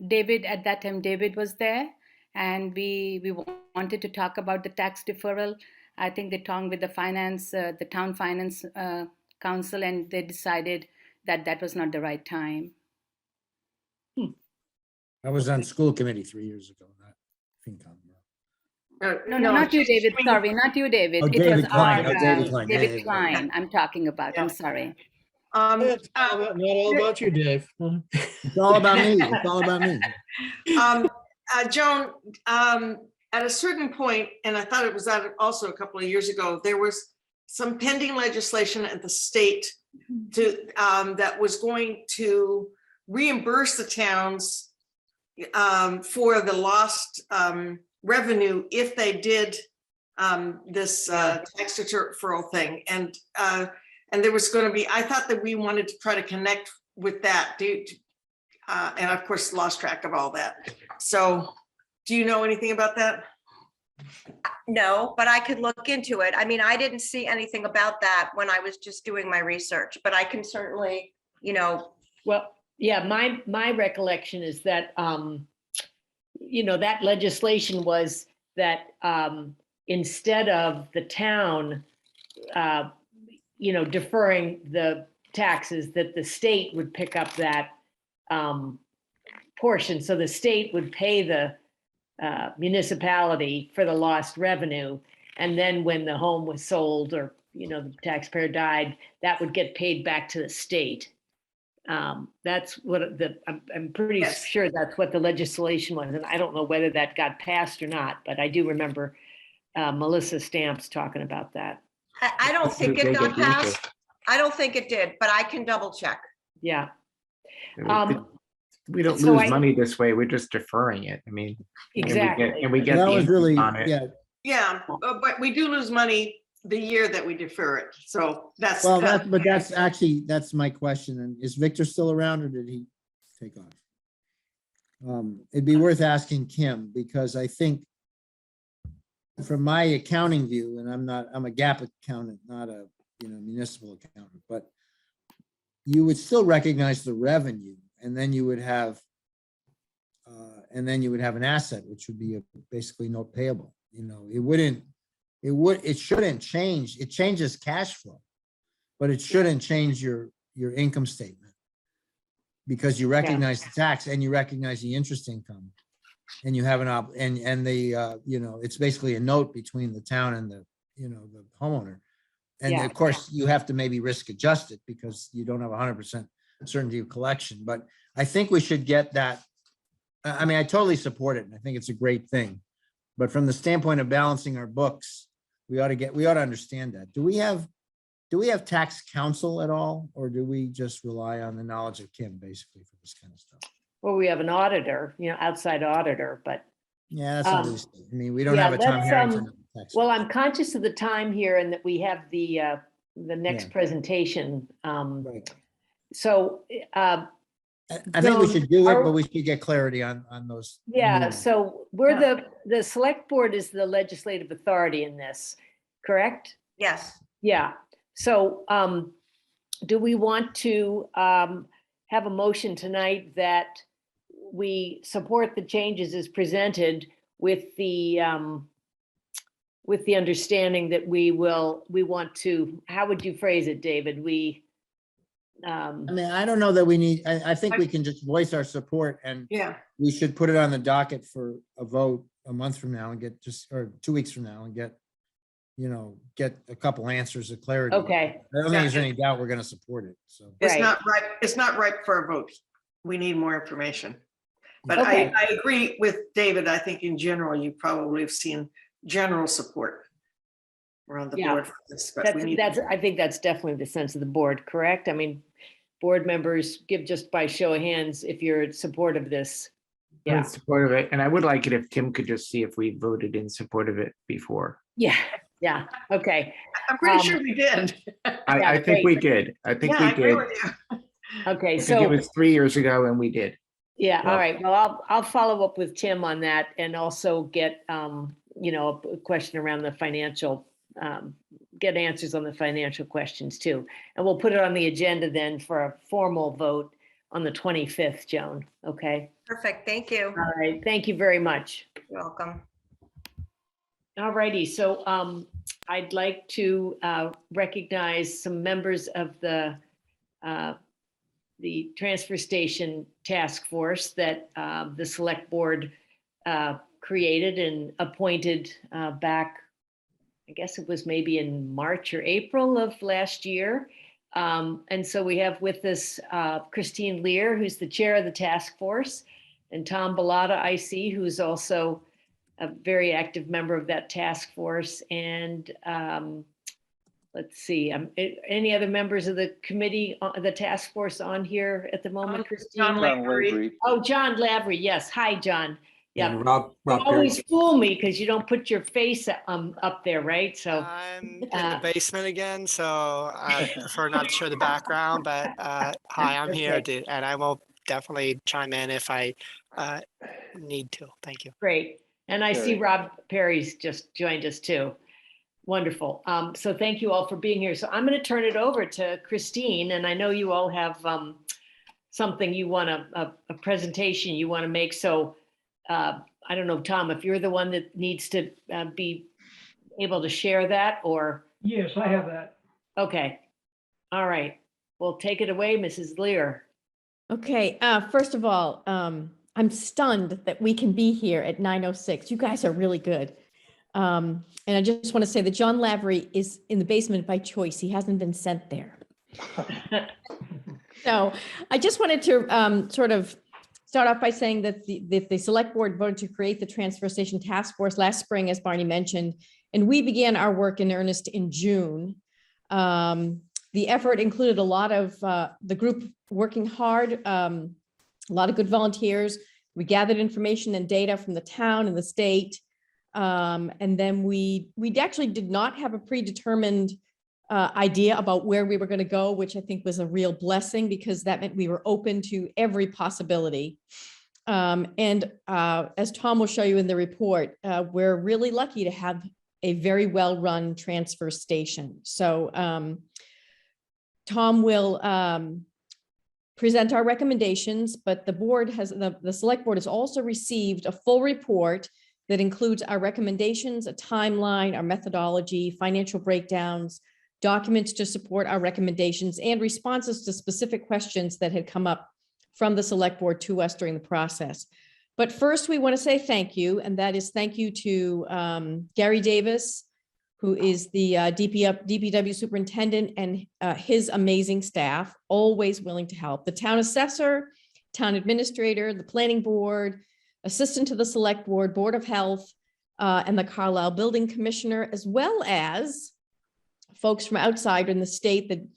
David, at that time, David was there, and we wanted to talk about the tax deferral. I think they talked with the town finance council, and they decided that that was not the right time. I was on school committee 3 years ago, not FinCom. No, not you, David. Sorry, not you, David. Oh, It David was Klein. our Oh, David Klein. Yeah, David yeah, yeah. Klein I'm talking about. I'm sorry. It's not all about you, Dave. It's all about me. It's all about me. Joan, at a certain point, and I thought it was that also a couple of years ago, there was some pending legislation at the state to that was going to reimburse the towns for the lost revenue if they did this tax deferral thing. And there was going to be, I thought that we wanted to try to connect with that, and of course lost track of all that. So do you know anything about that? No, but I could look into it. I mean, I didn't see anything about that when I was just doing my research, but I can certainly, Well, yeah, my recollection is that, that legislation was that instead of the town, deferring the taxes, that the state would pick up that portion. So the state would pay the municipality for the lost revenue. And then when the home was sold or, the taxpayer died, that would get paid back to the state. That's what I'm pretty sure that's what the legislation was. And I don't know whether that got passed or not, but I do remember Melissa Stamps talking about that. I don't think it got passed. I don't think it did, but I can double check. Yeah. We don't so lose money this way. We're just deferring it. I mean, exactly. And we get That the was really, interest on it. yeah. Yeah, but we do lose money the year that we defer it. So that's. Well, that's my question. And is Victor still around or did he take off? It'd be worth asking Kim, because I think from my accounting view, and I'm a GAAP accountant, not a municipal accountant, but you would still recognize the revenue, and then you would have an asset, which would be basically note payable. It shouldn't change. It changes cash flow, but it shouldn't change your income statement, because you recognize the tax and you recognize the interest income, and you have it's basically a note between the town and the homeowner. And of course you have to maybe risk adjust it because you don't have 100% certainty of collection, but I think we should get that. I mean, I totally support it and I think it's a great thing, but from the standpoint of balancing our books, we ought to understand that. Do we have tax counsel at all, or do we just rely on the knowledge of Kim basically for this kind of stuff? Well, we have an auditor, outside auditor, but. Yeah, that's not really, I mean, we don't have a Tom Harrington. Well, I'm conscious of the time here and that we have the next presentation. Right. So. I think we should do it, but we should get clarity on those. Yeah, so we're the select board is the legislative authority in this, correct? Yes. Yeah, so do we want to have a motion tonight that we support the changes as presented with the understanding that we want to, how would you phrase it, David? I mean, I don't know that we need, I think we can just voice our support, and we should put it on the docket for a vote a month from now and or 2 weeks from now and get a couple answers of clarity. Okay. I don't think there's any doubt we're going to support it. So it's not ripe for a vote. We need more information. But I agree with David. I think in general, you probably have seen general support around the board for this. But I think that's definitely the sense of the board, correct? I mean, board members give just by show of hands if you're in support of this. I'm in support of it, and I would like it if Kim could just see if we voted in support of it before. Yeah, okay. I'm pretty sure we did. I think we did. I think we did. Okay, so it was 3 years ago, and we did. Yeah, all right. Well, I'll follow up with Tim on that and also get a question around the financial, get answers on the financial questions too. And we'll put it on the agenda then for a formal vote on the 25th, Joan, okay? Perfect, thank you. All right, thank you very much. You're welcome. All righty, so I'd like to recognize some members of the transfer station task force that the select board created and appointed back, I guess it was maybe in March or April of last year. And so we have with us Christine Lear, who's the chair of the task force, and Tom Bellata, IC, who's also a very active member of that task force. And let's see, any other members of the committee, the task force on here at the moment, Christine? John Lavery. Oh, John Lavery, yes. Hi, John. Yeah, And Rob you Perry. always fool me because you don't put your face up there, right? So I'm in the basement again, so I prefer not to show the background, but hi, I'm here, Okay. and I will definitely chime in if I need to. Thank you. Great. And I see Perry. Rob Perry's just joined us too. Wonderful. So thank you all for being here. So I'm going to turn it over to Christine, and I know you all have something you want a presentation you want to make. So I don't know, Tom, if you're the one that needs to be able to share that, or? Yes, I have that. Okay. All right. Well, take it away, Mrs. Lear. Okay, first of all, I'm stunned that we can be here at 9:06. You guys are really good. And I just want to say that John Lavery is in the basement by choice. He hasn't been sent there. So I just wanted to sort of start off by saying that the select board voted to create the transfer station task force last spring, as Barney mentioned, and we began our work in earnest in June. The effort included a lot of the group working hard, a lot of good volunteers. We gathered information and data from the town and the state. And then we actually did not have a predetermined idea about where we were going to go, which I think was a real blessing because that meant we were open to every possibility. And as Tom will show you in the report, we're really lucky to have a very well-run transfer station. So Tom will present our recommendations, but the board has, the select board has also received a full report that includes our recommendations, a timeline, our methodology, financial breakdowns, documents to support our recommendations, and responses to specific questions that had come up from the select board to us during the process. But first, we want to say thank you, and that is thank you to Gary Davis, who is the DPW superintendent, and his amazing staff, always willing to help. The town assessor, town administrator, the planning board, assistant to the select board, board of health, and the Carlisle building commissioner, as well as folks from outside in the state, the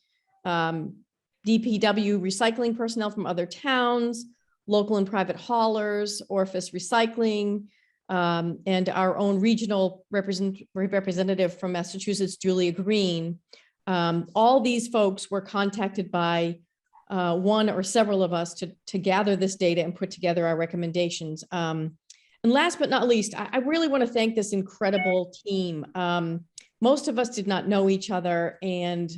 DPW recycling personnel from other towns, local and private haulers, Orifice Recycling, and our own regional representative from Massachusetts, Julia Green. All these folks were contacted by one or several of us to gather this data and put together our recommendations. And last but not least, I really want to thank this incredible team. Most of us did not know each other, and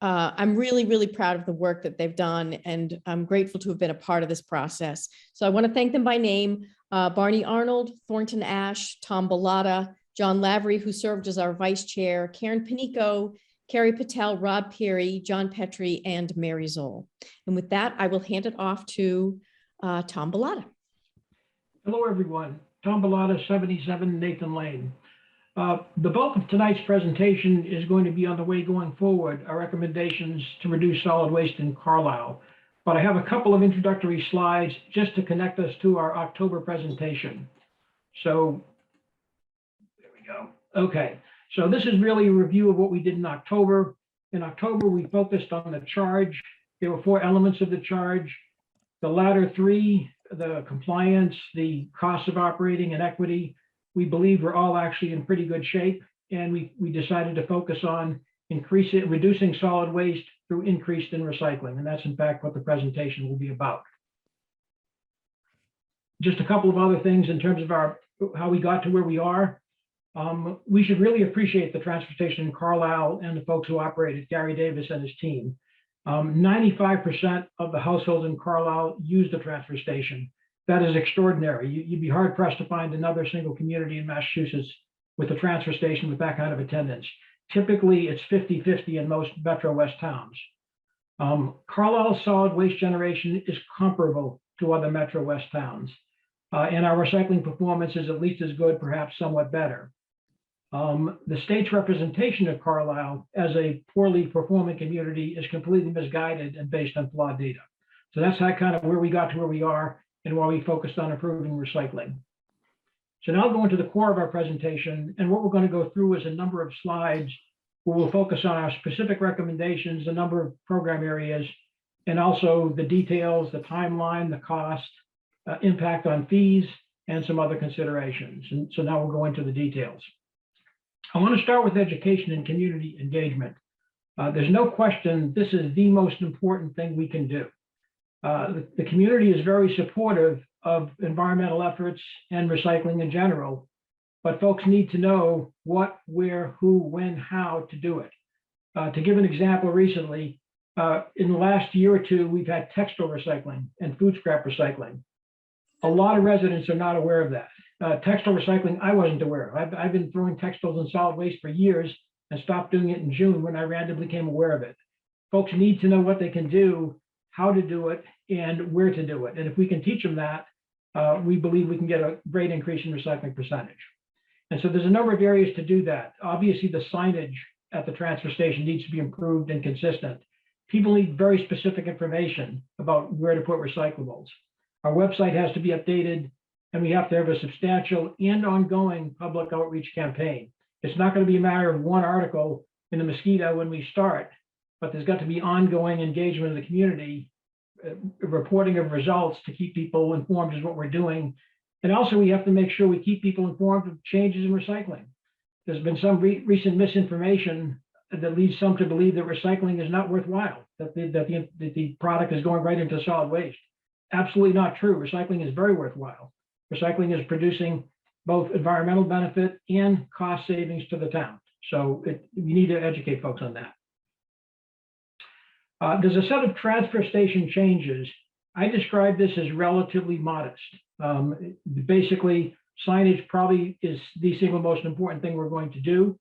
I'm really, really proud of the work that they've done, and I'm grateful to have been a part of this process. So I want to thank them by name: Barney Arnold, Thornton Ash, Tom Bellata, John Lavery, who served as our vice chair, Karen Panico, Carrie Patel, Rob Peary, John Petrie, and Mary Zoll. And with that, I will hand it off to Tom Bellata. Hello, everyone. Tom Bellata, 77 Nathan Lane. The bulk of tonight's presentation is going to be on the way going forward, our recommendations to reduce solid waste in Carlisle. But I have a couple of introductory slides just to connect us to our October presentation. So there we go. Okay, so this is really a review of what we did in October. In October, we focused on the charge. There were 4 elements of the charge. The latter 3, the compliance, the cost of operating, and equity, we believe we're all actually in pretty good shape. And we decided to focus on reducing solid waste through increased in recycling. And that's in fact what the presentation will be about. Just a couple of other things in terms of how we got to where we are. We should really appreciate the transfer station in Carlisle and the folks who operate it, Gary Davis and his team. 95% of the households in Carlisle use the transfer station. That is extraordinary. You'd be hard pressed to find another single community in Massachusetts with a transfer station with that kind of attendance. Typically, it's 50-50 in most Metro West towns. Carlisle solid waste generation is comparable to other Metro West towns. And our recycling performance is at least as good, perhaps somewhat better. The state's representation of Carlisle as a poorly performing community is completely misguided and based on flawed data. So that's how kind of where we got to where we are and why we focused on improving recycling. So now I'll go into the core of our presentation, and what we're going to go through is a number of slides where we'll focus on our specific recommendations, a number of program areas, and also the details, the timeline, the cost, impact on fees, and some other considerations. And so now we'll go into the details. I want to start with education and community engagement. There's no question this is the most important thing we can do. The community is very supportive of environmental efforts and recycling in general, but folks need to know what, where, who, when, how to do it. To give an example, recently, in the last year or two, we've had textile recycling and food scrap recycling. A lot of residents are not aware of that. Textile recycling, I wasn't aware of. I've been throwing textiles in solid waste for years and stopped doing it in June when I randomly became aware of it. Folks need to know what they can do, how to do it, and where to do it. And if we can teach them that, we believe we can get a great increase in recycling percentage. And so there's a number of areas to do that. Obviously, the signage at the transfer station needs to be improved and consistent. People need very specific information about where to put recyclables. Our website has to be updated, and we have to have a substantial and ongoing public outreach campaign. It's not going to be a matter of one article in the Mosquito when we start, but there's got to be ongoing engagement of the community, reporting of results to keep people informed is what we're doing. And also we have to make sure we keep people informed of changes in recycling. There's been some recent misinformation that leads some to believe that recycling is not worthwhile, that the product is going right into solid waste. Absolutely not true. Recycling is very worthwhile. Recycling is producing both environmental benefit and cost savings to the town. So you need to educate folks on that. There's a set of transfer station changes. I describe this as relatively modest. Basically, signage probably is the single most important thing we're going to do.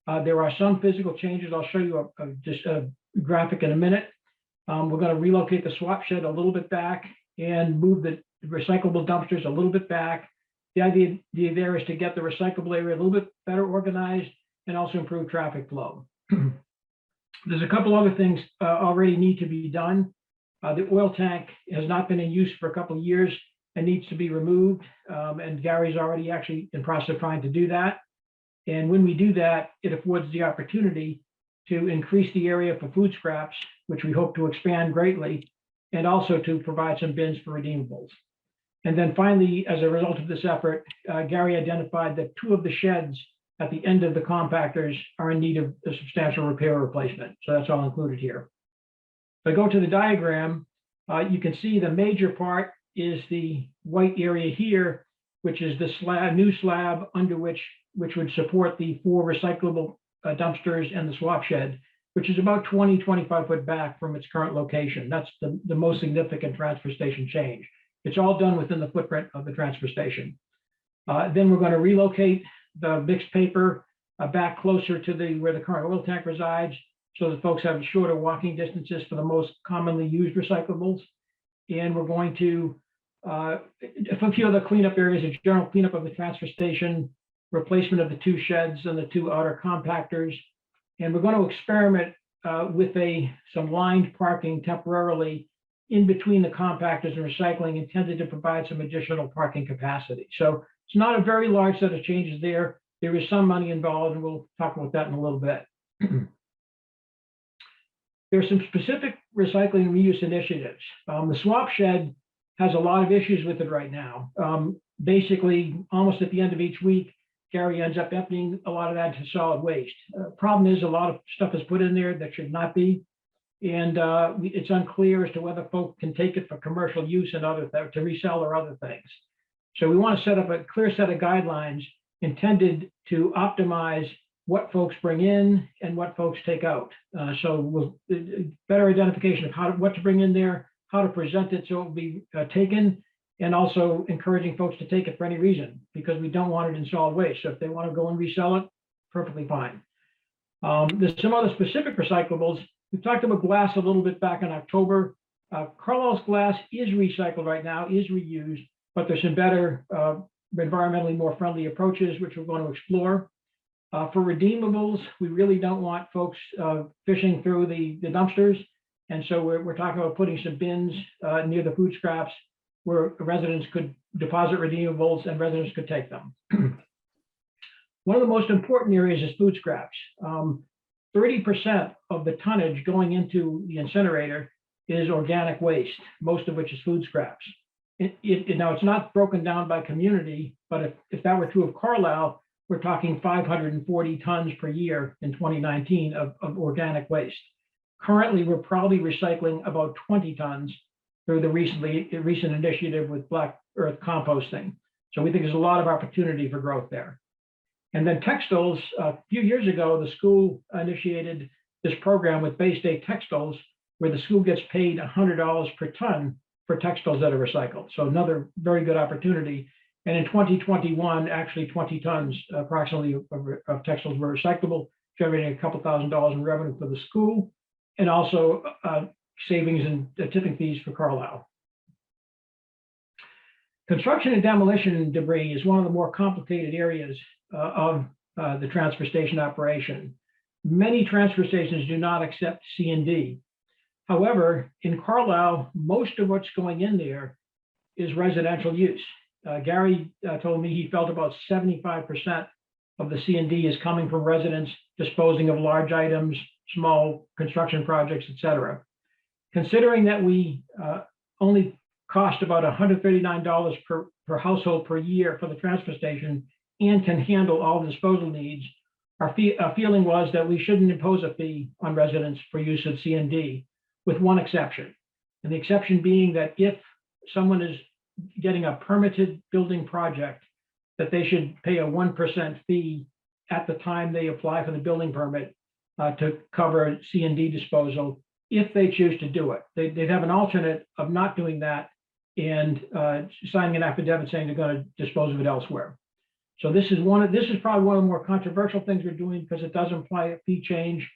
There are some physical changes. I'll show you just a graphic in a minute. We're going to relocate the swap shed a little bit back and move the recyclable dumpsters a little bit back. The idea there is to get the recyclable area a little bit better organized and also improve traffic flow. There's a couple other things already need to be done. The oil tank has not been in use for a couple of years and needs to be removed. And Gary's already actually in process of trying to do that. And when we do that, it affords the opportunity to increase the area for food scraps, which we hope to expand greatly, and also to provide some bins for redeemables. And then finally, as a result of this effort, Gary identified that 2 of the sheds at the end of the compactors are in need of a substantial repair or replacement. So that's all included here. If I go to the diagram, you can see the major part is the white area here, which is the new slab under which would support the 4 recyclable dumpsters and the swap shed, which is about 20-25 foot back from its current location. That's the most significant transfer station change. It's all done within the footprint of the transfer station. Then we're going to relocate the mixed paper back closer to where the current oil tank resides, so that folks have shorter walking distances for the most commonly used recyclables. And we're going to, a few other cleanup areas, a general cleanup of the transfer station, replacement of the 2 sheds and the 2 outer compactors. And we're going to experiment with some lined parking temporarily in between the compactors and recycling, intended to provide some additional parking capacity. So it's not a very large set of changes there. There is some money involved, and we'll talk about that in a little bit. There's some specific recycling and reuse initiatives. The swap shed has a lot of issues with it right now. Basically, almost at the end of each week, Gary ends up emptying a lot of that into solid waste. Problem is, a lot of stuff is put in there that should not be. And it's unclear as to whether folks can take it for commercial use and to resell or other things. So we want to set up a clear set of guidelines intended to optimize what folks bring in and what folks take out. So better identification of what to bring in there, how to present it so it will be taken, and also encouraging folks to take it for any reason, because we don't want it in solid waste. So if they want to go and resell it, perfectly fine. There's some other specific recyclables. We talked about glass a little bit back in October. Carlisle's glass is recycled right now, is reused, but there's some better environmentally more friendly approaches, which we're going to explore. For redeemables, we really don't want folks fishing through the dumpsters. And so we're talking about putting some bins near the food scraps where residents could deposit redeemables and residents could take them. One of the most important areas is food scraps. 30% of the tonnage going into the incinerator is organic waste, most of which is food scraps. Now, it's not broken down by community, but if that were true of Carlisle, we're talking 540 tons per year in 2019 of organic waste. Currently, we're probably recycling about 20 tons through the recent initiative with Black Earth composting. So we think there's a lot of opportunity for growth there. And then textiles, a few years ago, the school initiated this program with Bay State Textiles, where the school gets paid $100 per ton for textiles that are recycled. So another very good opportunity. And in 2021, actually 20 tons approximately of textiles were recyclable, generating a couple $1,000s in revenue for the school, and also savings and tipping fees for Carlisle. Construction and demolition debris is one of the more complicated areas of the transfer station operation. Many transfer stations do not accept C&D. However, in Carlisle, most of what's going in there is residential use. Gary told me he felt about 75% of the C&D is coming from residents disposing of large items, small construction projects, et cetera. Considering that we only cost about $139 per household per year for the transfer station and can handle all the disposal needs, our feeling was that we shouldn't impose a fee on residents for use of C&D, with one exception. And the exception being that if someone is getting a permitted building project, that they should pay a 1% fee at the time they apply for the building permit to cover C&D disposal, if they choose to do it. They'd have an alternate of not doing that and signing an affidavit saying they're going to dispose of it elsewhere. So this is probably one of the more controversial things we're doing because it does imply a fee change.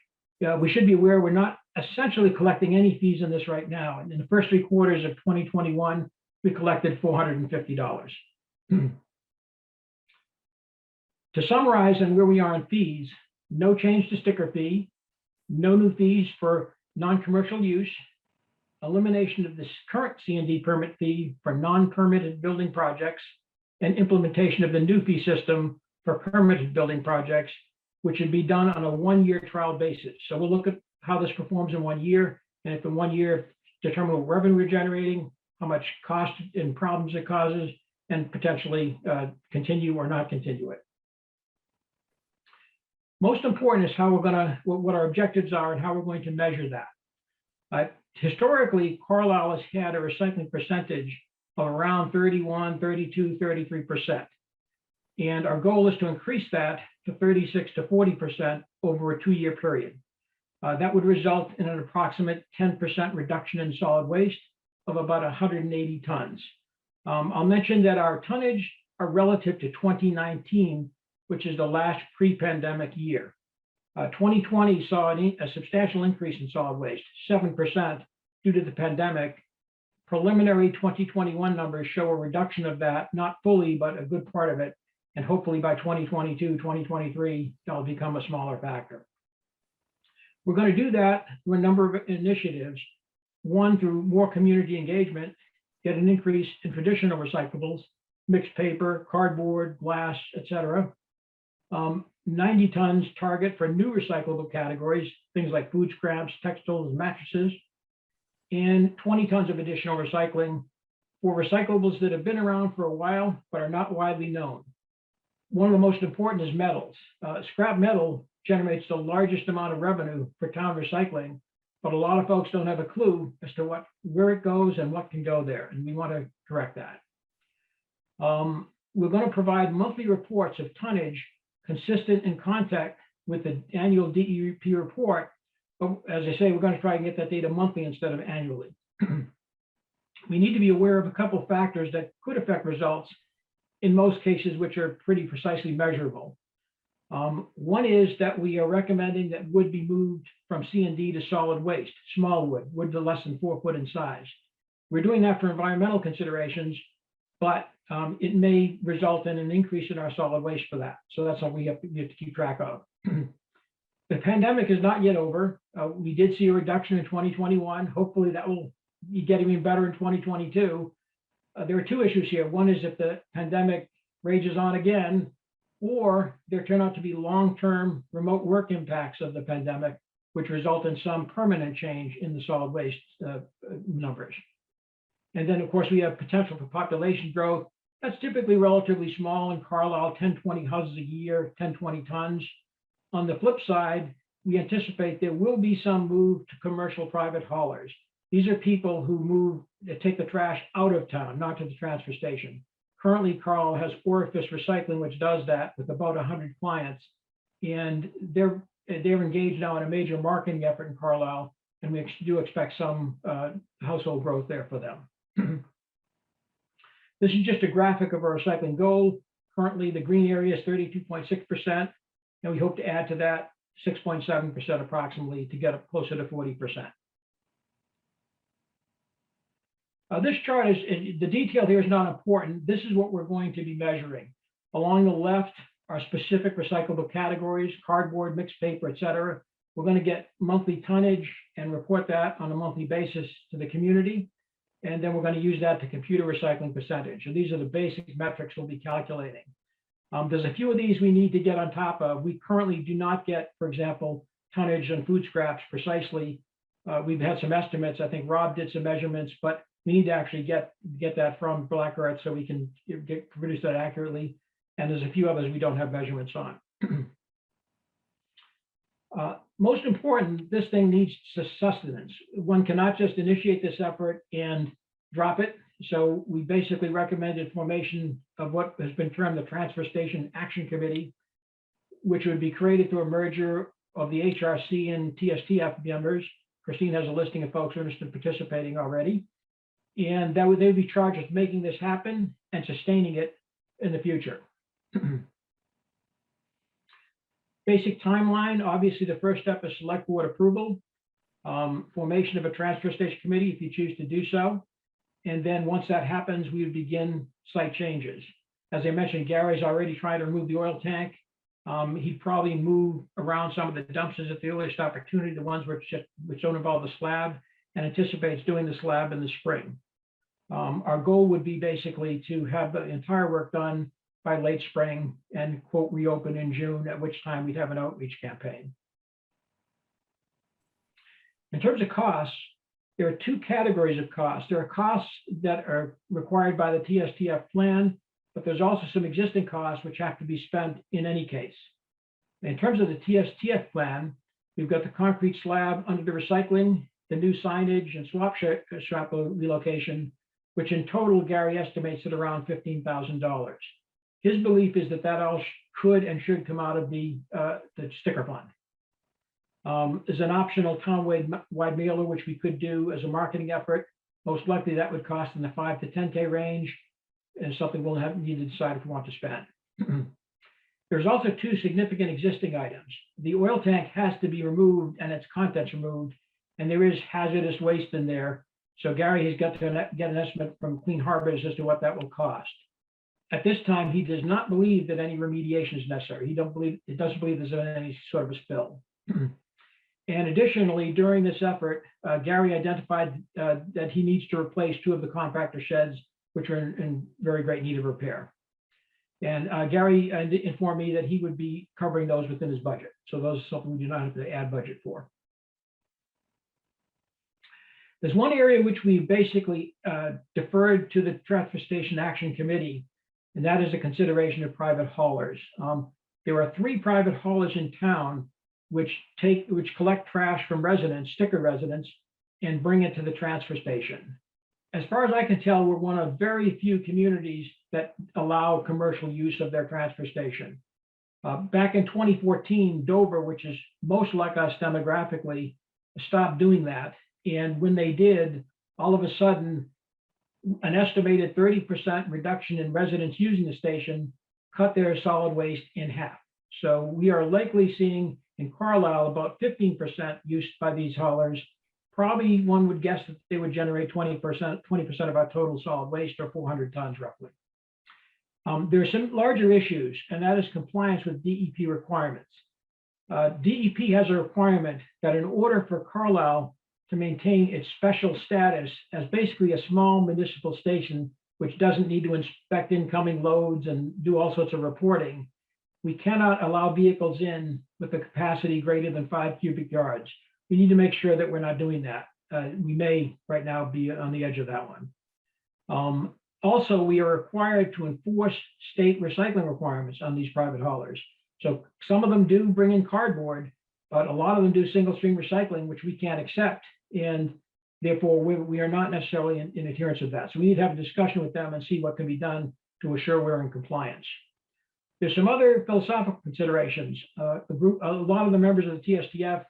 We should be aware we're not essentially collecting any fees in this right now. In the first 3 quarters of 2021, we collected $450. To summarize on where we are on fees, no change to sticker fee, no new fees for non-commercial use, elimination of this current C&D permit fee for non-permitted building projects, and implementation of the new fee system for permitted building projects, which would be done on a 1-year trial basis. So we'll look at how this performs in 1 year, and if in 1 year, determine what revenue we're generating, how much cost and problems it causes, and potentially continue or not continue it. Most important is how we're gonna, what our objectives are and how we're going to measure that. Historically, Carlisle has had a recycling percentage of around 31, 32, 33%. And our goal is to increase that to 36 to 40% over a 2-year period. That would result in an approximate 10% reduction in solid waste of about 180 tons. I'll mention that our tonnage are relative to 2019, which is the last pre-pandemic year. 2020 saw a substantial increase in solid waste, 7% due to the pandemic. Preliminary 2021 numbers show a reduction of that, not fully, but a good part of it. And hopefully by 2022, 2023, that'll become a smaller factor. We're going to do that through a number of initiatives. One, through more community engagement, get an increase in traditional recyclables, mixed paper, cardboard, glass, et cetera. 90 tons target for new recyclable categories, things like food scraps, textiles, mattresses, and 20 tons of additional recycling for recyclables that have been around for a while but are not widely known. One of the most important is metals. Scrap metal generates the largest amount of revenue for town recycling, but a lot of folks don't have a clue as to where it goes and what can go there, and we want to correct that. We're going to provide monthly reports of tonnage consistent in contact with the annual DEP report. But as I say, we're going to try and get that data monthly instead of annually. we need to be aware of a couple factors that could affect results in most cases, which are pretty precisely measurable. One is that we are recommending that wood be moved from C&D to solid waste, small wood to less than 4 foot in size. We're doing that for environmental considerations, but it may result in an increase in our solid waste for that. So that's something we have to keep track of. The pandemic is not yet over. We did see a reduction in 2021. Hopefully that will get even better in 2022. There are two issues here. One is if the pandemic rages on again, or there turn out to be long-term remote work impacts of the pandemic, which result in some permanent change in the solid waste numbers. And then, of course, we have potential for population growth. That's typically relatively small in Carlisle, 10, 20 houses a year, 10, 20 tons. On the flip side, we anticipate there will be some move to commercial private haulers. These are people who move, take the trash out of town, not to the transfer station. Currently, Carlisle has Orifice Recycling, which does that with about 100 clients. And they're engaged now in a major marketing effort in Carlisle, and we do expect some household growth there for them. This is just a graphic of our recycling goal. Currently, the green area is 32.6%, and we hope to add to that 6.7% approximately to get up closer to 40%. This chart is, the detail here is not important. This is what we're going to be measuring. Along the left are specific recyclable categories, cardboard, mixed paper, et cetera. We're going to get monthly tonnage and report that on a monthly basis to the community. And then we're going to use that to compute a recycling percentage. So these are the basic metrics we'll be calculating. There's a few of these we need to get on top of. We currently do not get, for example, tonnage and food scraps precisely. We've had some estimates. I think Rob did some measurements, but we need to actually get that from Black Earth so we can produce that accurately. And there's a few others we don't have measurements on. Most important, this thing needs sustenance. One cannot just initiate this effort and drop it. So we basically recommended formation of what has been termed the Transfer Station Action Committee, which would be created through a merger of the HRC and TSTF members. Christine has a listing of folks who are interested in participating already. And they would be charged with making this happen and sustaining it in the future. Basic timeline, obviously the first step is select board approval, formation of a transfer station committee if you choose to do so. And then once that happens, we would begin site changes. As I mentioned, Gary's already trying to remove the oil tank. He'd probably move around some of the dumpsters at the earliest opportunity, the ones which don't involve the slab, and anticipates doing the slab in the spring. Our goal would be basically to have the entire work done by late spring and quote reopen in June, at which time we'd have an outreach campaign. In terms of costs, there are two categories of costs. There are costs that are required by the TSTF plan, but there's also some existing costs which have to be spent in any case. In terms of the TSTF plan, we've got the concrete slab under the recycling, the new signage and swap shop relocation, which in total Gary estimates at around $15,000. His belief is that all could and should come out of the sticker fund. There's an optional town-wide mailer, which we could do as a marketing effort. Most likely that would cost in the 5 to 10K range, and something we'll need to decide if we want to spend. There's also two significant existing items. The oil tank has to be removed and its contents removed, and there is hazardous waste in there. So Gary has got to get an estimate from Clean Harbors as to what that will cost. At this time, he does not believe that any remediation is necessary. He doesn't believe there's any sort of a spill. And additionally, during this effort, Gary identified that he needs to replace 2 of the compactor sheds, which are in very great need of repair. And Gary informed me that he would be covering those within his budget. So those are something we do not have to add budget for. There's one area which we basically deferred to the Transfer Station Action Committee, and that is a consideration of private haulers. There are 3 private haulers in town which collect trash from residents, sticker residents, and bring it to the transfer station. As far as I can tell, we're one of very few communities that allow commercial use of their transfer station. Back in 2014, Dover, which is most like us demographically, stopped doing that. And when they did, all of a sudden, an estimated 30% reduction in residents using the station cut their solid waste in half. So we are likely seeing in Carlisle about 15% use by these haulers. Probably one would guess that they would generate 20% of our total solid waste, or 400 tons roughly. There are some larger issues, and that is compliance with DEP requirements. DEP has a requirement that in order for Carlisle to maintain its special status as basically a small municipal station, which doesn't need to inspect incoming loads and do all sorts of reporting, we cannot allow vehicles in with a capacity greater than 5 cubic yards. We need to make sure that we're not doing that. We may right now be on the edge of that one. Also, we are required to enforce state recycling requirements on these private haulers. So some of them do bring in cardboard, but a lot of them do single stream recycling, which we can't accept. And therefore, we are not necessarily in adherence with that. So we need to have a discussion with them and see what can be done to assure we're in compliance. There's some other philosophical considerations. A lot of the members of the TSTF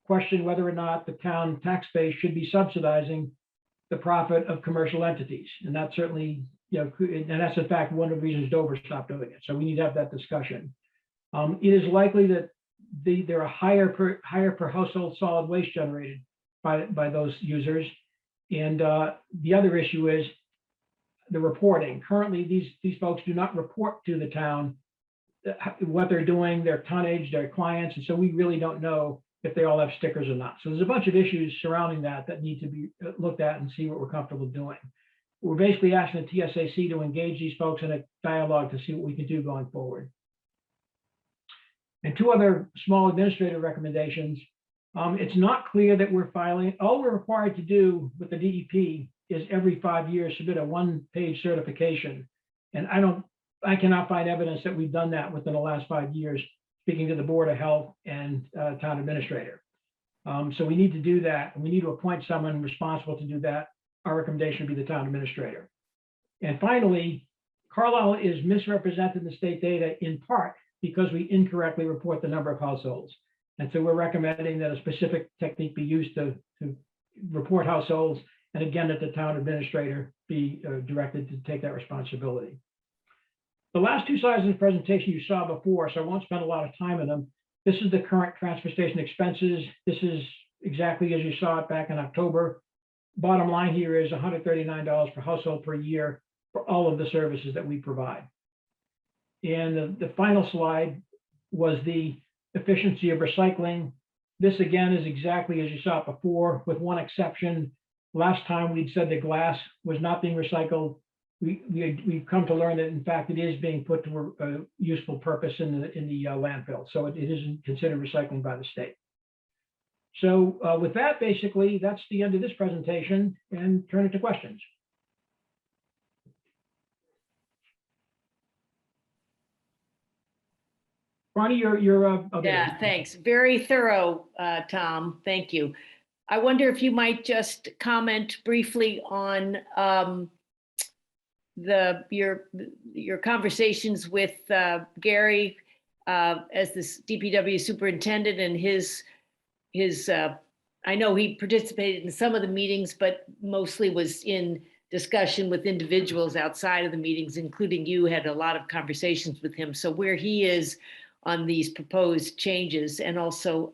question whether or not the town tax base should be subsidizing the profit of commercial entities. And that's certainly, and that's in fact one of the reasons Dover stopped doing it. So we need to have that discussion. It is likely that there are higher per household solid waste generated by those users. And the other issue is the reporting. Currently, these folks do not report to the town what they're doing, their tonnage, their clients. And so we really don't know if they all have stickers or not. So there's a bunch of issues surrounding that need to be looked at and see what we're comfortable doing. We're basically asking the TSAC to engage these folks in a dialogue to see what we can do going forward. And two other small administrative recommendations. It's not clear that we're filing. All we're required to do with the DEP is every 5 years submit a one-page certification. And I cannot find evidence that we've done that within the last 5 years, speaking to the Board of Health and town administrator. So we need to do that. And we need to appoint someone responsible to do that. Our recommendation would be the town administrator. And finally, Carlisle is misrepresented in the state data in part because we incorrectly report the number of households. And so we're recommending that a specific technique be used to report households. And again, that the town administrator be directed to take that responsibility. The last two slides in the presentation you saw before, so I won't spend a lot of time on them. This is the current transfer station expenses. This is exactly as you saw it back in October. Bottom line here is $139 per household per year for all of the services that we provide. And the final slide was the efficiency of recycling. This again is exactly as you saw it before, with one exception. Last time we'd said that glass was not being recycled. We've come to learn that in fact it is being put to a useful purpose in the landfill. So it isn't considered recycling by the state. So with that, basically, that's the end of this presentation, and turn it to questions. Ronnie, you're okay. Yeah, thanks. Very thorough, Tom. Thank you. I wonder if you might just comment briefly on your conversations with Gary as this DPW superintendent and his I know he participated in some of the meetings, but mostly was in discussion with individuals outside of the meetings, including you had a lot of conversations with him. So where he is on these proposed changes, and also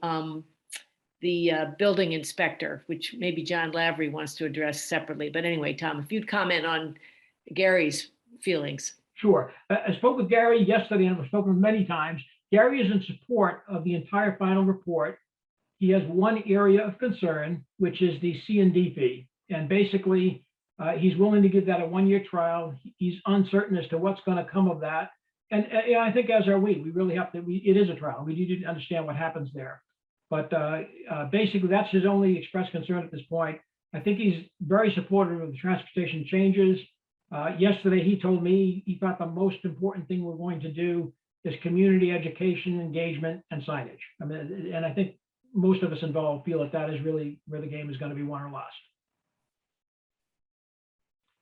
the building inspector, which maybe John Lavery wants to address separately. But anyway, Tom, if you'd comment on Gary's feelings. Sure. I spoke with Gary yesterday, and I've spoken many times. Gary is in support of the entire final report. He has one area of concern, which is the C&D fee. And basically, he's willing to give that a one-year trial. He's uncertain as to what's going to come of that. And I think as are we really have to, it is a trial. We need to understand what happens there. But basically, that's his only expressed concern at this point. I think he's very supportive of the transportation changes. Yesterday, he told me he thought the most important thing we're going to do is community education, engagement, and signage. I mean, and I think most of us involved feel that is really where the game is going to be won or lost.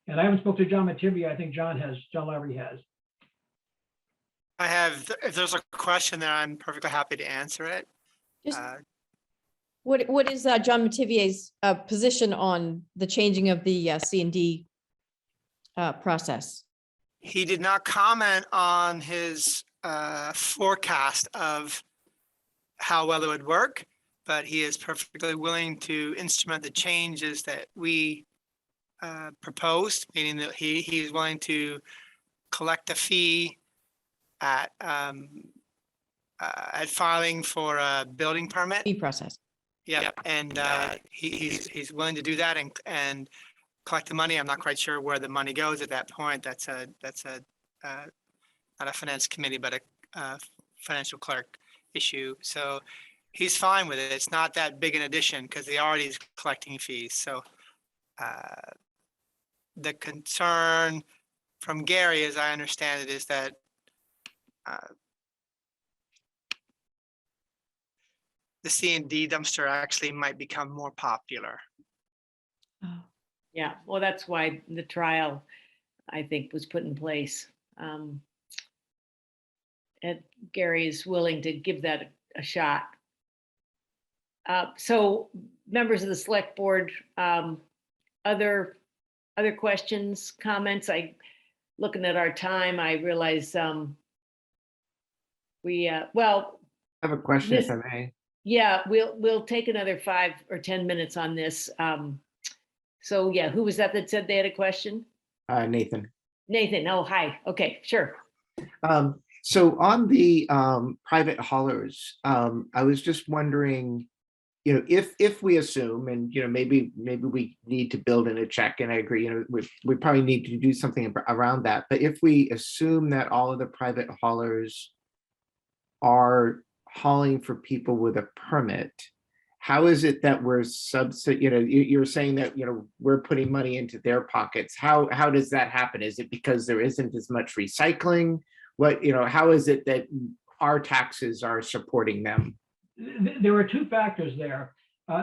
And I haven't spoken to John Mativia. I think John Lavery has. I have, if there's a question there, I'm perfectly happy to answer it. What is John Mativier's position on the changing of the C&D process? He did not comment on his forecast of how well it would work, but he is perfectly willing to instrument the changes that we proposed, meaning that he's willing to collect a fee at filing for a building permit. Fee process. Yeah, and he's willing to do that and collect the money. I'm not quite sure where the money goes at that point. That's not a finance committee, but a financial clerk issue. So he's fine with it. It's not that big an addition because he already is collecting fees. So the concern from Gary, as I understand it, is that the C&D dumpster actually might become more popular. Yeah, well, that's why the trial, I think, was put in place. And Gary is willing to give that a shot. So members of the select board, other questions, comments? Looking at our time, I realize well, I have a question if I may. yeah, we'll take another 5 or 10 minutes on this. So yeah, who was that said they had a question? Nathan. Nathan, oh, hi. Okay, sure. So on the private haulers, I was just wondering, if we assume, and maybe we need to build in a check, and I agree, we probably need to do something around that. But if we assume that all of the private haulers are hauling for people with a permit, how is it that we're you're saying that we're putting money into their pockets? How does that happen? Is it because there isn't as much recycling? How is it that our taxes are supporting them? There are two factors there.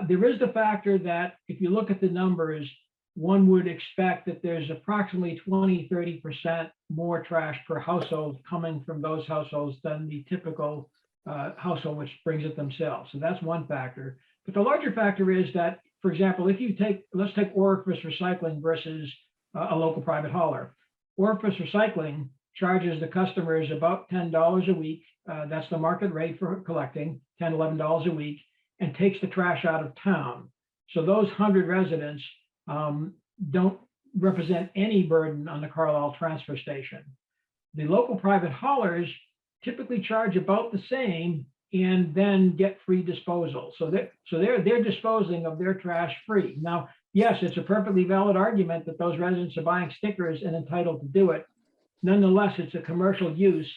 There is the factor that if you look at the numbers, one would expect that there's approximately 20-30% more trash per household coming from those households than the typical household which brings it themselves. So that's one factor. But the larger factor is that, for example, if you let's take Orifice Recycling versus a local private hauler. Orifice Recycling charges the customers about $10 a week. That's the market rate for collecting, $10, $11 a week, and takes the trash out of town. So those 100 residents don't represent any burden on the Carlisle transfer station. The local private haulers typically charge about the same and then get free disposal. So they're disposing of their trash free. Now, yes, it's a perfectly valid argument that those residents are buying stickers and entitled to do it. Nonetheless, it's a commercial use,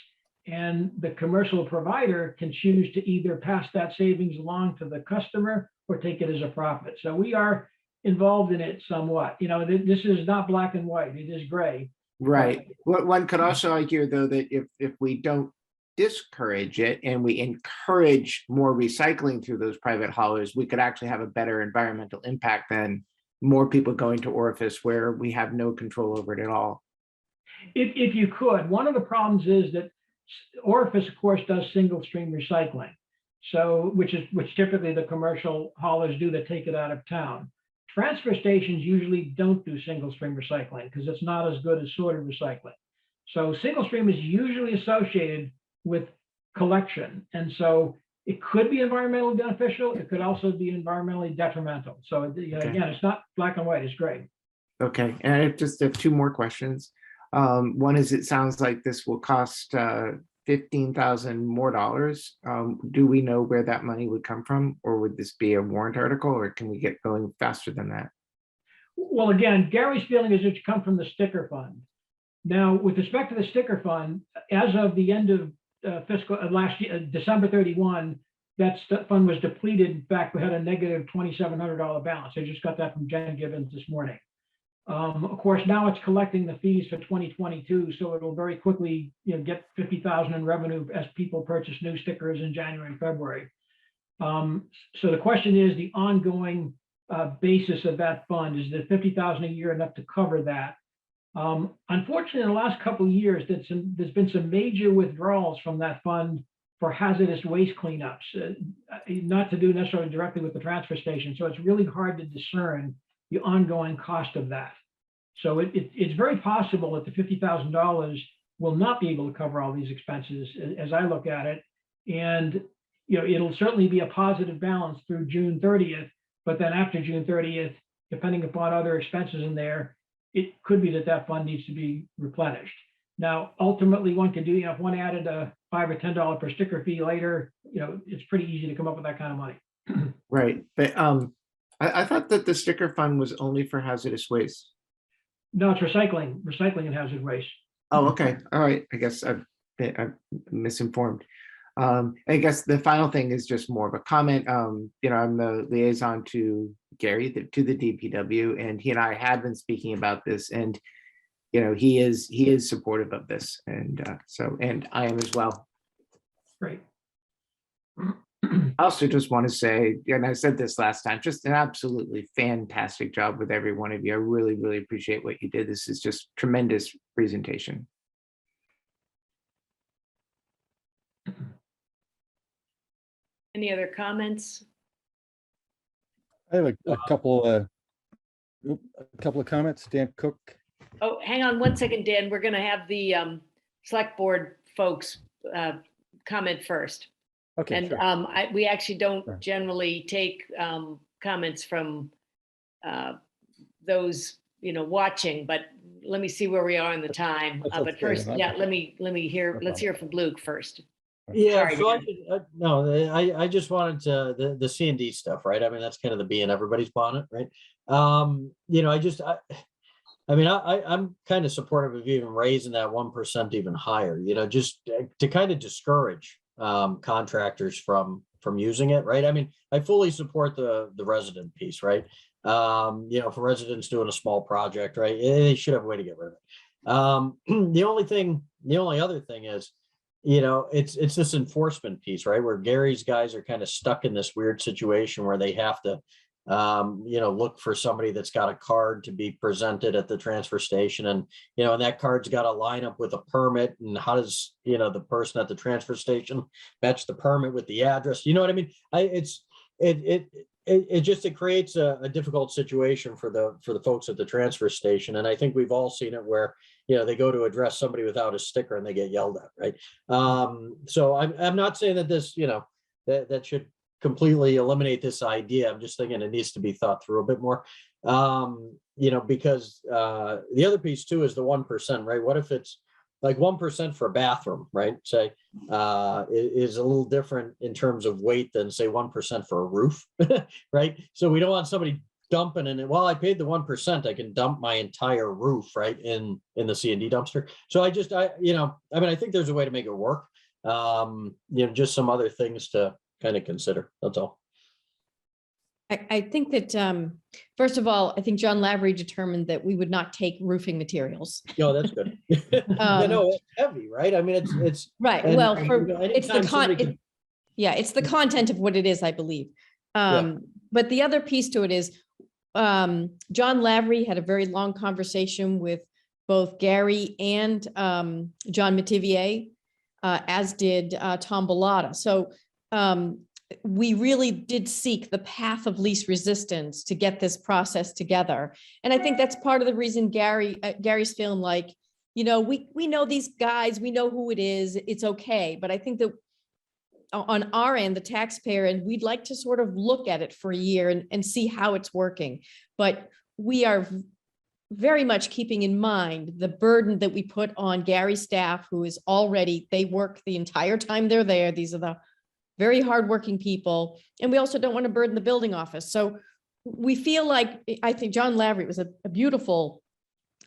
and the commercial provider can choose to either pass that savings along to the customer or take it as a profit. So we are involved in it somewhat. This is not black and white, it is gray. Right. One could also argue, though, that if we don't discourage it and we encourage more recycling through those private haulers, we could actually have a better environmental impact than more people going to Orifice where we have no control over it at all. If you could, one of the problems is that Orifice, of course, does single stream recycling. So, which typically the commercial haulers do that take it out of town. Transfer stations usually don't do single stream recycling because it's not as good as sorted recycling. So single stream is usually associated with collection. And so it could be environmentally beneficial. It could also be environmentally detrimental. So again, it's not black and white, it's gray. Okay, and I just have two more questions. One is, it sounds like this will cost $15,000 more. Do we know where that money would come from, or would this be a warrant article, or can we get going faster than that? Well, again, Gary's feeling is it should come from the sticker fund. Now, with respect to the sticker fund, as of the end of fiscal last year, December 31, that fund was depleted. In fact, we had a negative $2,700 balance. I just got that from Jen Gibbons this morning. Of course, now it's collecting the fees for 2022, so it'll very quickly get $50,000 in revenue as people purchase new stickers in January and February. So the question is the ongoing basis of that fund. Is the $50,000 a year enough to cover that? Unfortunately, in the last couple of years, there's been some major withdrawals from that fund for hazardous waste cleanups, not to do necessarily directly with the transfer station. So it's really hard to discern the ongoing cost of that. So it's very possible that the $50,000 will not be able to cover all these expenses as I look at it. And, it'll certainly be a positive balance through June 30th, but then after June 30th, depending upon other expenses in there, it could be that fund needs to be replenished. Now, ultimately, one can do, if one added a $5 or $10 per sticker fee later, it's pretty easy to come up with that kind of money. Right, but I thought that the sticker fund was only for hazardous waste. No, it's recycling and hazard waste. Oh, okay, all right, I guess I'm misinformed. I guess the final thing is just more of a comment. I'm the liaison to Gary, to the DPW, and he and I had been speaking about this, and he is supportive of this, and and I am as well. Great. I also just want to say, and I said this last time, just an absolutely fantastic job with every one of you. I really, really appreciate what you did. This is just tremendous presentation. Any other comments? I have a couple of comments. Dan Cook. Oh, hang on one second, Dan. We're going to have the select board folks comment first. Okay. And sure. we actually don't generally take comments from those watching, but let me see where we are in the time. That's But okay. first, Yeah. let me hear. No Let's hear from Luke first. Yeah, Sorry, so Dan. I just wanted to, the C&D stuff, right? I mean, that's kind of the bee in everybody's bonnet, right? I'm kind of supportive of even raising that 1% even higher, just to kind of discourage contractors from using it, right? I mean, I fully support the resident piece, right? For residents doing a small project, right? They should have a way to get rid of it. The only other thing is, it's this enforcement piece, right? Where Gary's guys are kind of stuck in this weird situation where they have to, look for somebody that's got a card to be presented at the transfer station. And, and that card's got to line up with a permit. And how does, the person at the transfer station match the permit with the address? You know what I mean? It creates a difficult situation for the folks at the transfer station. And I think we've all seen it where, they go to address somebody without a sticker and they get yelled at, right? So I'm not saying that this, that should completely eliminate this idea. I'm just thinking it needs to be thought through a bit more. Because the other piece too is the 1%, right? What if it's like 1% for a bathroom, right? Say, is a little different in terms of weight than say 1% for a roof, right? So we don't want somebody dumping in it. Well, I paid the 1%, I can dump my entire roof, right, in the C&D dumpster. So I think there's a way to make it work. Just some other things to kind of consider. That's all. I think that, first of all, I think John Lavery determined that we would not take roofing materials. No, that's good. No, it's heavy, right? I mean, it's right. and- Well, and, for you know, it's the anytime somebody can- it's the content of what it is, I believe. But the other piece to it is, John Lavery had a very long conversation with both Gary and John Mativier, as did Tom Bellata. So we really did seek the path of least resistance to get this process together. And I think that's part of the reason Gary's feeling like, we know these guys, we know who it is, it's okay. But I think that on our end, the taxpayer, and we'd like to sort of look at it for a year and see how it's working. But we are very much keeping in mind the burden that we put on Gary's staff, who is already, they work the entire time they're there. These are the very hardworking people. And we also don't want to burden the building office. So we feel like, I think John Lavery was a beautiful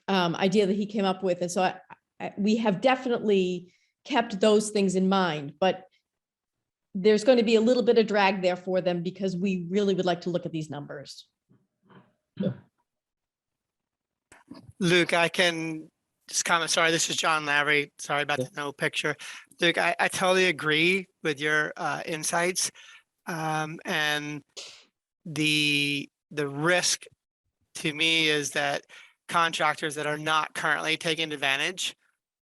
idea that he came up with. And so we have definitely kept those things in mind, but there's going to be a little bit of drag there for them because we really would like to look at these numbers. Luke, I can just comment. Sorry, this is John Lavery. Sorry about the no picture. Luke, I totally agree with your insights. And the risk to me is that contractors that are not currently taking advantage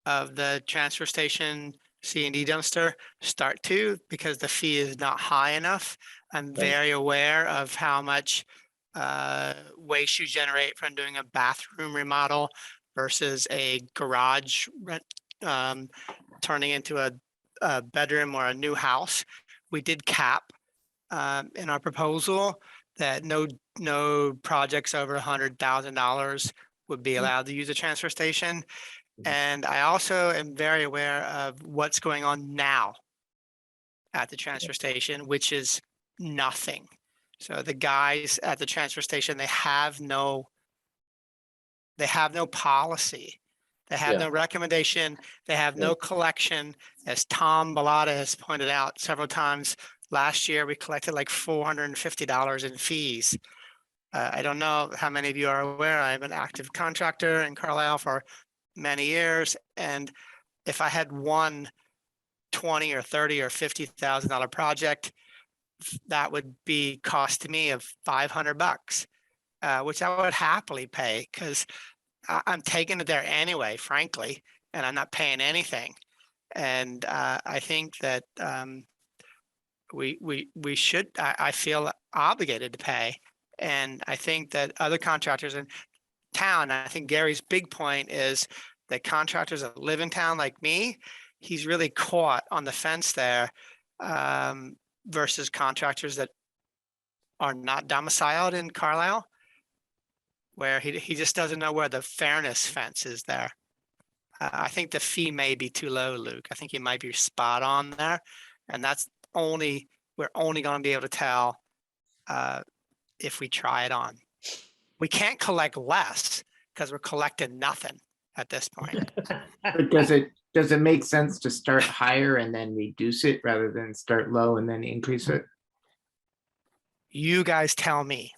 of the transfer station C&D dumpster start to, because the fee is not high enough. I'm very aware of how much waste you generate from doing a bathroom remodel versus a garage turning into a bedroom or a new house. We did cap in our proposal that no projects over $100,000 would be allowed to use a transfer station. And I also am very aware of what's going on now at the transfer station, which is nothing. So the guys at the transfer station, they have no policy. They have no recommendation. They have no collection. As Tom Bellata has pointed out several times, last year we collected like $450 in fees. I don't know how many of you are aware, I'm an active contractor in Carlisle for many years. And if I had one $20 or $30 or $50,000 project, that would be cost to me of $500, which I would happily pay because I'm taking it there anyway, frankly, and I'm not paying anything. And I think that we should, I feel obligated to pay. And I think that other contractors in town, I think Gary's big point is that contractors that live in town like me, he's really caught on the fence there versus contractors that are not domiciled in Carlisle, where he just doesn't know where the fairness fence is there. I think the fee may be too low, Luke. I think you might be spot on there. And that's we're only going to be able to tell if we try it on. We can't collect less because we're collecting nothing at this point. But does it make sense to start higher and then reduce it rather than start low and then increase it? You guys tell me.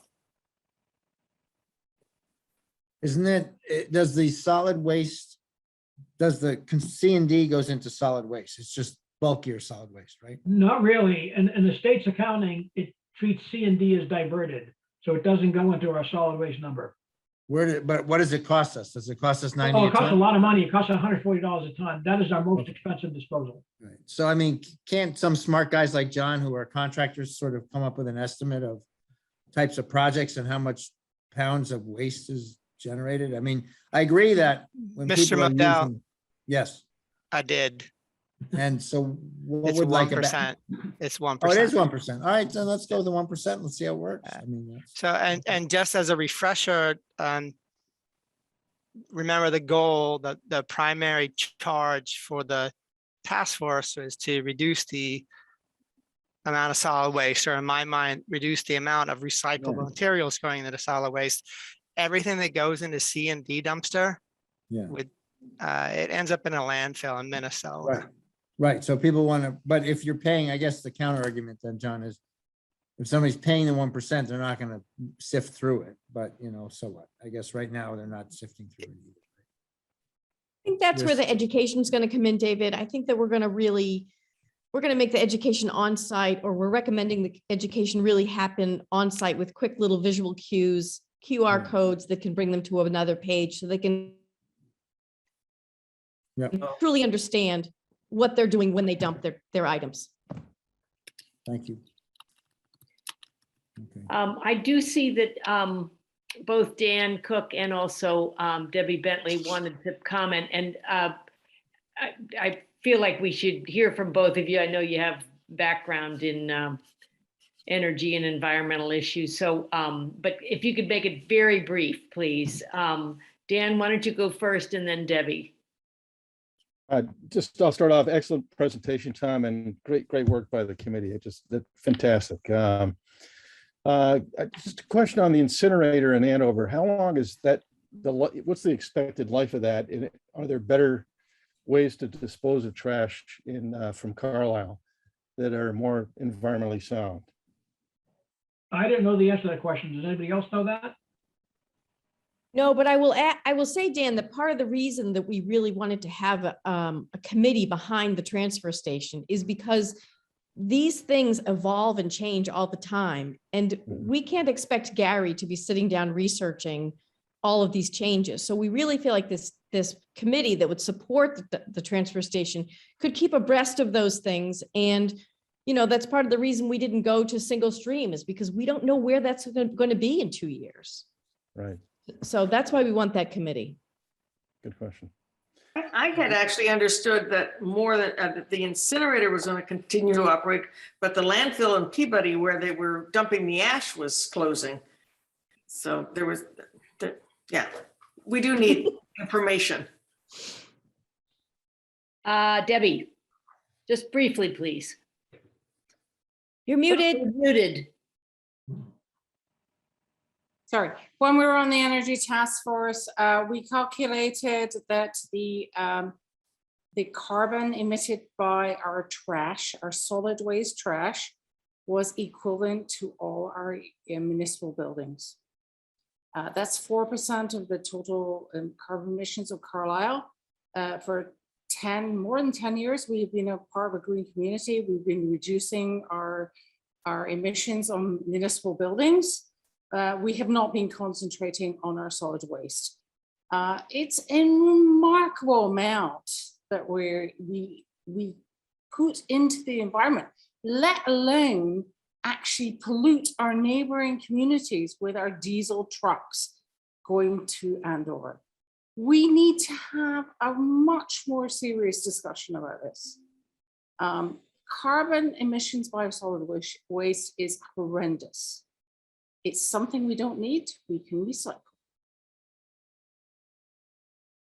Isn't it, does the solid waste, does the C&D goes into solid waste? It's just bulkier solid waste, right? Not really. In the state's accounting, it treats C&D as diverted. So it doesn't go into our solid waste number. But what does it cost us? Does it cost us 90? Oh, it costs a lot of money. It costs $140 a ton. That is our most expensive disposal. Right. So, I mean, can't some smart guys like John, who are contractors, sort of come up with an estimate of types of projects and how much pounds of waste is generated? I mean, I agree that when Mr. people are Mabdell, using, yes. I did. And so what It's would like 1%. It's 1%. Oh, it is 1%. All right, so let's go with the 1%. Let's see how it works. I mean, that's- So, and just as a refresher, remember the goal, the primary charge for the task force is to reduce the amount of solid waste, or in my mind, reduce the amount of recyclable materials going into solid waste. Everything that goes into C&D dumpster, it ends up in a landfill in Minnesota. Right. Right. So people want to, but if you're paying, I guess the counter argument then, John, is if somebody's paying the 1%, they're not going to sift through it. But, you know, so what? I guess right now they're not sifting through it either. I think that's where the education is going to come in, David. I think that we're going to make the education on site, or we're recommending the education really happen on site with quick little visual cues, QR codes that can bring them to another page so they can truly understand what they're doing when they dump their items. Thank you. I do see that both Dan Cook and also Debbie Bentley wanted to comment, and I feel like we should hear from both of you. I know you have background in energy and environmental issues. So, but if you could make it very brief, please. Dan, why don't you go first and then Debbie? I'll start off. Excellent presentation, Tom, and great work by the committee. That's fantastic. Just a question on the incinerator in Andover. How long is that? What's the expected life of that? And are there better ways to dispose of trash from Carlisle that are more environmentally sound? I didn't know the answer to that question. Does anybody else know that? No, but I will say, Dan, that part of the reason that we really wanted to have a committee behind the transfer station is because these things evolve and change all the time. And we can't expect Gary to be sitting down researching all of these changes. So we really feel like this committee that would support the transfer station could keep abreast of those things and that's part of the reason we didn't go to single stream, is because we don't know where that's going to be in 2 years. Right. So that's why we want that committee. Good question. I had actually understood that more than that the incinerator was going to continue to operate, but the landfill in Peabody where they were dumping the ash was closing. So there was, yeah, we do need information. Debbie, just briefly, please. You're muted. You're muted. Sorry, when we were on the energy task force, we calculated that the carbon emitted by our trash, our solid waste trash, was equivalent to all our municipal buildings. That's 4% of the total carbon emissions of Carlisle. For more than 10 years, we've been a part of a green community. We've been reducing our emissions on municipal buildings. We have not been concentrating on our solid waste. It's a remarkable amount that we put into the environment, let alone actually pollute our neighboring communities with our diesel trucks going to Andover. We need to have a much more serious discussion about this. Carbon emissions by solid waste is horrendous. It's something we don't need, we can recycle.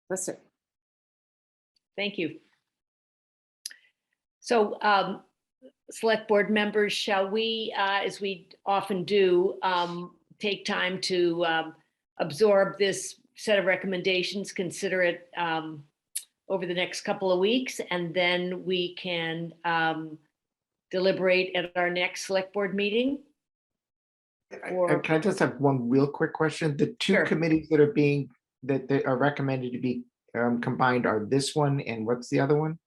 That's it. Thank you. So select board members, shall we, as we often do, take time to absorb this set of recommendations, consider it over the next couple of weeks, and then we can deliberate at our next select board meeting? Can I just have one real quick question? The two committees that are recommended to be combined are this one and what's the other one?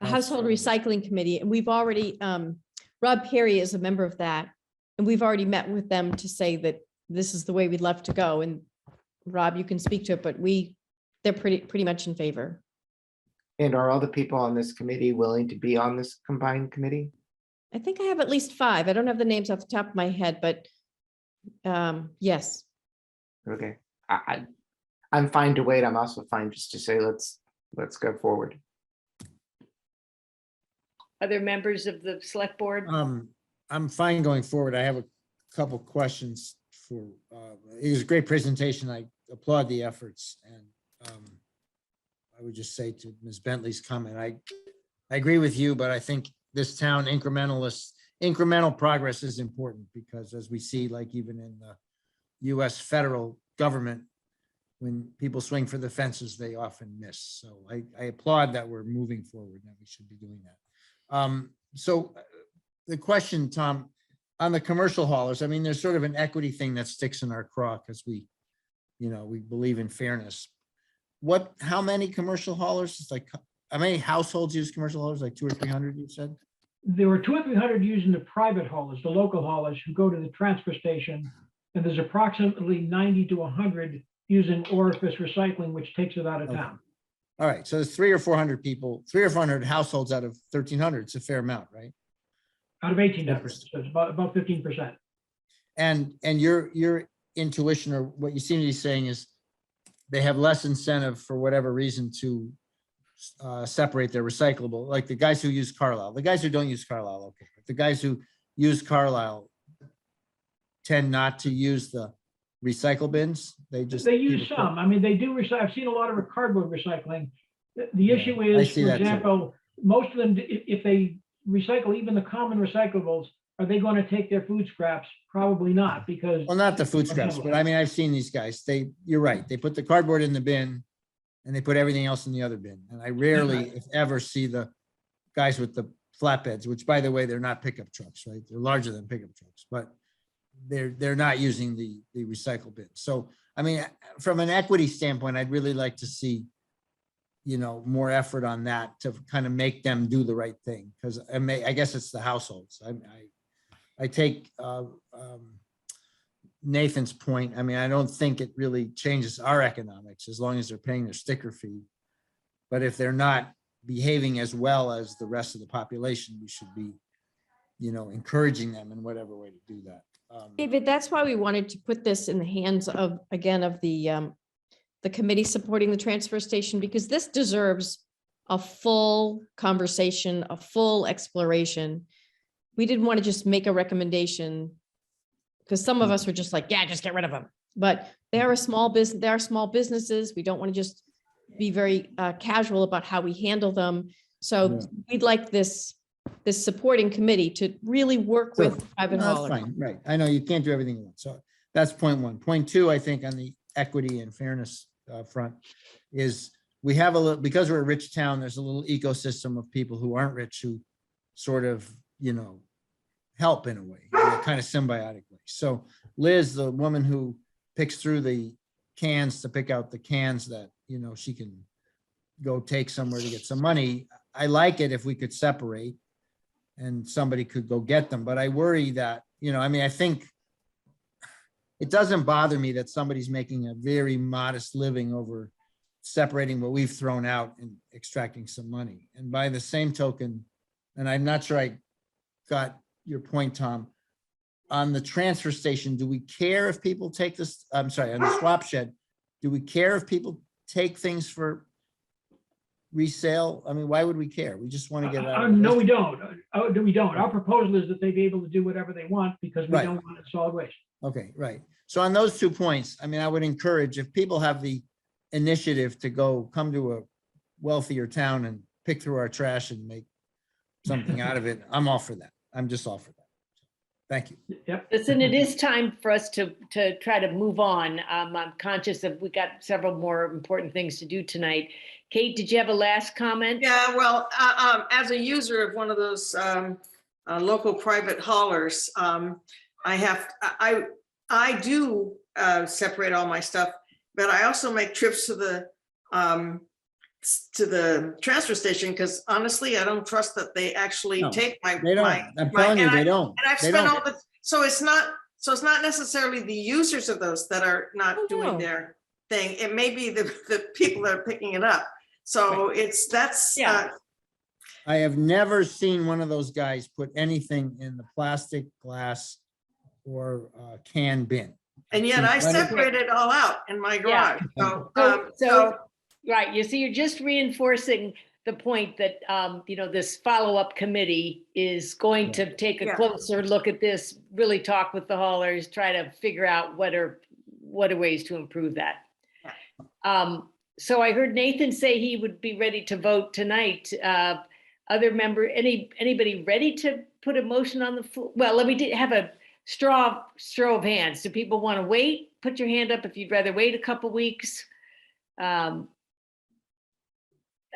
A Household Recycling Committee, and we've already, Rob Perry is a member of that, and we've already met with them to say that this is the way we'd love to go. And Rob, you can speak to it, but they're pretty much in favor. And are all the people on this committee willing to be on this combined committee? I think I have at least 5. I don't have the names off the top of my head, but yes. Okay, I'm fine to wait. I'm also fine just to say let's go forward. Other members of the select board? I'm fine going forward. I have a couple questions for, it was a great presentation. I applaud the efforts, and I would just say to Ms. Bentley's comment, I agree with you, but I think this town incremental progress is important, because as we see, like even in the US federal government, when people swing for the fences, they often miss. So I applaud that we're moving forward, and we should be doing that. So the question, Tom, on the commercial haulers, I mean, there's sort of an equity thing that sticks in our craw because we believe in fairness. How many commercial haulers? It's like, how many households use commercial haulers? Like 200 or 300, you said? There were 200 or 300 using the private haulers, the local haulers who go to the transfer station. And there's approximately 90 to 100 using orifice recycling, which takes it out of town. All right, so there's 300 or 400 people, 300 or 400 households out of 1,300. It's a fair amount, right? Out of 1,800, so it's about 15%. And your intuition, or what you seem to be saying, is they have less incentive for whatever reason to separate their recyclable, like the guys who use Carlisle. The guys who don't use Carlisle, okay. But the guys who use Carlisle tend not to use the recycle bins. They use some. I mean, they do recycle. I've seen a lot of cardboard recycling. The issue is, for example, most of them, if they recycle even the common recyclables, are they going to take their food scraps? Probably not, because. Well, not the food scraps, but I mean, I've seen these guys. You're right. They put the cardboard in the bin and they put everything else in the other bin. And I rarely, if ever, see the guys with the flatbeds, which, by the way, they're not pickup trucks, right? They're larger than pickup trucks, but they're not using the recycle bin. So, I mean, from an equity standpoint, I'd really like to see, more effort on that to kind of make them do the right thing. Because I guess it's the households. I take Nathan's point. I mean, I don't think it really changes our economics as long as they're paying their sticker fee. But if they're not behaving as well as the rest of the population, we should be encouraging them in whatever way to do that. David, that's why we wanted to put this in the hands of, again, of the committee supporting the transfer station, because this deserves a full conversation, a full exploration. We didn't want to just make a recommendation because some of us were just like, yeah, just get rid of them. But they are a small business. They are small businesses. We don't want to just be very casual about how we handle them. So we'd like this supporting committee to really work with private That's haulers. fine, right. I know you can't do everything at once. So that's point one. Point two, I think on the equity and fairness front is we have a little, because we're a rich town, there's a little ecosystem of people who aren't rich who sort of, help in a way, in a kind of symbiotic way. So Liz, the woman who picks through the cans to pick out the cans that, she can go take somewhere to get some money. I like it if we could separate and somebody could go get them. But I worry that, I think it doesn't bother me that somebody's making a very modest living over separating what we've thrown out and extracting some money. And by the same token, and I'm not sure I got your point, Tom, on the transfer station, do we care if people take this? I'm sorry, on the swap shed, do we care if people take things for resale? I mean, why would we care? We just want to get out. No, we don't. We don't. Our proposal is that they be able to do whatever they want because we Right. don't want it solid waste. Okay, right. So on those 2 points, I would encourage if people have the initiative to come to a wealthier town and pick through our trash and make something out of it, I'm all for that. I'm just all for that. Thank you. Yep. Listen, it is time for us to try to move on. I'm conscious that we got several more important things to do tonight. Kate, did you have a last comment? Yeah, well, as a user of one of those local private haulers, I do separate all my stuff, but I also make trips to the transfer station because honestly, I don't trust that they actually No, take my. They don't. I'm telling you, they don't. And I've They spent don't. all the, so it's not necessarily the users of those that are not doing no. their thing. It may be the people that are picking it up. So that's. Yeah. I have never seen one of those guys put anything in the plastic, glass, or can bin. And yet I separate it all out in my garage. So, Right, you see, you're just reinforcing the point that, this follow-up committee is going to take a closer look at this, really talk with the haulers, try to figure out what are ways to improve that. So I heard Nathan say he would be ready to vote tonight. Other member, anybody ready to put a motion on the floor? Well, let me have a straw of hands. Do people want to wait? Put your hand up if you'd rather wait a couple weeks.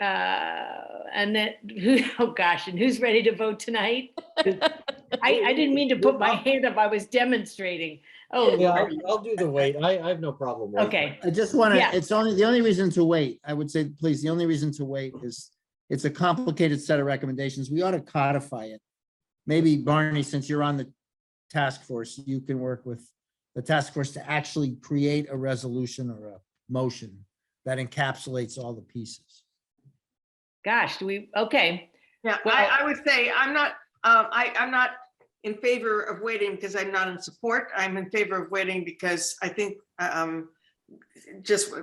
And then and who's ready to vote tonight? I didn't mean to put my hand up. I was demonstrating. Oh, Yeah, Lord. I'll do the wait. I have no problem with it. Okay. I just want to, Yeah. it's only, the only reason to wait, I would say, please, the only reason to wait is it's a complicated set of recommendations. We ought to codify it. Maybe Barney, since you're on the task force, you can work with the task force to actually create a resolution or a motion that encapsulates all the pieces. Gosh, okay. yeah, Well- I would say I'm not in favor of waiting because I'm not in support. I'm in favor of waiting because I think just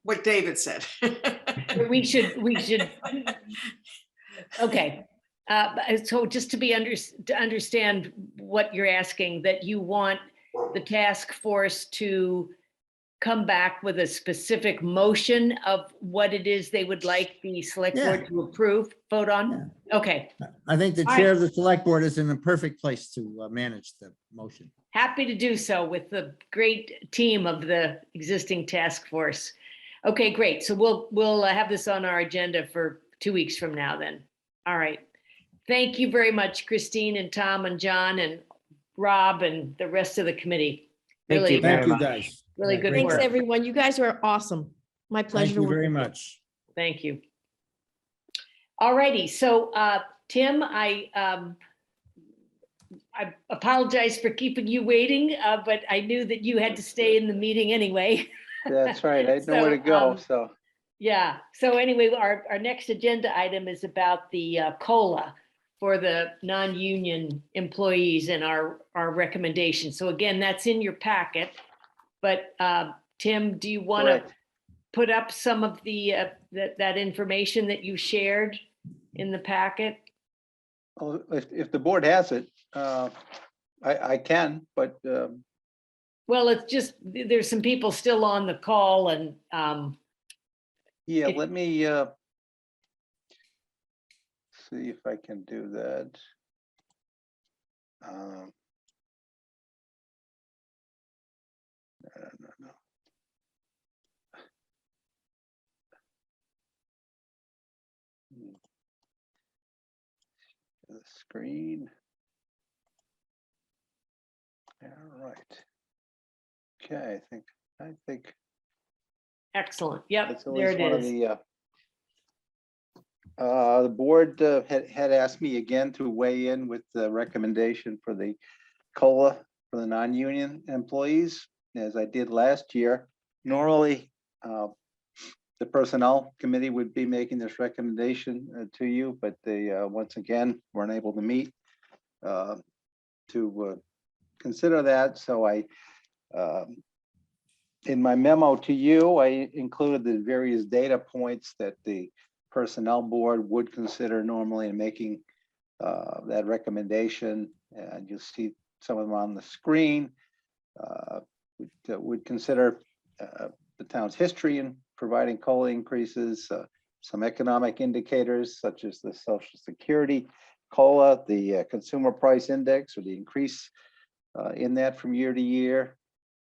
what David said. We should. Okay. So just to understand what you're asking, that you want the task force to come back with a specific motion of what it is they would like the select board to vote on? Okay. I think the All chair right. of the select board is in a perfect place to manage the motion. Happy to do so with the great team of the existing task force. Okay, great. So we'll have this on our agenda for 2 weeks from now then. All right. Thank you very much, Christine and Tom and John and Rob and the rest of the committee. Thank you very much. Guys. Really good Thanks, work. everyone. You guys are awesome. My pleasure. Thank to you work very with you. much. Thank you. All righty. So Tim, I apologize for keeping you waiting, but I knew that you had to stay in the meeting anyway. That's right. I had nowhere to So, go, so. Yeah. So anyway, our next agenda item is about the COLA. for the non-union employees and our recommendation. So again, that's in your packet. But Tim, do you want to Correct. put up some of the that information that you shared in the packet? Oh, if the board has it, I can, but Well, it's just, there's some people still on the call and yeah, let me see if I can do that. No. The screen. All right. Okay, I think. Excellent. Yep, That's at there least it one of is. the board had asked me again to weigh in with the recommendation for the COLA for the non-union employees, as I did last year. Normally, the personnel committee would be making this recommendation to you, but they once again weren't able to meet to consider that. So I, in my memo to you, I included the various data points that the personnel board would consider normally in making that recommendation. And you'll see some of them on the screen. Would consider the town's history in providing COLA increases, some economic indicators such as the Social Security COLA, the consumer price index, or the increase in that from year to year,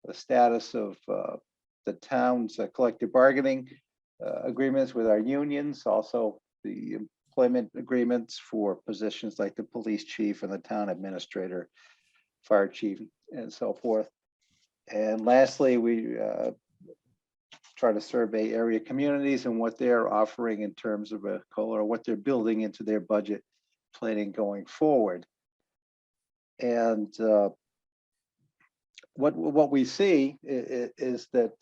the status of the town's collective bargaining agreements with our unions, also the employment agreements for positions like the police chief and the town administrator, fire chief, and so forth. And lastly, we try to survey area communities and what they're offering in terms of a COLA, or what they're building into their budget planning going forward. And what we see is that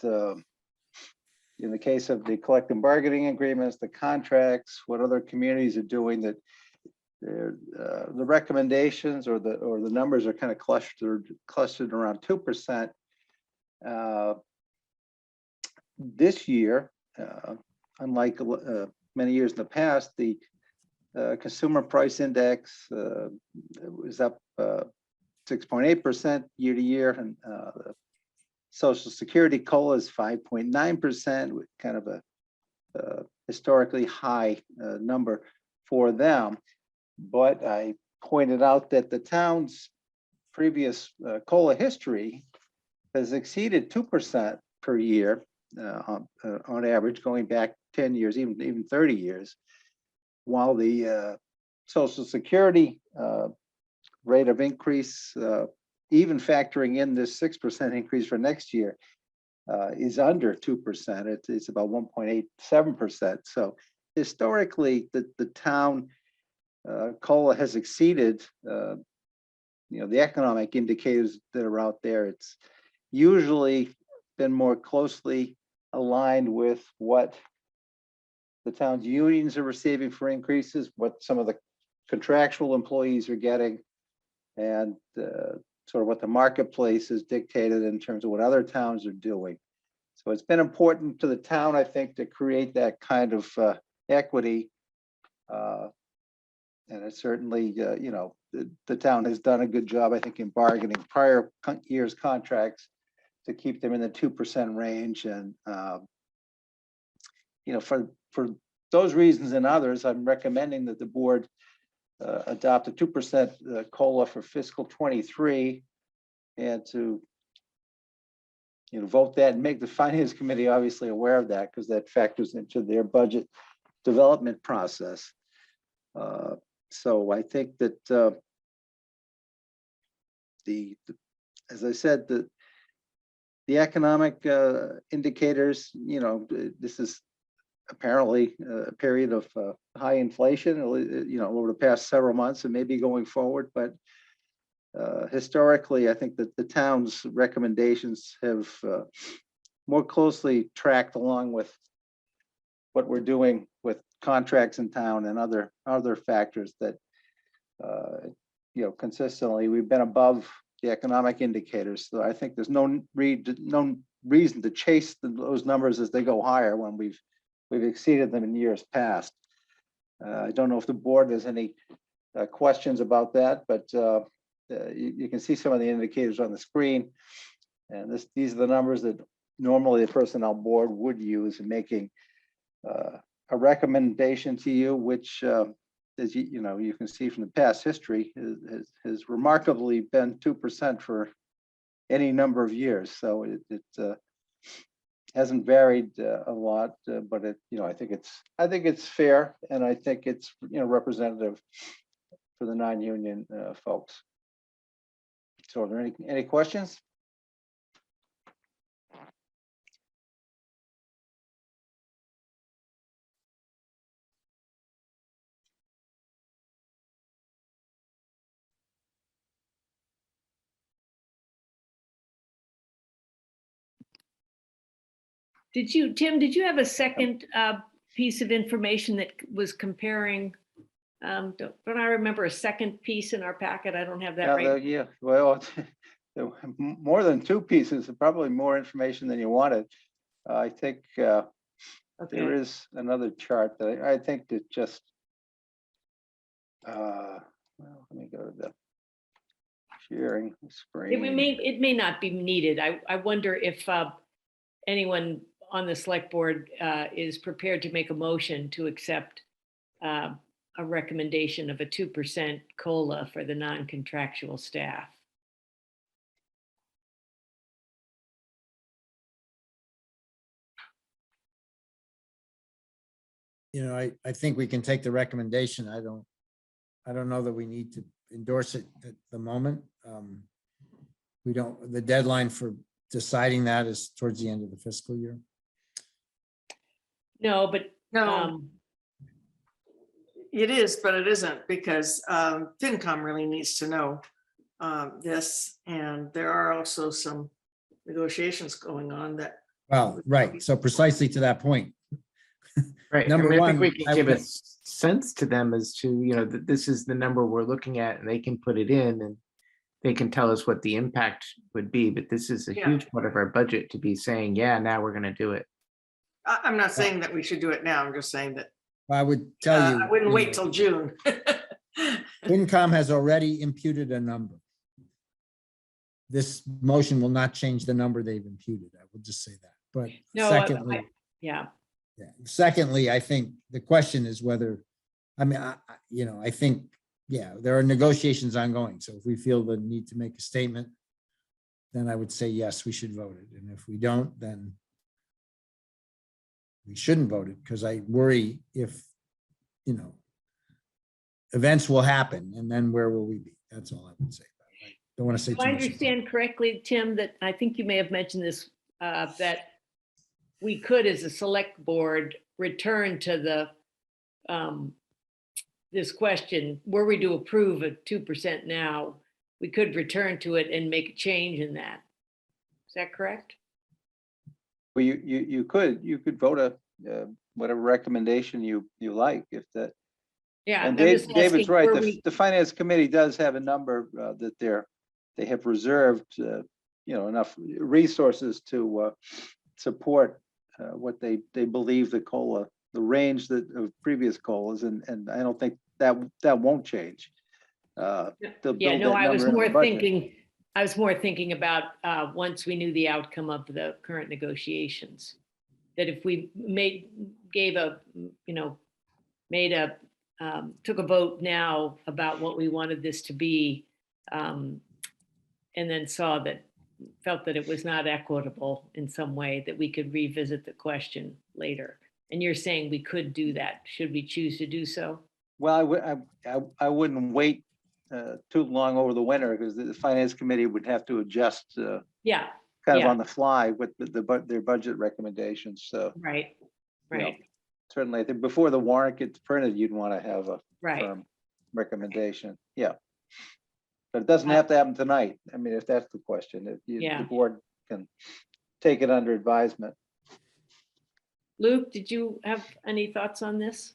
in the case of the collective bargaining agreements, the contracts, what other communities are doing, that the recommendations or the numbers are kind of clustered around 2%. This year, unlike many years in the past, the consumer price index was up 6.8% year to year, and the Social Security COLA is 5.9%, with kind of a historically high number for them. But I pointed out that the town's previous COLA history has exceeded 2% per year on average, going back 10 years, even 30 years, while the Social Security rate of increase, even factoring in this 6% increase for next year, is under 2%. It's about 1.87%. So historically, the town COLA has exceeded the economic indicators that are out there. It's usually been more closely aligned with what the town's unions are receiving for increases, what some of the contractual employees are getting, and sort of what the marketplace has dictated in terms of what other towns are doing. So it's been important to the town, I think, to create that kind of equity. And it's certainly, the town has done a good job, I think, in bargaining prior years' contracts to keep them in the 2% range. And, for those reasons and others, I'm recommending that the board adopt a 2% COLA for fiscal 23, and to vote that and make the finance committee obviously aware of that, because that factors into their budget development process. So I think that as I said, the economic indicators, this is apparently a period of high inflation, over the past several months and maybe going forward. But historically, I think that the town's recommendations have more closely tracked along with what we're doing with contracts in town and other factors that you know, consistently, we've been above the economic indicators. So I think there's no reason to chase those numbers as they go higher when we've exceeded them in years past. I don't know if the board has any questions about that, but you can see some of the indicators on the screen. And these are the numbers that normally the personnel board would use in making a recommendation to you, which, as you know, you can see from the past history, has remarkably been 2% for any number of years. So it hasn't varied a lot, but you know, I think it's fair, and I think it's, you know, representative for the non-union folks. So are there any questions? Tim, did you have a second piece of information that was comparing? Don't I remember a second piece in our packet? I don't have that right. Yeah, well, there were more than two pieces, probably more information than you wanted. I think there is another chart that I think that just, well, let me go to the sharing the screen. It may not be needed. I wonder if anyone on the select board is prepared to make a motion to accept a recommendation of a 2% COLA for the non-contractual staff. You know, I think we can take the recommendation. I don't know that we need to endorse it at the moment. We don't, the deadline for deciding that is towards the end of the fiscal year. No, but it is, but it isn't, because FinCom really needs to know this, and there are also some negotiations going on that. Well, right. So precisely to that point. Right. Number I mean, I one, think we can give a sense to them as to, you know, that this is the number we're looking at, and they can put it in and they can tell us what the impact would be. But this is a huge part of our budget to be saying, yeah, now we're going to do it. I'm not saying that we should do it now. I'm just saying that I would tell you. I wouldn't wait till June. FinCom has already imputed a number. This motion will not change the number they've imputed. I will just say that. But no, secondly, secondly, I think the question is whether, I mean, you know, I think, yeah, there are negotiations ongoing. So if we feel the need to make a statement, then I would say, yes, we should vote it. And if we don't, then we shouldn't vote it, because I worry if, you know, events will happen, and then where will we be? That's all I would say. I don't want to say too Do I much. understand correctly, Tim, that I think you may have mentioned this, that we could, as a select board, return to the this question, were we to approve a 2% now, we could return to it and make a change in that. Is that correct? Well, you could vote a whatever recommendation you like, if that. Yeah, And I'm just David's asking, right. were The finance committee does have a number that they have reserved, you know, enough resources to support what they believe the COLA, the range that of previous COLAs, and I don't think that won't change. Yeah, no, I was more thinking about once we knew the outcome of the current negotiations, that if we took a vote now about what we wanted this to be, and then felt that it was not equitable in some way, that we could revisit the question later. And you're saying we could do that, should we choose to do so? Well, I wouldn't wait too long over the winter, because the finance committee would have to adjust kind of on the fly with their budget recommendations. So right. You know, certainly, I think before the warrant gets printed, you'd want to have a firm recommendation. Yeah, but it doesn't have to happen tonight. I mean, if that's the question, if the board can take it under advisement. Luke, did you have any thoughts on this?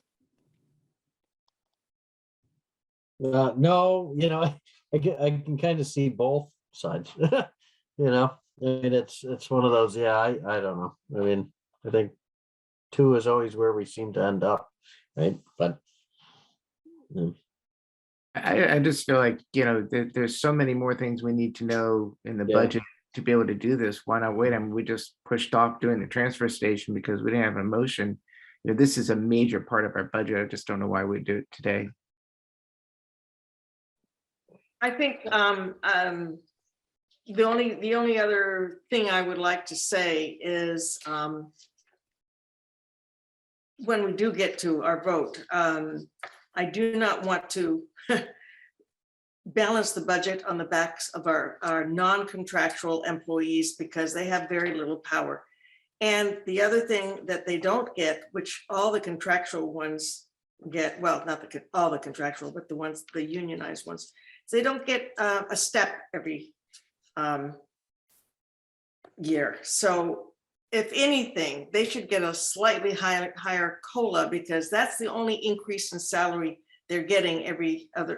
No, I can kind of see both sides. I mean, it's one of those, yeah, I don't know. I mean, I think 2 is always where we seem to end up, right? But I just feel like, there's so many more things we need to know in the Yeah. budget to be able to do this. Why not wait? I mean, we just pushed off doing the transfer station because we didn't have a motion. This is a major part of our budget. I just don't know why we do it today. I think the only other thing I would like to say is when we do get to our vote, I do not want to balance the budget on the backs of our non-contractual employees because they have very little power. And the other thing that they don't get, which all the contractual ones get, well, not all the contractual, but the unionized ones, they don't get a step every year. So if anything, they should get a slightly higher COLA because that's the only increase in salary they're getting every 1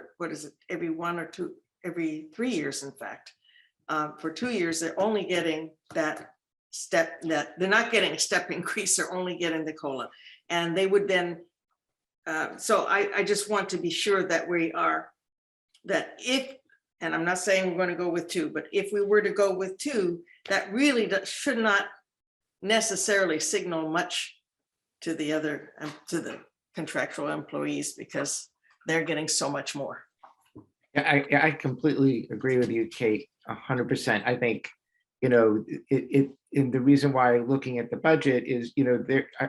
or 2, every 3 years, in fact. For 2 years, they're only getting that step, that they're not getting a step increase, they're only getting the COLA. And they would then, so I just want to be sure that that if, and I'm not saying we're going to go with 2, but if we were to go with 2, that really should not necessarily signal much to the contractual employees because they're getting so much more. I completely agree with you, Kate, 100%. I think, and the reason why looking at the budget is,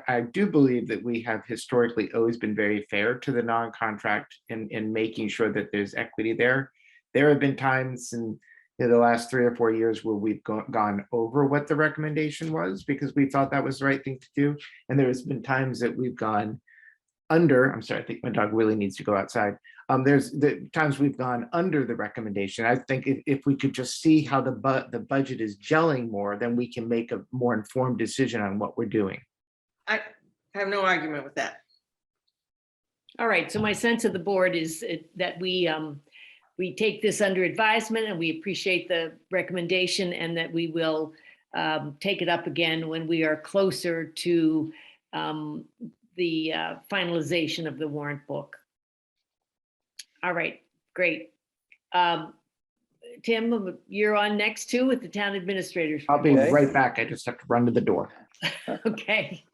I do believe that we have historically always been very fair to the non-contract in making sure that there's equity there. There have been times in the last 3 or 4 years where we've gone over what the recommendation was because we thought that was the right thing to do. And there's been times that we've gone under, I'm sorry, I think my dog really needs to go outside. There's the times we've gone under the recommendation. I think if we could just see how the budget is gelling more, then we can make a more informed decision on what we're doing. I have no argument with that. All right, so my sense of the board is that we take this under advisement and we appreciate the recommendation and that we will take it up again when we are closer to the finalization of the warrant book. All right, great. Tim, you're on next too with the town administrators. I'll be right back. I just have to run to the door. Okay.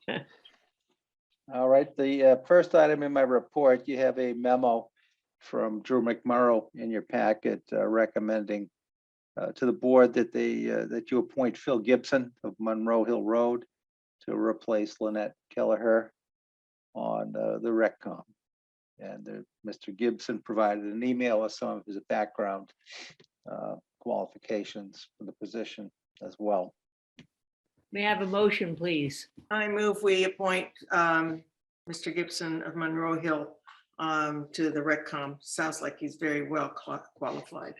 All right, the first item in my report, you have a memo from Drew McMurrow in your packet recommending to the board that that you appoint Phil Gibson of Monroe Hill Road to replace Lynette Kelleher on the RecCom. And Mr. Gibson provided an email with some of his background qualifications for the position as well. May I have a motion, please? I move we appoint Mr. Gibson of Monroe Hill to the RecCom. Sounds like he's very well qualified.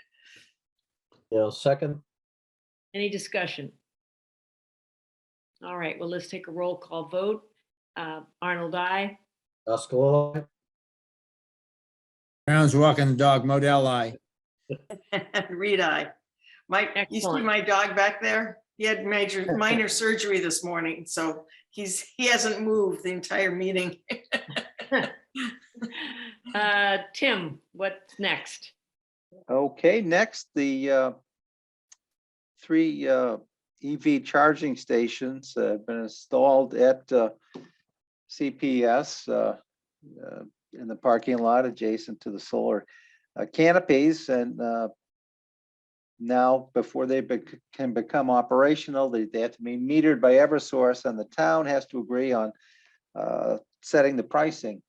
Yeah, second. Any discussion? All right, well, let's take a roll call vote. Arnold, aye. Oscar. Brown's walking the dog, Modell, aye. Reed, aye. You see my dog back there? He had minor surgery this morning, so he hasn't moved the entire meeting. Tim, what's next? Okay, next, the 3 EV charging stations have been installed at CPS in the parking lot adjacent to the solar canopies. And now, before they can become operational, they have to be metered by Eversource, and the town has to agree on setting the pricing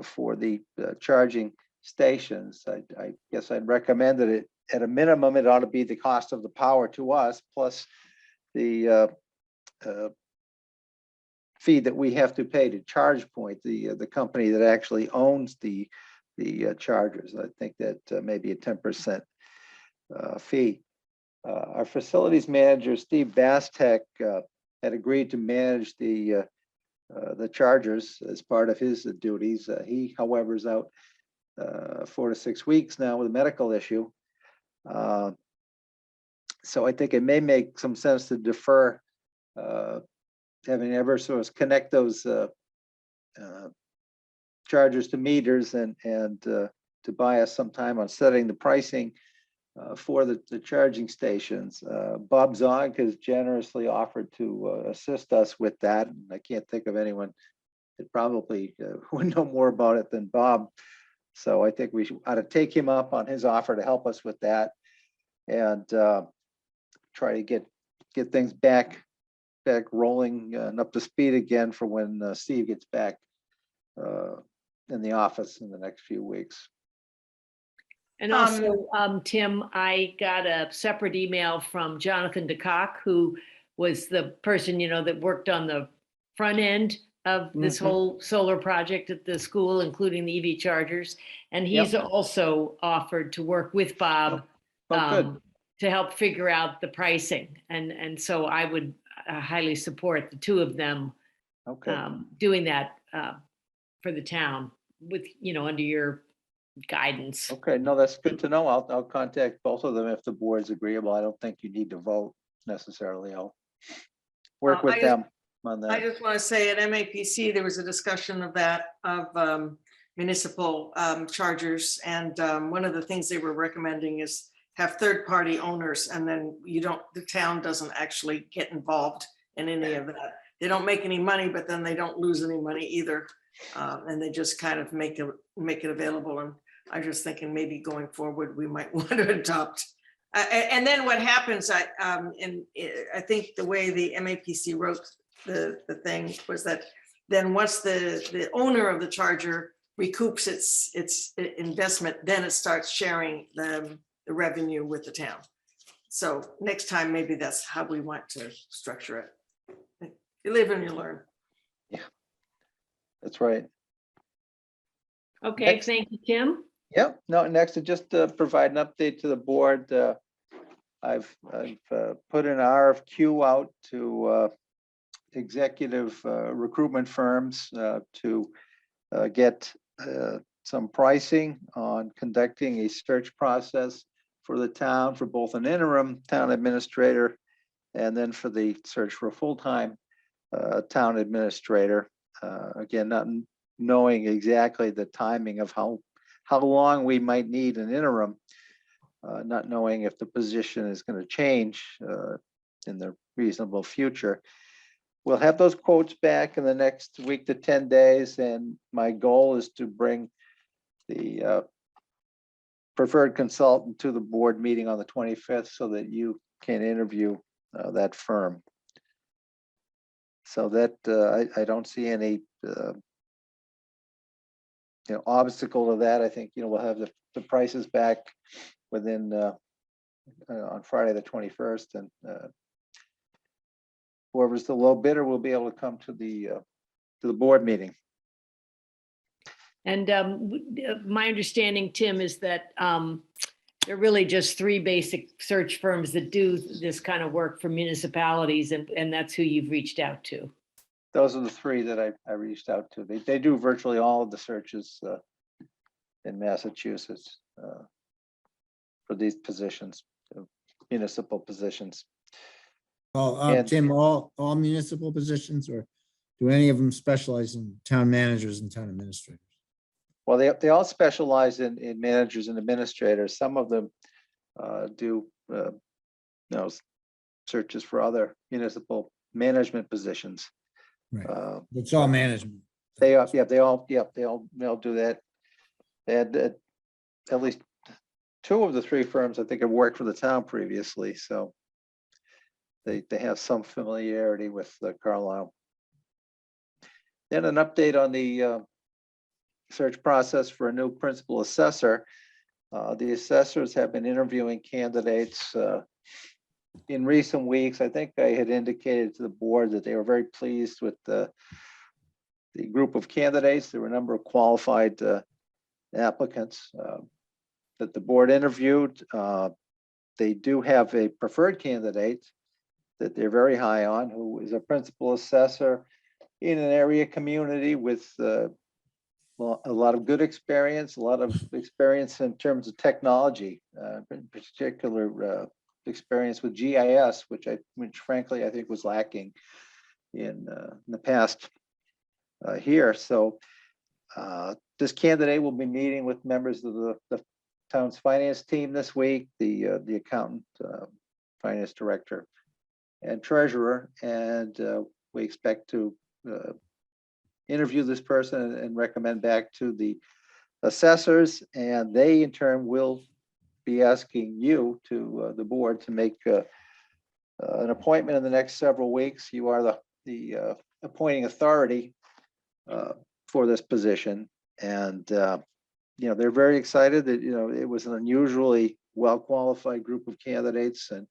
for the charging stations. I guess I'd recommend that it, at a minimum, it ought to be the cost of the power to us plus the fee that we have to pay to ChargePoint, the company that actually owns the chargers. I think that maybe a 10% fee. Our facilities manager, Steve Bastek, had agreed to manage the chargers as part of his duties. He, however, is out 4 to 6 weeks now with a medical issue. So I think it may make some sense to defer having Eversource connect those chargers to meters and to buy us some time on setting the pricing for the charging stations. Bob Zog has generously offered to assist us with that. And I can't think of anyone that probably would know more about it than Bob. So I think we ought to take him up on his offer to help us with that and try to get things back rolling and up to speed again for when Steve gets back in the office in the next few weeks. And also, Tim, I got a separate email from Jonathan DeCock, who was the person, that worked on the front end of this whole solar project at the school, including the EV chargers. And he's also offered to work with Bob to help figure out the pricing. And so I would highly support the two of them doing that for the town with, under your guidance. Okay, no, that's good to know. I'll contact both of them if the board's agreeable. I don't think you need to vote necessarily. I'll work with them on that. I just want to say at MAPC, there was a discussion of that, of municipal chargers. And one of the things they were recommending is have third-party owners, and then the town doesn't actually get involved in any of that. They don't make any money, but then they don't lose any money either. And they just kind of make it available. And I'm just thinking maybe going forward, we might want to adopt. And then what happens, I think the way the MAPC wrote the thing was that then once the owner of the charger recoups its investment, then it starts sharing the revenue with the town. So next time, maybe that's how we want to structure it. You live and you learn. Yeah, that's right. Okay, thank you, Tim. Yep. No, next to just provide an update to the board. I've put an RFQ out to executive recruitment firms to get some pricing on conducting a search process for the town for both an interim town administrator and then for the search for a full-time town administrator. Again, not knowing exactly the timing of how long we might need an interim, not knowing if the position is going to change in the reasonable future. We'll have those quotes back in the next week to 10 days, and my goal is to bring the preferred consultant to the board meeting on the 25th so that you can interview that firm. So that I don't see any obstacle to that. I think we'll have the prices back within on Friday the 21st, and whoever's the low bidder will be able to come to the board meeting. And my understanding, Tim, is that there are really just three basic search firms that do this kind of work for municipalities, and that's who you've reached out to. Those are the three that I reached out to. They do virtually all of the searches in Massachusetts for these positions, municipal positions. Well, Tim, all municipal positions, or do any of them specialize in town managers and town administrators? Well, they all specialize in managers and administrators. Some of them do searches for other municipal management positions. Right. It's all management. They all do that. And at least two of the three firms I think have worked for the town previously, so they have some familiarity with Carlisle. Then an update on the search process for a new principal assessor. The assessors have been interviewing candidates in recent weeks. I think I had indicated to the board that they were very pleased with the group of candidates. There were a number of qualified applicants that the board interviewed. They do have a preferred candidate that they're very high on, who is a principal assessor in an area community with a lot of good experience, a lot of experience in terms of technology, in particular experience with GIS, which frankly I think was lacking in the past here. So this candidate will be meeting with members of the town's finance team this week, the accountant, finance director, and treasurer, and we expect to interview this person and recommend back to the assessors, and they in turn will be asking you to the board to make an appointment in the next several weeks. You are the appointing authority for this position, and they're very excited that it was an unusually well-qualified group of candidates, and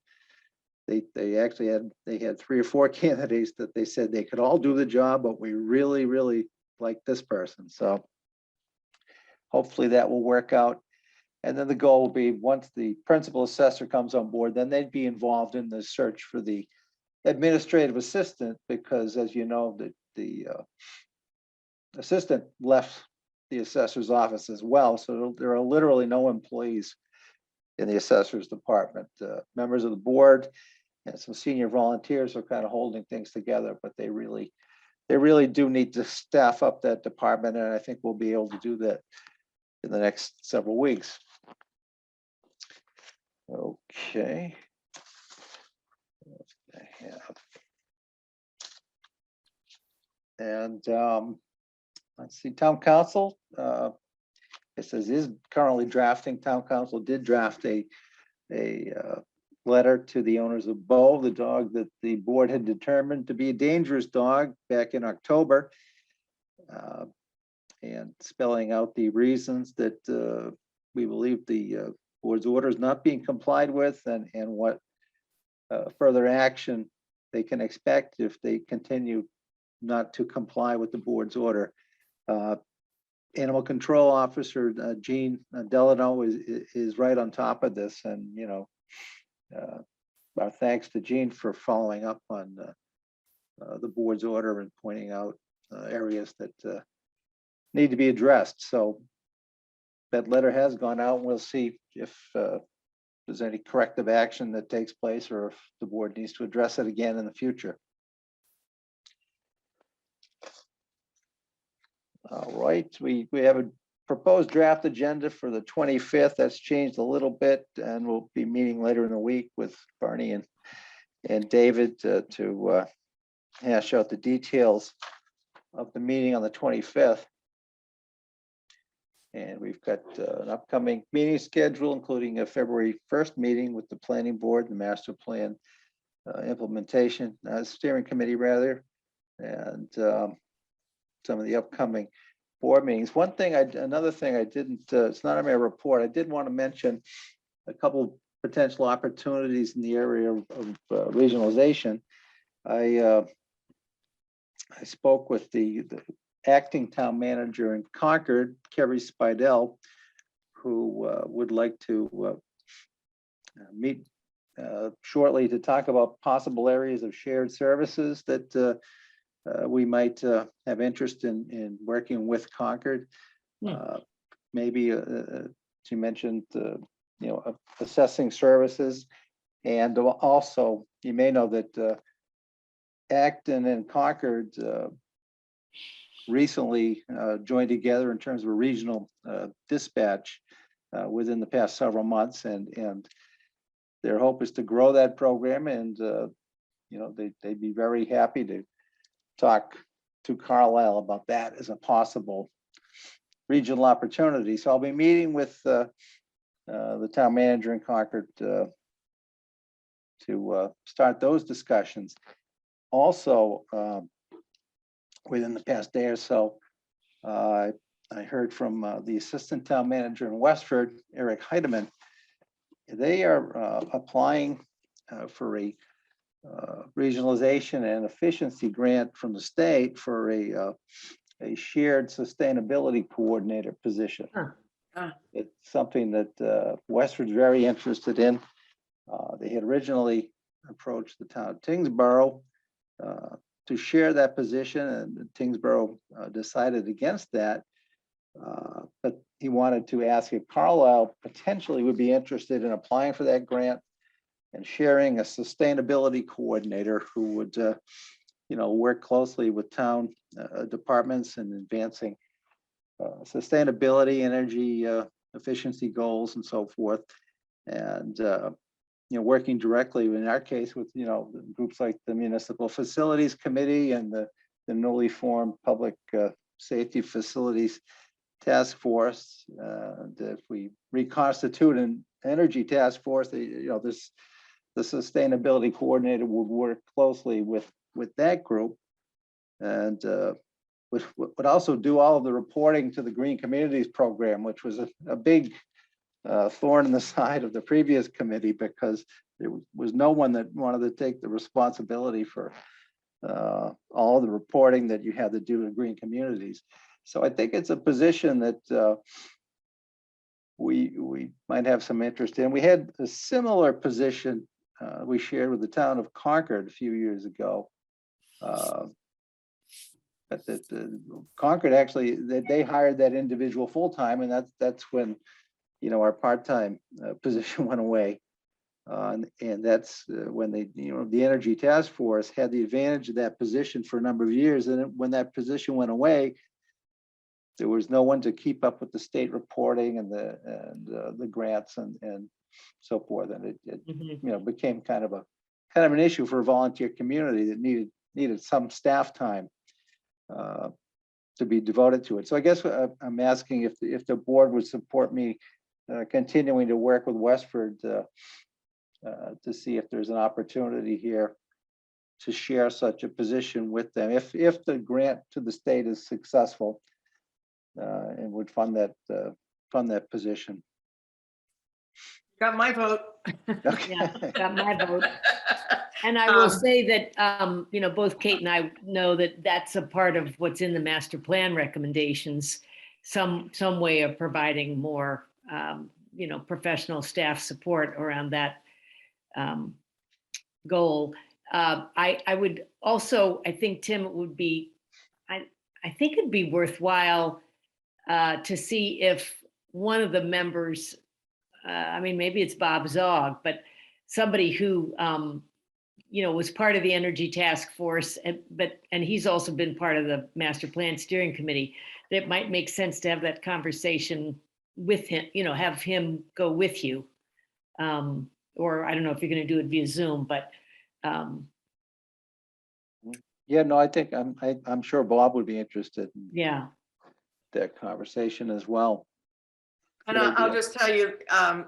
they actually had 3 or 4 candidates that they said they could all do the job, but we really like this person. So hopefully that will work out. And then the goal will be, once the principal assessor comes on board, then they'd be involved in the search for the administrative assistant, because as you know, the assistant left the assessor's office as well. So there are literally no employees in the assessor's department. Members of the board and some senior volunteers are kind of holding things together, but they really do need to staff up that department, and I think we'll be able to do that in the next several weeks. Okay. And let's see, town council. It says is currently drafting. Town council did draft a letter to the owners of Bo, the dog that the board had determined to be a dangerous dog back in October, and spelling out the reasons that we believe the board's order is not being complied with, and what further action they can expect if they continue not to comply with the board's order. Animal control officer Jean Delano is right on top of this, and our thanks to Jean for following up on the board's order and pointing out areas that need to be addressed. So that letter has gone out, and we'll see if there's any corrective action that takes place, or if the board needs to address it again in the future. All right, we have a proposed draft agenda for the 25th. That's changed a little bit, and we'll be meeting later in the week with Barney and David to hash out the details of the meeting on the 25th. And we've got an upcoming meeting schedule, including a February 1st meeting with the planning board, the master plan implementation steering committee rather, and some of the upcoming board meetings. Another thing I didn't, it's not in my report, I did want to mention a couple potential opportunities in the area of regionalization. I spoke with the acting town manager in Concord, Kerry Spidell, who would like to meet shortly to talk about possible areas of shared services that we might have interest in working with Concord. Maybe she mentioned, assessing services, and also you may know that Acton and Concord recently joined together in terms of a regional dispatch within the past several months, and their hope is to grow that program, and they'd be very happy to talk to Carlisle about that as a possible regional opportunity. So I'll be meeting with the town manager in Concord to start those discussions. Also, within the past day or so, I heard from the assistant town manager in Westford, Eric Heidemann. They are applying for a regionalization and efficiency grant from the state for a shared sustainability coordinator position. It's something that Westford's very interested in. They had originally approached the town of Tingsboro to share that position, and Tingsboro decided against that. But he wanted to ask if Carlisle potentially would be interested in applying for that grant and sharing a sustainability coordinator who would, work closely with town departments in advancing sustainability, energy efficiency goals, and so forth. And working directly in our case with groups like the Municipal Facilities Committee and the newly formed Public Safety Facilities Task Force. And if we reconstitute an energy task force, the sustainability coordinator would work closely with that group, and would also do all of the reporting to the Green Communities Program, which was a big thorn in the side of the previous committee, because there was no one that wanted to take the responsibility for all the reporting that you had to do in green communities. So I think it's a position that we might have some interest in. We had a similar position we shared with the town of Concord a few years ago. But Concord actually, they hired that individual full-time, and that's when our part-time position went away. And that's when the Energy Task Force had the advantage of that position for a number of years. And when that position went away, there was no one to keep up with the state reporting and the grants and so forth. And it became kind of an issue for a volunteer community that needed some staff time to be devoted to it. So I guess I'm asking if the board would support me continuing to work with Westford to see if there's an opportunity here to share such a position with them if the grant to the state is successful, and would fund that position. Got my vote. Okay. Yeah, got my vote. And I will say that, both Kate and I know that that's a part of what's in the master plan recommendations, some way of providing more, professional staff support around that goal. I would also, I think, Tim, it would be, I think it'd be worthwhile to see if one of the members, maybe it's Bob Zog, but somebody who, was part of the Energy Task Force, and he's also been part of the Master Plan Steering Committee, that it might make sense to have that conversation with him, have him go with you. Or I don't know if you're going to do it via Zoom, but. Yeah, no, I think I'm sure Bob would be interested in that conversation as well. And I'll just tell you,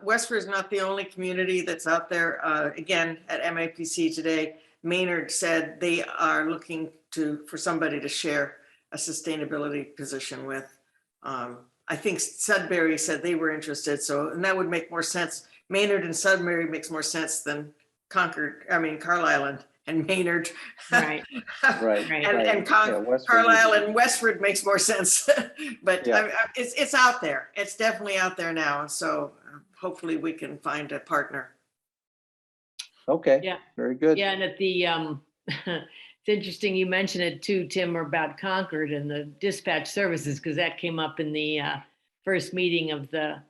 Westford is not the only community that's out there. Again, at MAPC today, Maynard said they are looking for somebody to share a sustainability position with. I think Sudbury said they were interested, and that would make more sense. Maynard and Sudbury makes more sense than Carlisle and Maynard. Right. Right. And Carlisle and Westford makes more sense. But yeah. It's out there. It's definitely out there now. So hopefully we can find a partner. Okay. Yeah. Very good. Yeah. And at the, it's interesting you mentioned it too, Tim, about Concord and the dispatch services, because that came up in the first meeting of the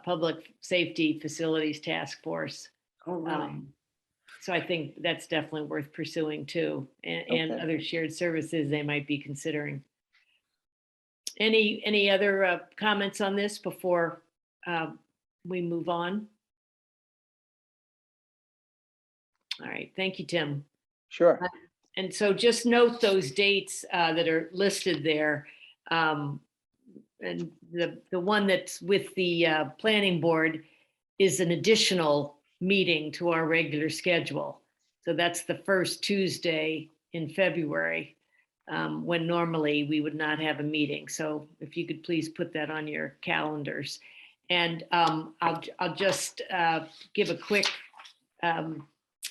Public Safety Facilities Task Force. Oh, really? So I think that's definitely worth pursuing too, and other shared services they might be considering. Any other comments on this before we move on? All right, thank you, Tim. Sure. And so just note those dates that are listed there. And the one that's with the planning board is an additional meeting to our regular schedule. So that's the first Tuesday in February, when normally we would not have a meeting. So if you could please put that on your calendars. And I'll just give a quick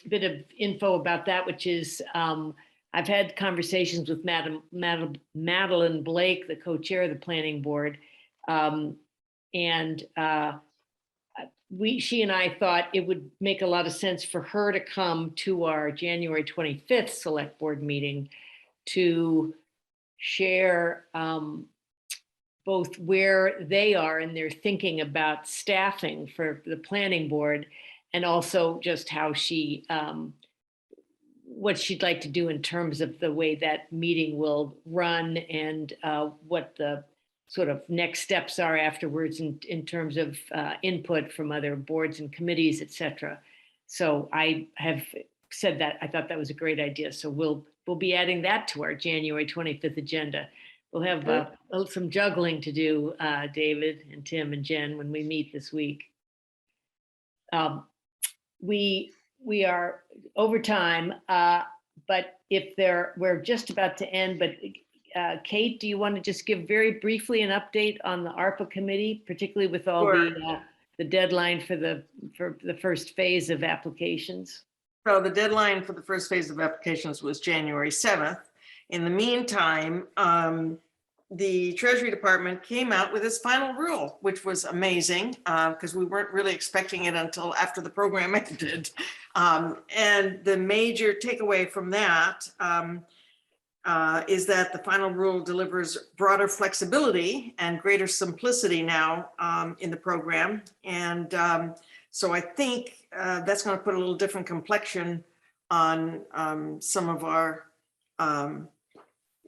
bit of info about that, which is I've had conversations with Madeline Blake, the co-chair of the planning board, she and I thought it would make a lot of sense for her to come to our January 25th select board meeting to share both where they are in their thinking about staffing for the planning board, and also just how she, what she'd like to do in terms of the way that meeting will run, and what the sort of next steps are afterwards in terms of input from other boards and committees, et cetera. So I have said that I thought that was a great idea. So we'll be adding that to our January 25th agenda. We'll have some juggling to do, David and Tim and Jen, when we meet this week. We are over time, but we're just about to end, but Kate, do you want to just give very briefly an update on the ARPA committee, particularly with all the deadline for the first phase of applications? So the deadline for the first phase of applications was January 7th. In the meantime, the Treasury Department came out with its final rule, which was amazing because we weren't really expecting it until after the program ended. And the major takeaway from that is that the final rule delivers broader flexibility and greater simplicity now in the program. And so I think that's going to put a little different complexion on some of our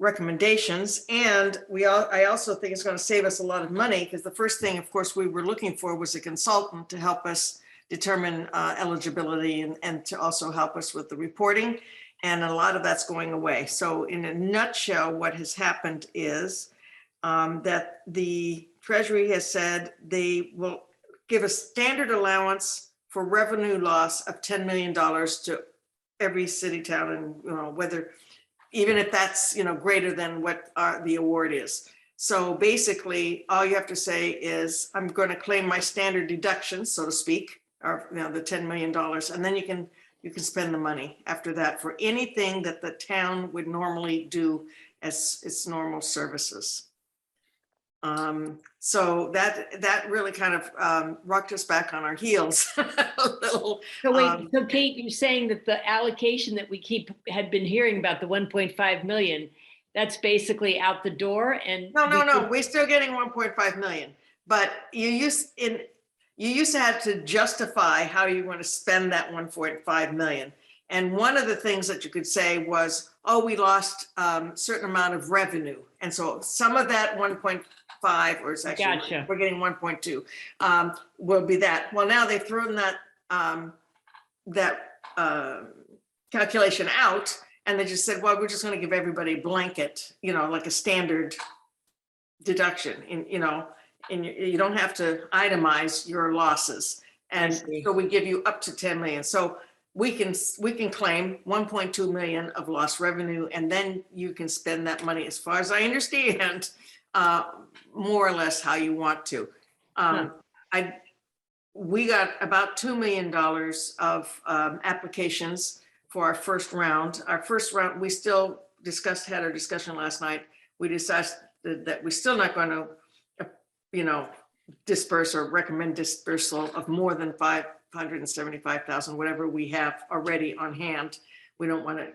recommendations. And I also think it's going to save us a lot of money, because the first thing, of course, we were looking for was a consultant to help us determine eligibility and to also help us with the reporting. And a lot of that's going away. So in a nutshell, what has happened is that the Treasury has said they will give a standard allowance for revenue loss of $10 million to every city, town, and whether, even if that's greater than what the award is. So basically, all you have to say is, I'm going to claim my standard deductions, so to speak, or the $10 million, and then you can spend the money after that for anything that the town would normally do as its normal services. So that really kind of rocked us back on our heels a little. So wait, so Kate, you're saying that the allocation that we had been hearing about, the 1.5 million, that's basically out the door? And no, we're still getting 1.5 million, but you used to have to justify how you want to spend that 1.5 million. And one of the things that you could say was, oh, we lost a certain amount of revenue. And so some of that 1.5, or it's actually, gotcha, we're getting 1.2, will be that. Well, now they've thrown that calculation out, and they just said, well, we're just going to give everybody a blanket, like a standard deduction, and you don't have to itemize your losses. And so we give you up to 10 million. So we can claim 1.2 million of lost revenue, and then you can spend that money, as far as I understand, more or less how you want to. We got about $2 million of applications for our first round. Our first round, we still had our discussion last night. We decided that we're still not going to disperse or recommend dispersal of more than 575,000, whatever we have already on hand. We don't want to,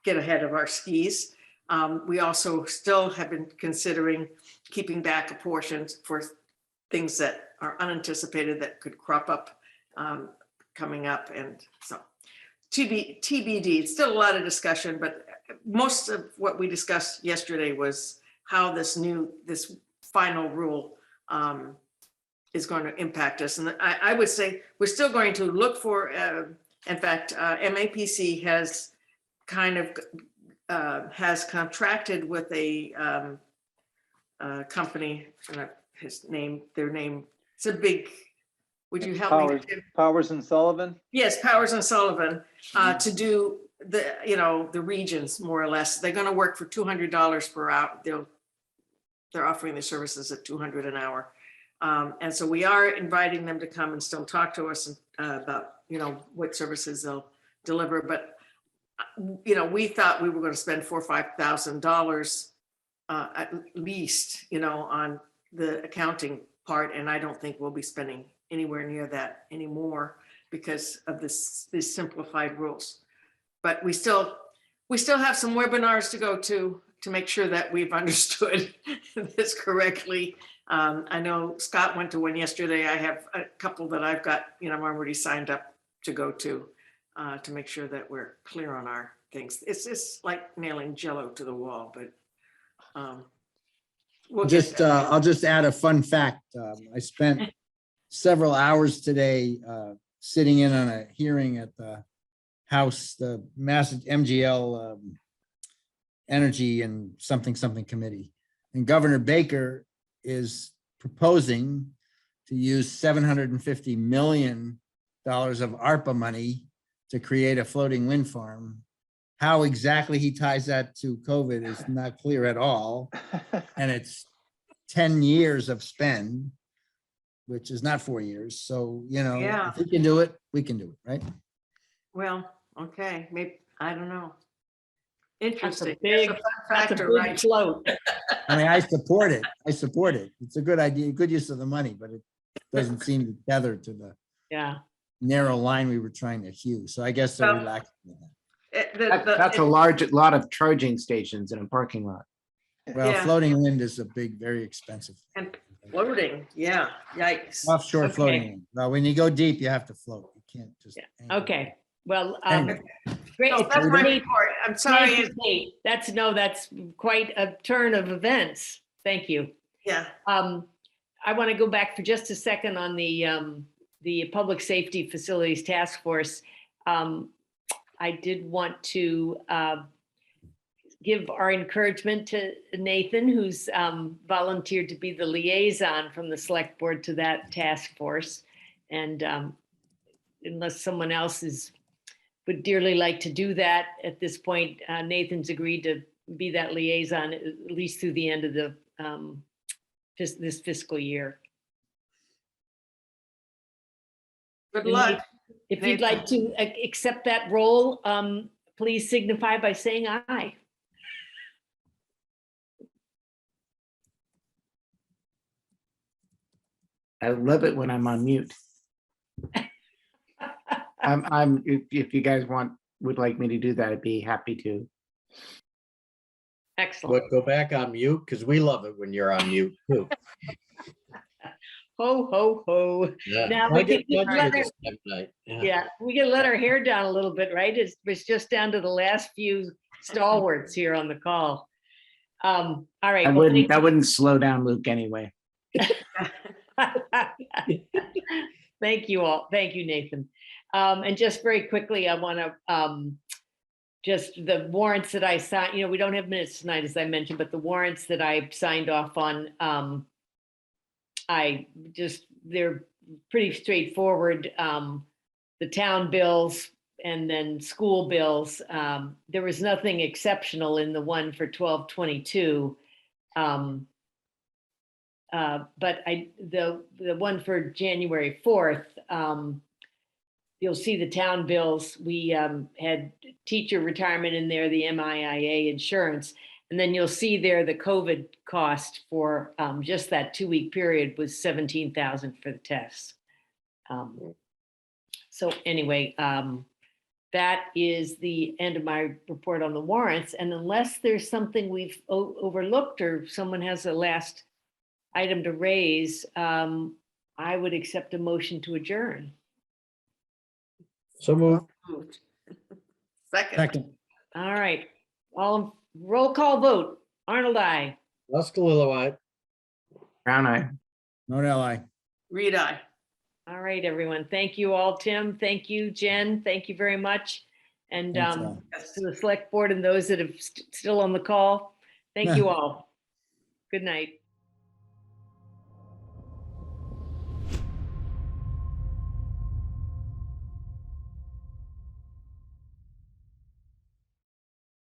get ahead of our skis. We also still have been considering keeping back a portion for things that are unanticipated that could crop up coming up. And so TBD, it's still a lot of discussion, but most of what we discussed yesterday was how this final rule is going to impact us. And I would say we're still going to look for, in fact, MAPC has has contracted with a company, their name, it's a big, would you help me? Powers and Sullivan? Yes, Powers and Sullivan, to do the regions, more or less. They're going to work for $200 per hour. They're offering their services at $200 an hour. And so we are inviting them to come and still talk to us about, what services they'll deliver. But, we thought we were going to spend $4,000 or $5,000 at least, on the accounting part. And I don't think we'll be spending anywhere near that anymore because of these simplified rules. But we still We still have some webinars to go to make sure that we've understood this correctly. I know Scott went to one yesterday. I have a couple that I've got, I'm already signed up to go to make sure that we're clear on our things. It's just like nailing Jello to the wall, but we'll get there. I'll just add a fun fact. I spent several hours today sitting in on a hearing at the House, the Mass MGL Energy and something committee. And Governor Baker is proposing to use $750 million of ARPA money to create a floating wind farm. How exactly he ties that to COVID is not clear at all. And it's 10 years of spend, which is not 4 years. So, Yeah. if we can do it, we can do it, right? Well, okay, maybe, I don't know. Interesting. That's a Factor, big right? float. I mean, I support it. It's a good idea, good use of the money, but it doesn't seem to tether to the Yeah. narrow line we were trying to hew. So I guess they're Well, relaxing. on that. That's a lot of charging stations in a parking lot. Well, Yeah. floating wind is a big, very expensive. And floating, yeah, yikes. Offshore Okay. floating. Well, when you go deep, you have to float. You can't just. anchor. Okay. Well, Anyway. great. So that's my Great. report. I'm sorry. Thank you, Kate. That's quite a turn of events. Thank you. Yeah, I want to go back for just a second on the Public Safety Facilities Task Force. I did want to give our encouragement to Nathan, who's volunteered to be the liaison from the Select Board to that task force. And unless someone else would dearly like to do that at this point, Nathan's agreed to be that liaison at least through the end of the this fiscal year. good luck. If you'd like to accept that role, please signify by saying aye. I love it when I'm on mute. If you guys would like me to do that, I'd be happy to. Excellent. Go back on mute, because we love it when you're on mute too. Ho, ho, ho. Yeah. Now I we get can budgeted this time of night. yeah, we can let our hair down a little bit, right? It's just down to the last few stalwarts here on the call. All right. I well, wouldn't slow down Luke anyway. Thank you all. Thank you, Nathan. And just very quickly, I want to just the warrants that I signed, we don't have minutes tonight, as I mentioned, but the warrants that I signed off on, they're pretty straightforward. The town bills and then school bills. There was nothing exceptional in the one for 12/22. But the one for January 4th, you'll see the town bills. We had teacher retirement in there, the MIA insurance, and then you'll see there the COVID cost for just that 2-week period was $17,000 for the tests. So anyway, that is the end of my report on the warrants. And unless there's something we've overlooked or someone has a last item to raise, I would accept a motion to adjourn. So moved. Second. All right, roll call vote. Arnold, I. Muscalillo, aye. Brown eye. Modell, aye. Reed, aye. All right, everyone. Thank you all. Tim, thank you. Jen, thank you very much. And Thanks, Al. to the select board and those that have still on the call, thank you all. Good night.